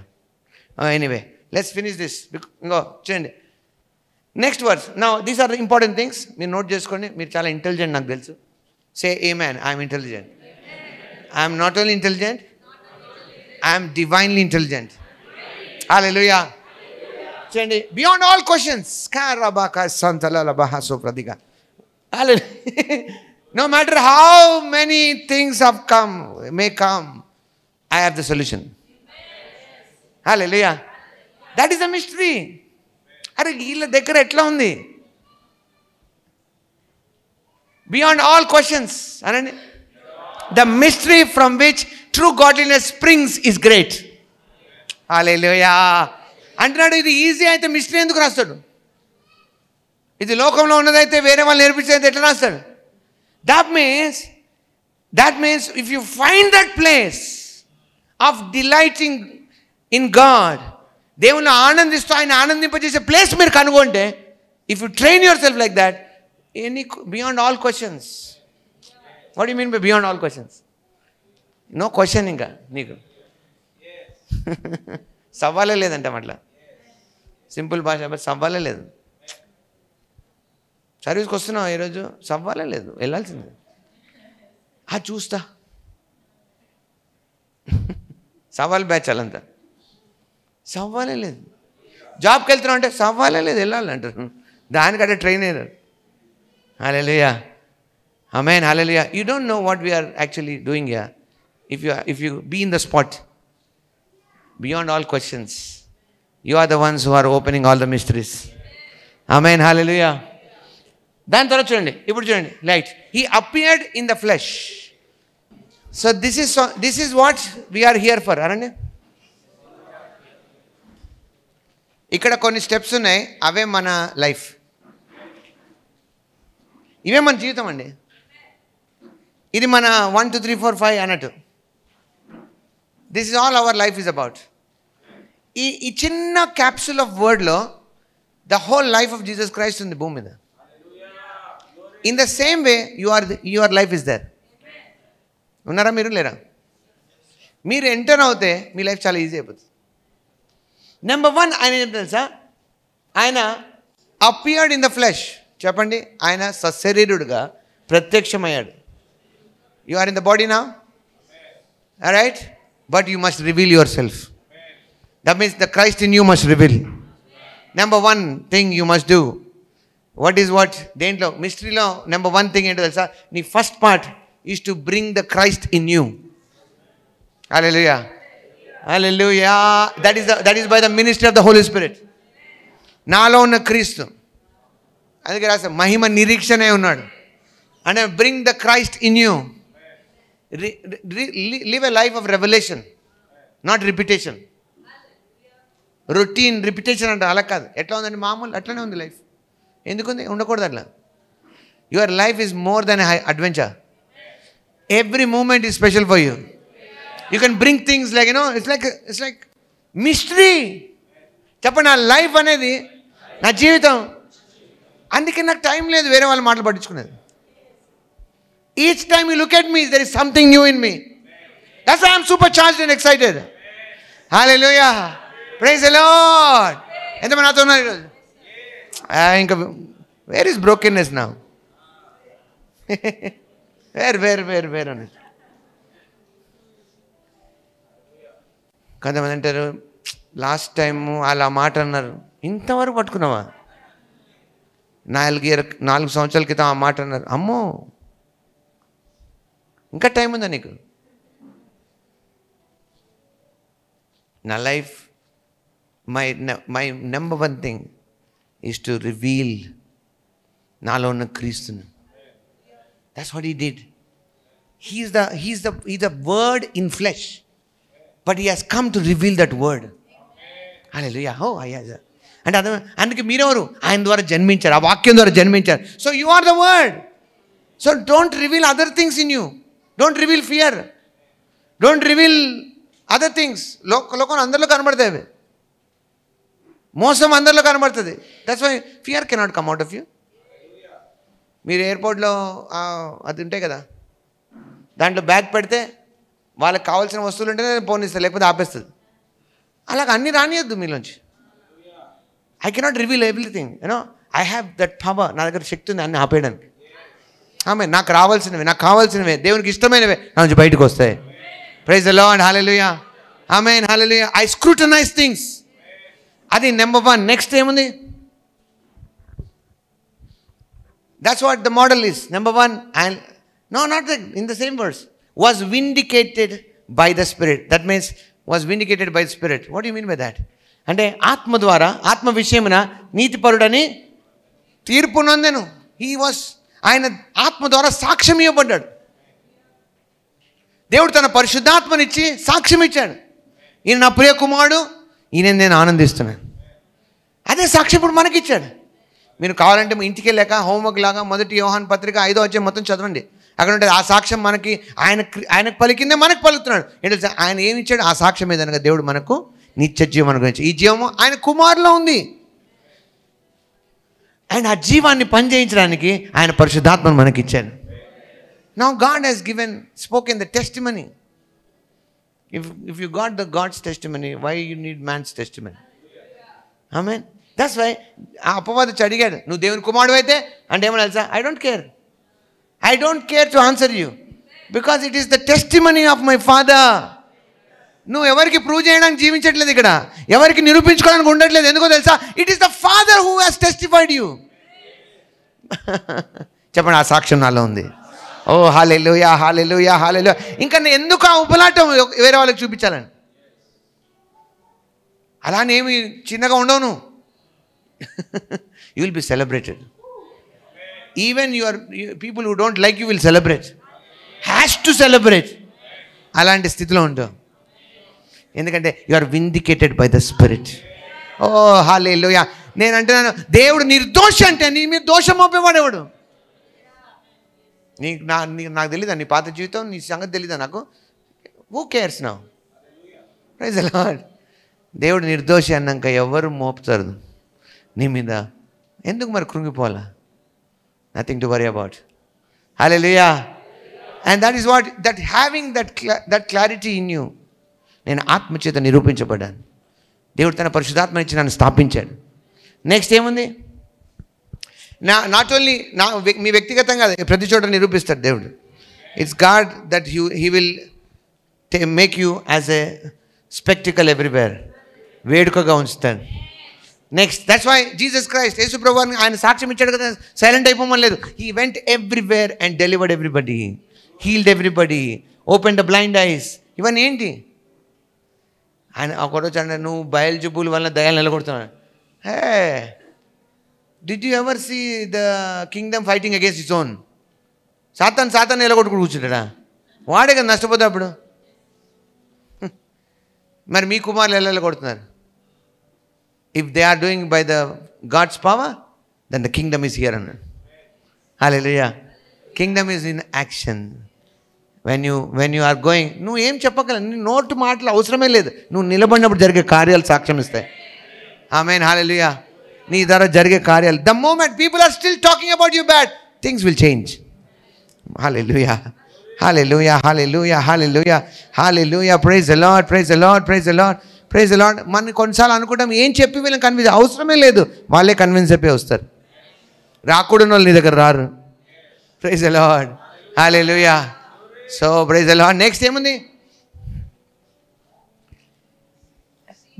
Anyway, let's finish this. ఇంకో చూడండి next verse. Now these are the important things. మీరు నోట్ చేసుకోండి. మీరు చాలా ఇంటెలిజెంట్, నాకు తెలుసు. Say amen. I am intelligent. I am not only intelligent, I am divinely intelligent. Hallelujah. Chendi, beyond all questions. Karabaka santala bahaso pradika. Hallelujah. No matter how many things may come, I have the solution. Hallelujah. That is a mystery. Are వీళ్ళ దగ్గర ఎట్లా ఉంది? బియాండ్ ఆల్ క్వశ్చన్స్ అనండి. The mystery from which true godliness springs is great. హల్లెలూయా అంటున్నాడు. ఇది ఈజీ అయితే మిస్టరీ ఎందుకు రాస్తాడు? ఇది లోకంలో ఉన్నదైతే వేరే వాళ్ళు నేర్పించేది ఎట్లా రాస్తాడు? That means if you find that place of delighting in God, దేవుని ఆనందిస్తూ ఆయన ఆనందింపజేసే ప్లేస్ మీరు కనుగొంటే, if you train yourself like that, beyond all questions. What do you mean by beyond all questions? No question ఇంకా నీకు సవాలే లేదంటే అట్లా సింపుల్ భాష, సవాలే లేదు. సర్వీస్కి వస్తున్నావు ఈరోజు, సవాలే లేదు, వెళ్ళాల్సిందే. చూస్తా సవాల్ బ్యాచ్ అలంతా సవాలే లేదు. జాబ్కి వెళ్తున్నావు అంటే సవాలే లేదు, వెళ్ళాలంటారు. దానికంటే ట్రైన్ అయ్యారు. హల్లెలూయా amen hallelujah. You don't know what we are actually doing here. If you be in the spot, beyond all questions, you are the ones who are opening all the mysteries. Amen hallelujah. దాని తర్వాత చూడండి, ఇప్పుడు చూడండి, light. He appeared in the flesh. So this is what we are here for. అనండి, ఇక్కడ కొన్ని స్టెప్స్ ఉన్నాయి, అవే మన లైఫ్, ఇవే మన జీవితం అండి. ఇది మన 1 2 3 4 5 అన్నట్టు. This is all our life is about. ఈ చిన్న క్యాప్సూల్ ఆఫ్ వర్డ్లో the whole life of Jesus Christ ఉంది భూమి మీద. In the same way your life is there. ఉన్నారా మీరు? లేరా? మీరు ఎంటర్ అవుతే మీ లైఫ్ చాలా ఈజీ అయిపోతుంది. నెంబర్ 1 ఆయన ఏం తెలుసా? ఆయన అపియర్డ్ ఇన్ ద ఫ్లెష్. చెప్పండి, ఆయన సశరీరుడుగా ప్రత్యక్షమయ్యాడు. You are in the body now, right? But you must reveal yourself. That means the Christ in you must reveal. Number 1 thing you must do. What దేంట్లో మిస్టరీలో నెంబర్ 1 థింగ్ ఏంటో తెలుసా? నీ first part is to bring the Christ in you. Hallelujah hallelujah. That is by the ministry of the Holy Spirit. నాలో ఉన్న క్రీస్తు, అందుకే రాసా మహిమ నిరీక్షణే ఉన్నాడు. అంటే bring the Christ in you. Live a life of revolution, not repetition. Routine repetition అంటే అలా కాదు. ఎట్లా ఉందండి? మామూలు అట్లనే ఉంది లైఫ్. ఎందుకుంది? ఉండకూడదు అట్లా. Your life is more than adventure. Every moment is special for you. You can bring things like it's like mystery. చెప్పండి, నా లైఫ్ అనేది, నా జీవితం. అందుకే నాకు టైం లేదు వేరే వాళ్ళ మాటలు పట్టించుకునేది. Each time you look at me, there is something new in me. That's why I am super charged and excited. Hallelujah, praise the Lord. ఎంతమంది నాతో ఉన్నారు ఈరోజు? ఇంకా where is brokenness now? Where అని కొంతమంది అంటారు, లాస్ట్ టైము అలా మాట అన్నారు, ఇంతవరకు పట్టుకున్నావా? 4 సంవత్సరాల క్రితం ఆ మాట అన్నారు. అమ్మో, ఇంకా టైం ఉందా నీకు? నా life, my number 1 thing is to reveal నాలో ఉన్న క్రీస్తును. That's what he did. He's the word in flesh, but he has come to reveal that word. Hallelujah. Oh, yes. అంటే అందుకే మీరెవరు? ఆయన ద్వారా జన్మించారు, ఆ వాక్యం ద్వారా జన్మించారు. So you are the word. So don't reveal other things in you. Don't reveal fear. Don't reveal other things. లోకం అందరిలో కనబడతాయి అవి. మోసం అందరిలో కనబడుతుంది. That's why fear cannot come out of you. మీరు ఎయిర్పోర్ట్లో అది ఉంటాయి కదా, దాంట్లో బ్యాగ్ పెడితే వాళ్ళకి కావాల్సిన వస్తువులు ఉంటేనే పోనిస్తారు, లేకపోతే ఆపేస్తుంది. అలాగ అన్నీ రానియద్దు మీలోంచి. I cannot reveal everything. You know, I have that power. నా దగ్గర శక్తి ఉంది అన్ని ఆపేయడానికి. ఆమె నాకు కావాల్సినవే దేవునికి ఇష్టమైనవే నా నుంచి బయటకు వస్తాయి. Praise the Lord. Hallelujah amen hallelujah. I scrutinize things. అది నెంబర్ 1. నెక్స్ట్ ఏముంది? That's what the model is. Number 1 and no, not in the same verse. Was vindicated by the Spirit. That means was vindicated by the Spirit. What do you mean by that? అంటే ఆత్మ ద్వారా, ఆత్మ విషయమున నీతిపరుడని తీర్పు నొందెను. ఆయన ఆత్మ ద్వారా సాక్ష్యం ఇవ్వబడ్డాడు. దేవుడు తన పరిశుద్ధాత్మనిచ్చి సాక్ష్యం ఇచ్చాడు. ఈయన నా ప్రియ కుమారుడు, ఈయన నేను ఆనందిస్తున్నాను. అదే సాక్ష్యం ఇప్పుడు మనకిచ్చాడు. మీరు కావాలంటే మీ ఇంటికి వెళ్ళాక హోంవర్క్ లాగా 1 యోహాను పత్రిక 5వ అధ్యాయం మొత్తం చదవండి. అక్కడ ఉంటుంది ఆ సాక్ష్యం మనకి ఆయనకు పలికిందే మనకు పలుకుతున్నాడు. ఏంటంటే ఆయన ఏమి ఇచ్చాడు? ఆ సాక్ష్యం ఏదనగా దేవుడు మనకు నిత్య జీవం గురించి. ఈ జీవము ఆయన కుమారులో ఉంది. ఆయన ఆ జీవాన్ని పనిచేయించడానికి ఆయన పరిశుద్ధాత్మను మనకిచ్చాడు. Now God has spoken the testimony. If you got the God's testimony, why you need man's testimony? Amen. That's why ఆ అపవాది అడిగాడు, నువ్వు దేవుని కుమారుడు అయితే అంటే ఏమన్నా తెలుసా? I don't care to answer you because it is the testimony of my father. నువ్వు ఎవరికి ప్రూవ్ చేయడానికి జీవించట్లేదు, ఇక్కడ ఎవరికి నిరూపించుకోవడానికి ఉండట్లేదు. ఎందుకో తెలుసా? It is the father who has testified you. చెప్పండి, ఆ సాక్ష్యం నాలో ఉంది. ఓ హల్లెలూయా, హల్లెలూయా, హల్లెలూయా. ఇంకా ఎందుకు ఆ ఉపలాటం వేరే వాళ్ళకి చూపించాలని? అలానేమి చిన్నగా ఉండవు నువ్వు. You will be celebrated. Even your people who don't like you will celebrate, has to celebrate. అలాంటి స్థితిలో ఉంటావు. ఎందుకంటే you are vindicated by the spirit. Oh hallelujah. నేను అంటున్నాను, దేవుడు నిర్దోషి అంటే నీ మీద దోషం మోపేవాడేవాడు. నాకు తెలీదా నీ పాత జీవితం, నీ సంగతి తెలీదా నాకు? Who cares now? Praise the Lord. దేవుడు నిర్దోషి అన్నాక ఎవరు మోపుతారు నీ మీద? ఎందుకు మరి కృంగిపోవాలా? Nothing to worry about. Hallelujah. And that is what that having that clarity in you. నేను ఆత్మచేత నిరూపించబడ్డాను. దేవుడు తన పరిశుద్ధాత్మ ఇచ్చి నన్ను స్థాపించాడు. నెక్స్ట్ ఏముంది? నాట్ ఓన్లీ మీ వ్యక్తిగతంగా ప్రతి చోట నిరూపిస్తాడు దేవుడు. It's God that he will make you as a spectacle everywhere. వేడుకగా ఉంచుతాడు. Next that's why Jesus Christ, Yesu ప్రభువుని ఆయన సాక్ష్యం ఇచ్చాడు కదా, సైలెంట్ అయిపోమని లేదు. He went everywhere and delivered everybody, healed everybody, open the blind eyes. ఇవన్నీ ఏంటి? ఆయన ఒకరోజు అంటే నువ్వు బయల్జబూల్ వల్ల దయాలు నిలగొడుతున్నావు. Hey, did you ever see the kingdom fighting against its own? Satan నిలగొట్టుకుని కూర్చుంటాడా? వాడే కదా నష్టపోతా అప్పుడు. మరి మీ కుమారులు ఎలా కొడుతున్నారు? If they are doing by the God's power, then the kingdom is here అన్నాడు. Hallelujah. Kingdom is in action. When you are going, నువ్వు ఏం చెప్పగలవు? నీ నోటు మాటలు అవసరమే లేదు. నువ్వు నిలబడినప్పుడు జరిగే కార్యాలు సాక్ష్యం ఇస్తాయి. ఆమేన్, హల్లెలూయా. నీ ద్వారా జరిగే కార్యాలు, the moment people are still talking about you bad, things will change. Hallelujah, hallelujah, hallelujah, hallelujah, hallelujah. Praise the Lord, praise the Lord, praise the Lord, praise the Lord. మనం కొన్నిసార్లు అనుకుంటాం ఏం చెప్పి వీళ్ళని కన్విన్స్, అవసరమే లేదు. వాళ్ళే కన్విన్స్ అయిపోయి వస్తారు. రాకూడని వాళ్ళు నీ దగ్గర రారు. Praise the Lord, hallelujah. So praise the Lord. Next ఏముంది?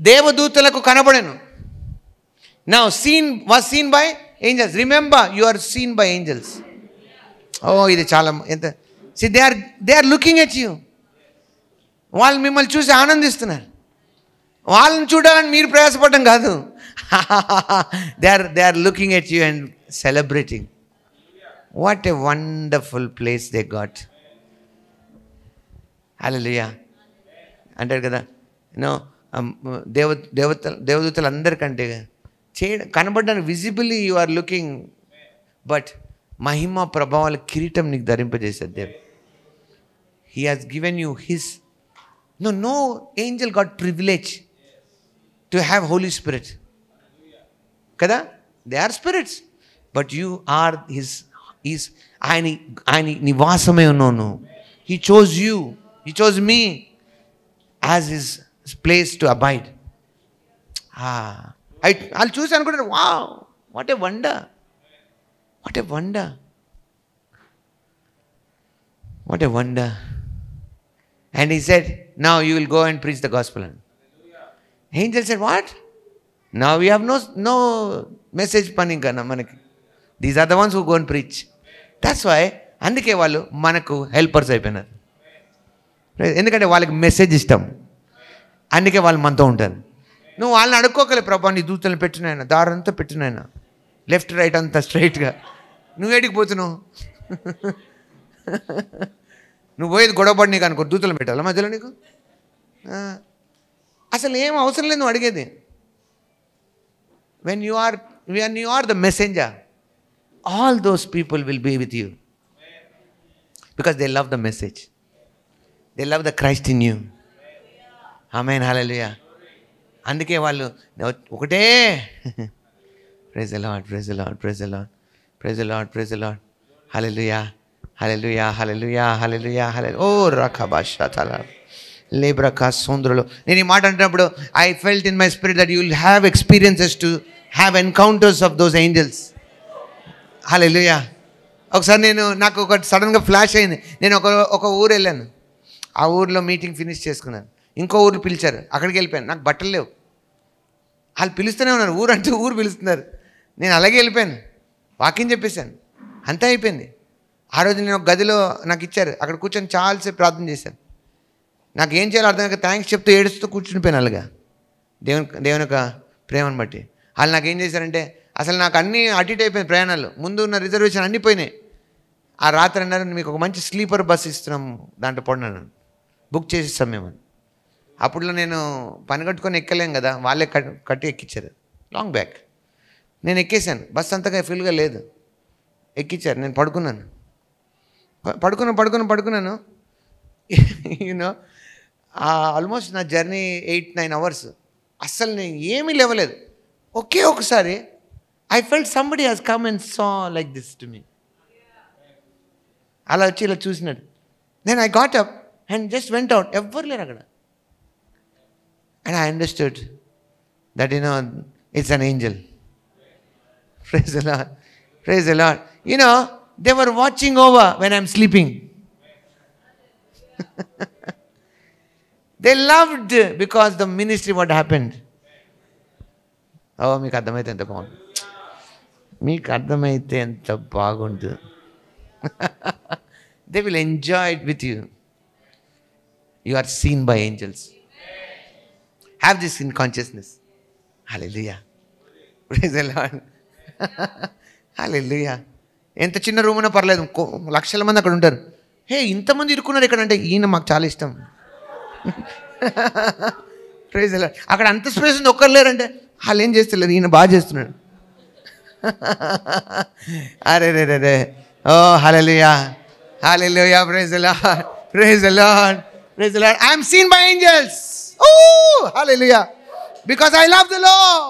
దేవదూతలకు కనబడెను. Now was seen by angels. Remember, you are seen by angels. Oh, ఇది చాలా ఎంత. See, they are looking at you. వాళ్ళు మిమ్మల్ని చూసి ఆనందిస్తున్నారు. వాళ్ళని చూడాలని మీరు ప్రయాసపడడం కాదు. they are looking at you and celebrating. What a wonderful place they got. Hallelujah. అంటారు కదా, దేవదూతలు అందరికంటే కనబడడానికి visibly you are looking, but మహిమ ప్రభావాల కిరీటం నీకు ధరింపజేశాడు దేవుడు. He has given you his. No angel got privilege to have holy spirit కదా. They are spirits, but you are his. ఆయన నివాసమే ఉన్నాను. He chose you, he chose me as his place to abide. వాళ్ళు చూసి అనుకుంటారు, wow, what a wonder, what a wonder, what a wonder. And he said, now you will go and preach the gospel. Angel said, what? Now we have no message పని ఇంకా మనకి. These are the ones who go and preach. That's why, అందుకే వాళ్ళు మనకు హెల్పర్స్ అయిపోయినారు. ఎందుకంటే వాళ్ళకి మెసేజ్ ఇష్టం, అందుకే వాళ్ళు మనతో ఉంటారు. నువ్వు వాళ్ళని అడుక్కోగలే, ప్రభా నీ దూతలను పెట్టినాయన, దారంతా పెట్టినాయన, లెఫ్ట్ రైట్ అంతా స్ట్రైట్గా. నువ్వేడికి పోతున్నావు? నువ్వు పోయేది గొడవపడి నీకు అనుకో దూతలు పెట్టాలా మధ్యలో నీకు? అసలు ఏం అవసరం లేదు నువ్వు అడిగేది. when you are the messenger, all those people will be with you because they love the message, they love the Christ in you. Amen, hallelujah. అందుకే వాళ్ళు ఒకటే praise the Lord, praise the Lord, praise the Lord, praise the Lord, praise the Lord, hallelujah, hallelujah, hallelujah, hallelujah, hallelujah. Oh rakabasha tala లేబ్రకా సోంద్రలో. నేను ఈ మాట అంటున్నప్పుడు I felt in my spirit that you will have experiences to have encounters of those angels. Hallelujah. ఒకసారి నాకు ఒక సడన్గా ఫ్లాష్ అయింది. నేను ఒక ఊరు వెళ్ళాను. ఆ ఊరిలో మీటింగ్ ఫినిష్ చేసుకున్నాను. ఇంకో ఊరు పిలిచారు, అక్కడికి వెళ్ళిపోయాను. నాకు బట్టలు లేవు. వాళ్ళు పిలుస్తూనే ఉన్నారు, ఊరు అంటే ఊరు పిలుస్తున్నారు. నేను అలాగే వెళ్ళిపోయాను, వాకింగ్ చెప్పేశాను, అంతా అయిపోయింది. ఆ రోజు నేను ఒక గదిలో నాకు ఇచ్చారు, అక్కడ కూర్చొని చాలాసేపు ప్రార్థన చేశాను. నాకు ఏం చేయాలో అర్థం కాక థ్యాంక్స్ చెప్తూ ఏడుస్తూ కూర్చునిపోయాను అలాగా, దేవుని యొక్క ప్రేమను బట్టి. వాళ్ళు నాకేం చేశారంటే అసలు నాకు అన్నీ అటు ఇటు అయిపోయింది, ప్రయాణాలు ముందు ఉన్న రిజర్వేషన్ అన్నీ పోయినాయి. ఆ రాత్రి అన్నారు, మీకు ఒక మంచి స్లీపర్ బస్ ఇస్తున్నాం, దాంట్లో పడినాను, బుక్ చేసిస్తాం మేము. అప్పుడులో నేను పని కట్టుకొని ఎక్కలేం కదా, వాళ్ళే కట్టి ఎక్కించారు. లాంగ్ బ్యాక్ నేను ఎక్కేసాను, బస్ అంతగా ఫుల్గా లేదు, ఎక్కించారు. నేను పడుకున్నాను. యూనో ఆల్మోస్ట్ నా జర్నీ 8-9 అవర్స్. అస్సలు నేను ఏమీ లేవలేదు. ఒకే ఒకసారి I felt somebody has come and saw like this to me. అలా వచ్చి ఇలా చూసినాడు. Then I got up and just went out. ఎవ్వరు లేరు అక్కడ. And I understood that it's an angel. Praise the Lord, praise the Lord. They were watching over when I'm sleeping. They loved because the ministry what happened. Oh, మీకు అర్థమైతే ఎంత బాగుంది, మీకు అర్థమైతే ఎంత బాగుంటుంది. They will enjoy it with you. You are seen by angels. Have this in consciousness. Hallelujah. Praise the Lord. Hallelujah. ఎంత చిన్న రూమ్ అయినా పర్లేదు, లక్షల మంది అక్కడ ఉంటారు. హే, ఇంతమంది ఇరుక్కున్నారు ఇక్కడ అంటే ఈయన మాకు చాలా ఇష్టం. Praise the Lord. అక్కడ అంత స్పేస్ ఉంది, ఒక్కరు లేరంటే వాళ్ళు ఏం చేస్తలేదు, ఈయన బాగా చేస్తున్నాడు. అరే రే రే రే. Oh hallelujah, hallelujah. Praise the Lord, praise the Lord, praise the Lord. I am seen by angels. Oh hallelujah. Because I love the Lord.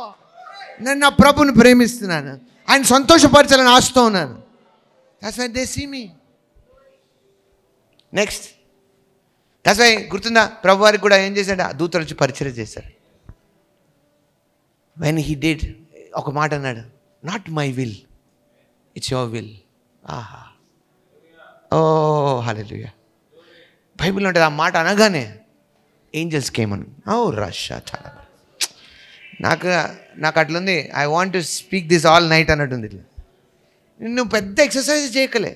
నేను నా ప్రభువుని ప్రేమిస్తున్నాను, ఆయన సంతోషపరచాలని ఆశతో ఉన్నాను. That's why they see me. Next. That's why గుర్తుందా, ప్రభు వారికి కూడా ఏం చేశాడు, దూతలు వచ్చి పరిచయం చేశారు. When he did, ఒక మాట అన్నాడు, not my will, it's your will. ఆహా, ఓ హల్లెలూయా. బైబిల్లో ఉంటుంది ఆ మాట అనగానే ఏంజల్స్ కేమను. ఓ రషా, చాలా నాకు అట్లుంది. I want to speak this all night అన్నట్టుంది. ఇట్లా నువ్వు పెద్ద ఎక్సర్సైజ్ చేయకలే,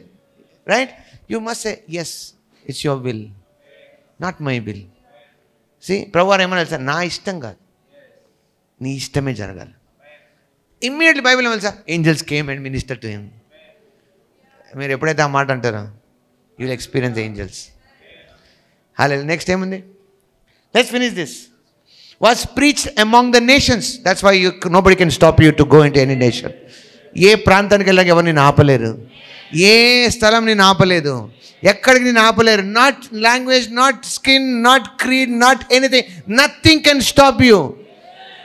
right? You must say yes, it's your will, not my will. ప్రభు వారు ఏమన్నా సార్, నా ఇష్టం కాదు, నీ ఇష్టమే జరగాలి. ఇమ్మీడియట్లీ బైబిల్ ఏమన్నా sir, angels came and minister to him. మీరు ఎప్పుడైతే ఆ మాట అంటారో you will experience angels. Hallelujah. Next ఏముంది? Let's finish this. Was preached among the nations. That's why nobody can stop you to go into any nation. ఏ ప్రాంతానికి వెళ్ళాక ఎవరు నేను ఆపలేరు, ఏ స్థలం నేను ఆపలేదు, ఎక్కడికి నేను ఆపలేరు. Not language, not skin, not creed, not anything. Nothing can stop you.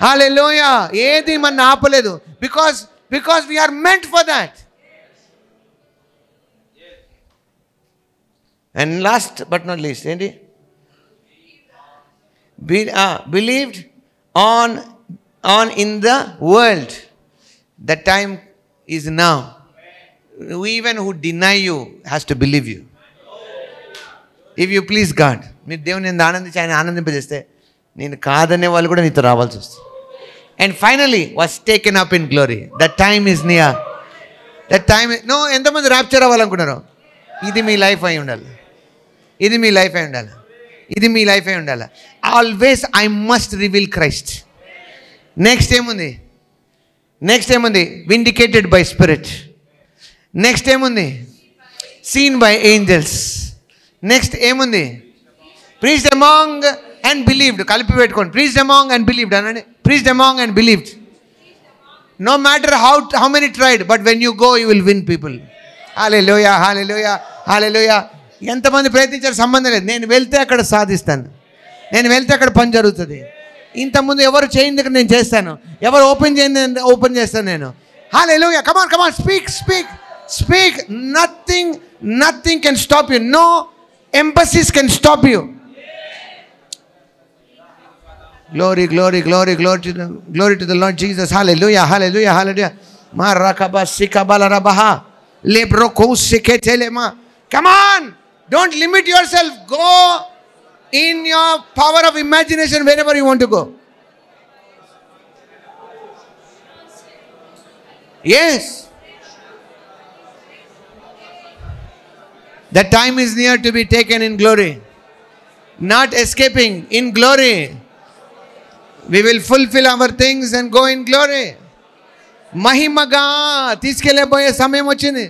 Hallelujah. ఏది మన ఆపలేదు. Because we are meant for that. And last but not least, ఏంటి? Believed on in the world. The time is now. Even who deny you has to believe you. If you please God, మీరు దేవుని నేను ఆనందించి ఆయన ఆనందింపజేస్తే నేను కాదనే వాళ్ళు కూడా నీతో రావాల్సి వస్తుంది. And finally was taken up in glory. The time is near. That time no, ఎంతమంది ర్యాప్చర్ అవ్వాలనుకున్నారు? ఇది మీ లైఫ్ అయి ఉండాలి, ఇది మీ లైఫ్ అయి ఉండాలి, ఇది మీ లైఫ్ అయి ఉండాలి. Always I must reveal Christ. Next ఏముంది? Vindicated by spirit. నెక్స్ట్ ఏముంది? Seen by angels. నెక్స్ట్ ఏముంది? Preached among and believed. కలిపి పెట్టుకోండి. ప్రీచ్డ్ అమాంగ్ అండ్ బిలీవ్డ్ అనండి. Preached among and believed. No matter how many tried, but when you go you will win people. Hallelujah, hallelujah, hallelujah. ఎంతమంది ప్రయత్నించారు సంబంధం లేదు. నేను వెళ్తే అక్కడ సాధిస్తాను, నేను వెళ్తే అక్కడ పని జరుగుతుంది. ఇంతకుముందు ఎవరు చేయింది నేను చేస్తాను, ఎవరు ఓపెన్ చేయండి ఓపెన్ చేస్తాను నేను. Hallelujah. Come on, come on, speak, speak, speak. Nothing can stop you. No embassies can stop you. Glory, glory, glory, glory to the Lord Jesus. Hallelujah, hallelujah, hallelujah. Marakaba sikabala rabaha lebroko siketelema. Come on, don't limit yourself. Go in your power of imagination wherever you want to go. Yes, the time is near to be taken in glory, not escaping, in glory. We will fulfill our things and go in glory. మహిమగా తీసుకెళ్ళబోయే సమయం వచ్చింది.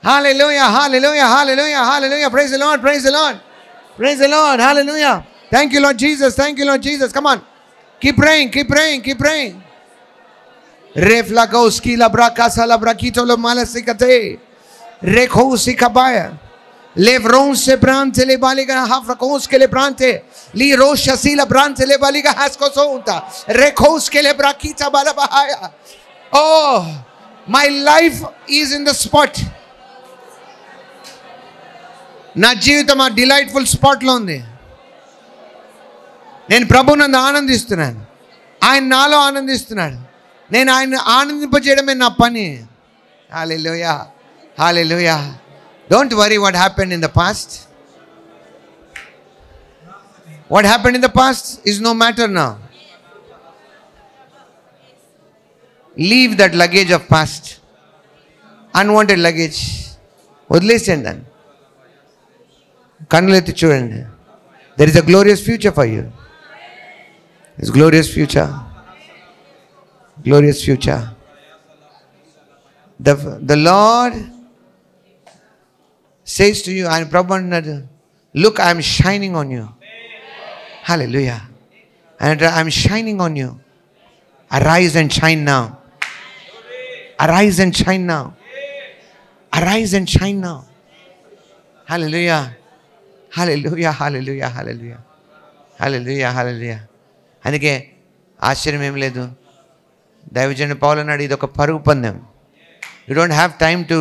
హల్లెలూయా, హల్లెలూయా, హల్లెలూయా, హల్లెలూయా. Praise the Lord, praise the Lord, praise the Lord. Hallelujah. Thank you Lord Jesus, thank you Lord Jesus. Come on, keep praying, keep praying, keep praying. Reflagowski la bracasa la braquito lo malasikate. Rekhosi kabaya levron se brante le baliga hafrakos ke le brante li rosha sila brante le baliga haskosonta rekhos ke le brakita balabahaya. Oh, my life is in the spot. నా జీవితం ఆ డిలైట్ఫుల్ స్పాట్లో ఉంది. నేను ప్రభువునందు ఆనందిస్తున్నాను, ఆయన నాలో ఆనందిస్తున్నాడు. నేను ఆయన ఆనందింపజేయడమే నా పని. హల్లెలూయా, hallelujah. Don't worry what happened in the past. What happened in the past is no matter now. Leave that luggage of past, unwanted luggage. వదిలేసేయండి దాన్ని. కన్నులెత్తి చూడండి. There is a glorious future for you. It's glorious future. Glorious future. The Lord says to you, and Prabhupada, look, I am shining on you. Hallelujah. And I am shining on you. Arise and shine now. Arise and shine now. Arise and shine now. Hallelujah. Hallelujah, hallelujah, hallelujah. Hallelujah, hallelujah. అందుకే ఆశ్చర్యం ఏం లేదు. దైవజనుడు పౌలు అన్నాడు, ఇది ఒక పరుగు పందెం. You don't have time to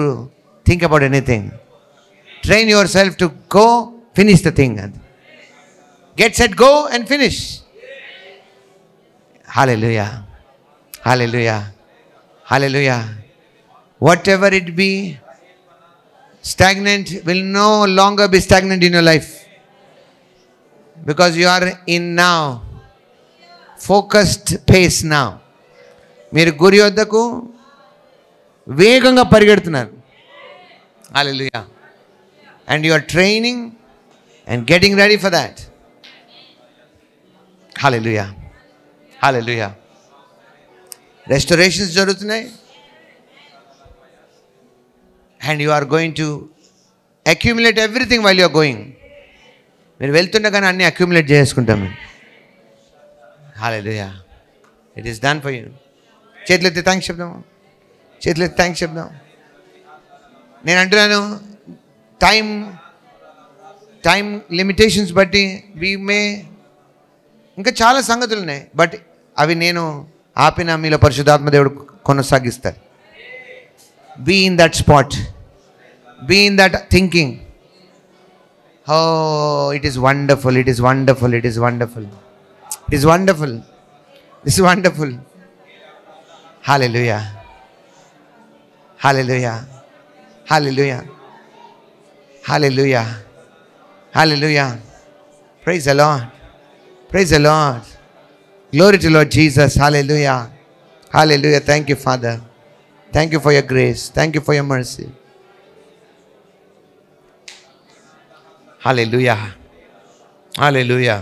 think about anything. Train yourself to go finish the thing. Get set, go and finish. Hallelujah. Hallelujah. Hallelujah. Whatever it be, stagnant will no longer be stagnant in your life. Because you are in now. Focused pace now. మీరు గురి వద్దకు వేగంగా పరిగెడుతున్నారు. Hallelujah. And you are training and getting ready for that. Hallelujah. Hallelujah. Restorations జరుగుతున్నాయి. And you are going to accumulate everything while you are going. మీరు వెళ్తుండగానే అన్ని అక్యుములేట్ చేసుకుంటాం. Hallelujah. It is done for you. చేతులెత్తి థ్యాంక్స్ చెప్దాం. చేతులెత్తి థ్యాంక్స్ చెప్దాం. నేను అంటున్నాను, టైం లిమిటేషన్స్ బట్టి ఇంకా చాలా సంగతులు ఉన్నాయి, బట్ అవి నేను ఆపిన మీలో పరిశుద్ధాత్మ దేవుడు కొనసాగిస్తారు. Be in that spot, be in that thinking. Oh, it is wonderful, it is wonderful, it is wonderful, it is wonderful, this is wonderful. Hallelujah, hallelujah, hallelujah, hallelujah, hallelujah. Praise the Lord, praise the Lord. Glory to Lord Jesus. Hallelujah, hallelujah. Thank you Father, thank you for your grace, thank you for your mercy. Hallelujah, hallelujah,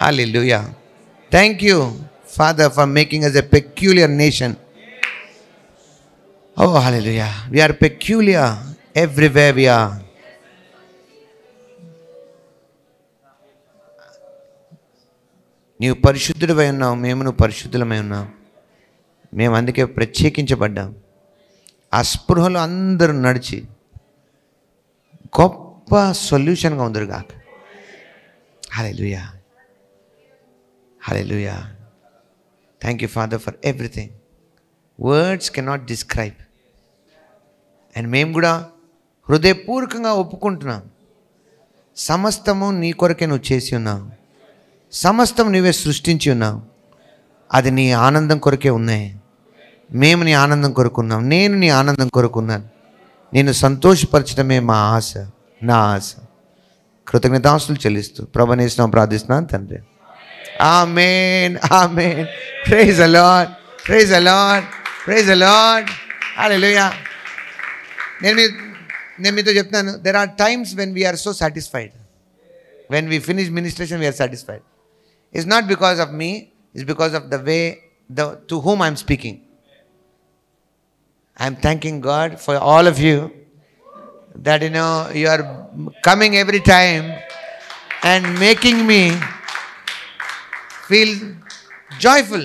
hallelujah. Thank you Father for making us a peculiar nation. Oh hallelujah, we are peculiar everywhere we are. నీవు పరిశుద్ధుడివై ఉన్నావు, మేము పరిశుద్ధులమై ఉన్నాం. మేము అందుకే ప్రత్యేకించబడ్డాం. ఆ స్పృహలో అందరూ నడిచి గొప్ప సొల్యూషన్గా ఉందరుగాక. Hallelujah, hallelujah. Thank you father for everything. Words cannot describe. And మేము కూడా హృదయపూర్వకంగా ఒప్పుకుంటున్నాం, సమస్తము నీ కొరకే నువ్వు చేసి ఉన్నావు, సమస్తం నువ్వే సృష్టించి ఉన్నావు. అది నీ ఆనందం కొరకే ఉన్నాయి. మేము నీ ఆనందం కొరుకున్నాం, నేను నీ ఆనందం కొరుకున్నాను. నేను సంతోషపరచడమే మా ఆశ, నా ఆశ. కృతజ్ఞతాస్తులు చెల్లిస్తూ ప్రభువుని యేసునామములో ప్రార్థిస్తున్నాను తండ్రి. Amen, amen. Praise the Lord, praise the Lord, praise the Lord. Hallelujah. నేను మీతో చెప్తున్నాను, there are times when we're so satisfied. When we finish ministration we're satisfied. It's not because of me, it's because of the way to whom I am speaking. I am thanking God for all of you that you are coming every time and making me feel joyful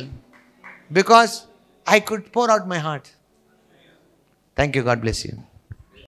because I could pour out my heart. Thank you. God bless you.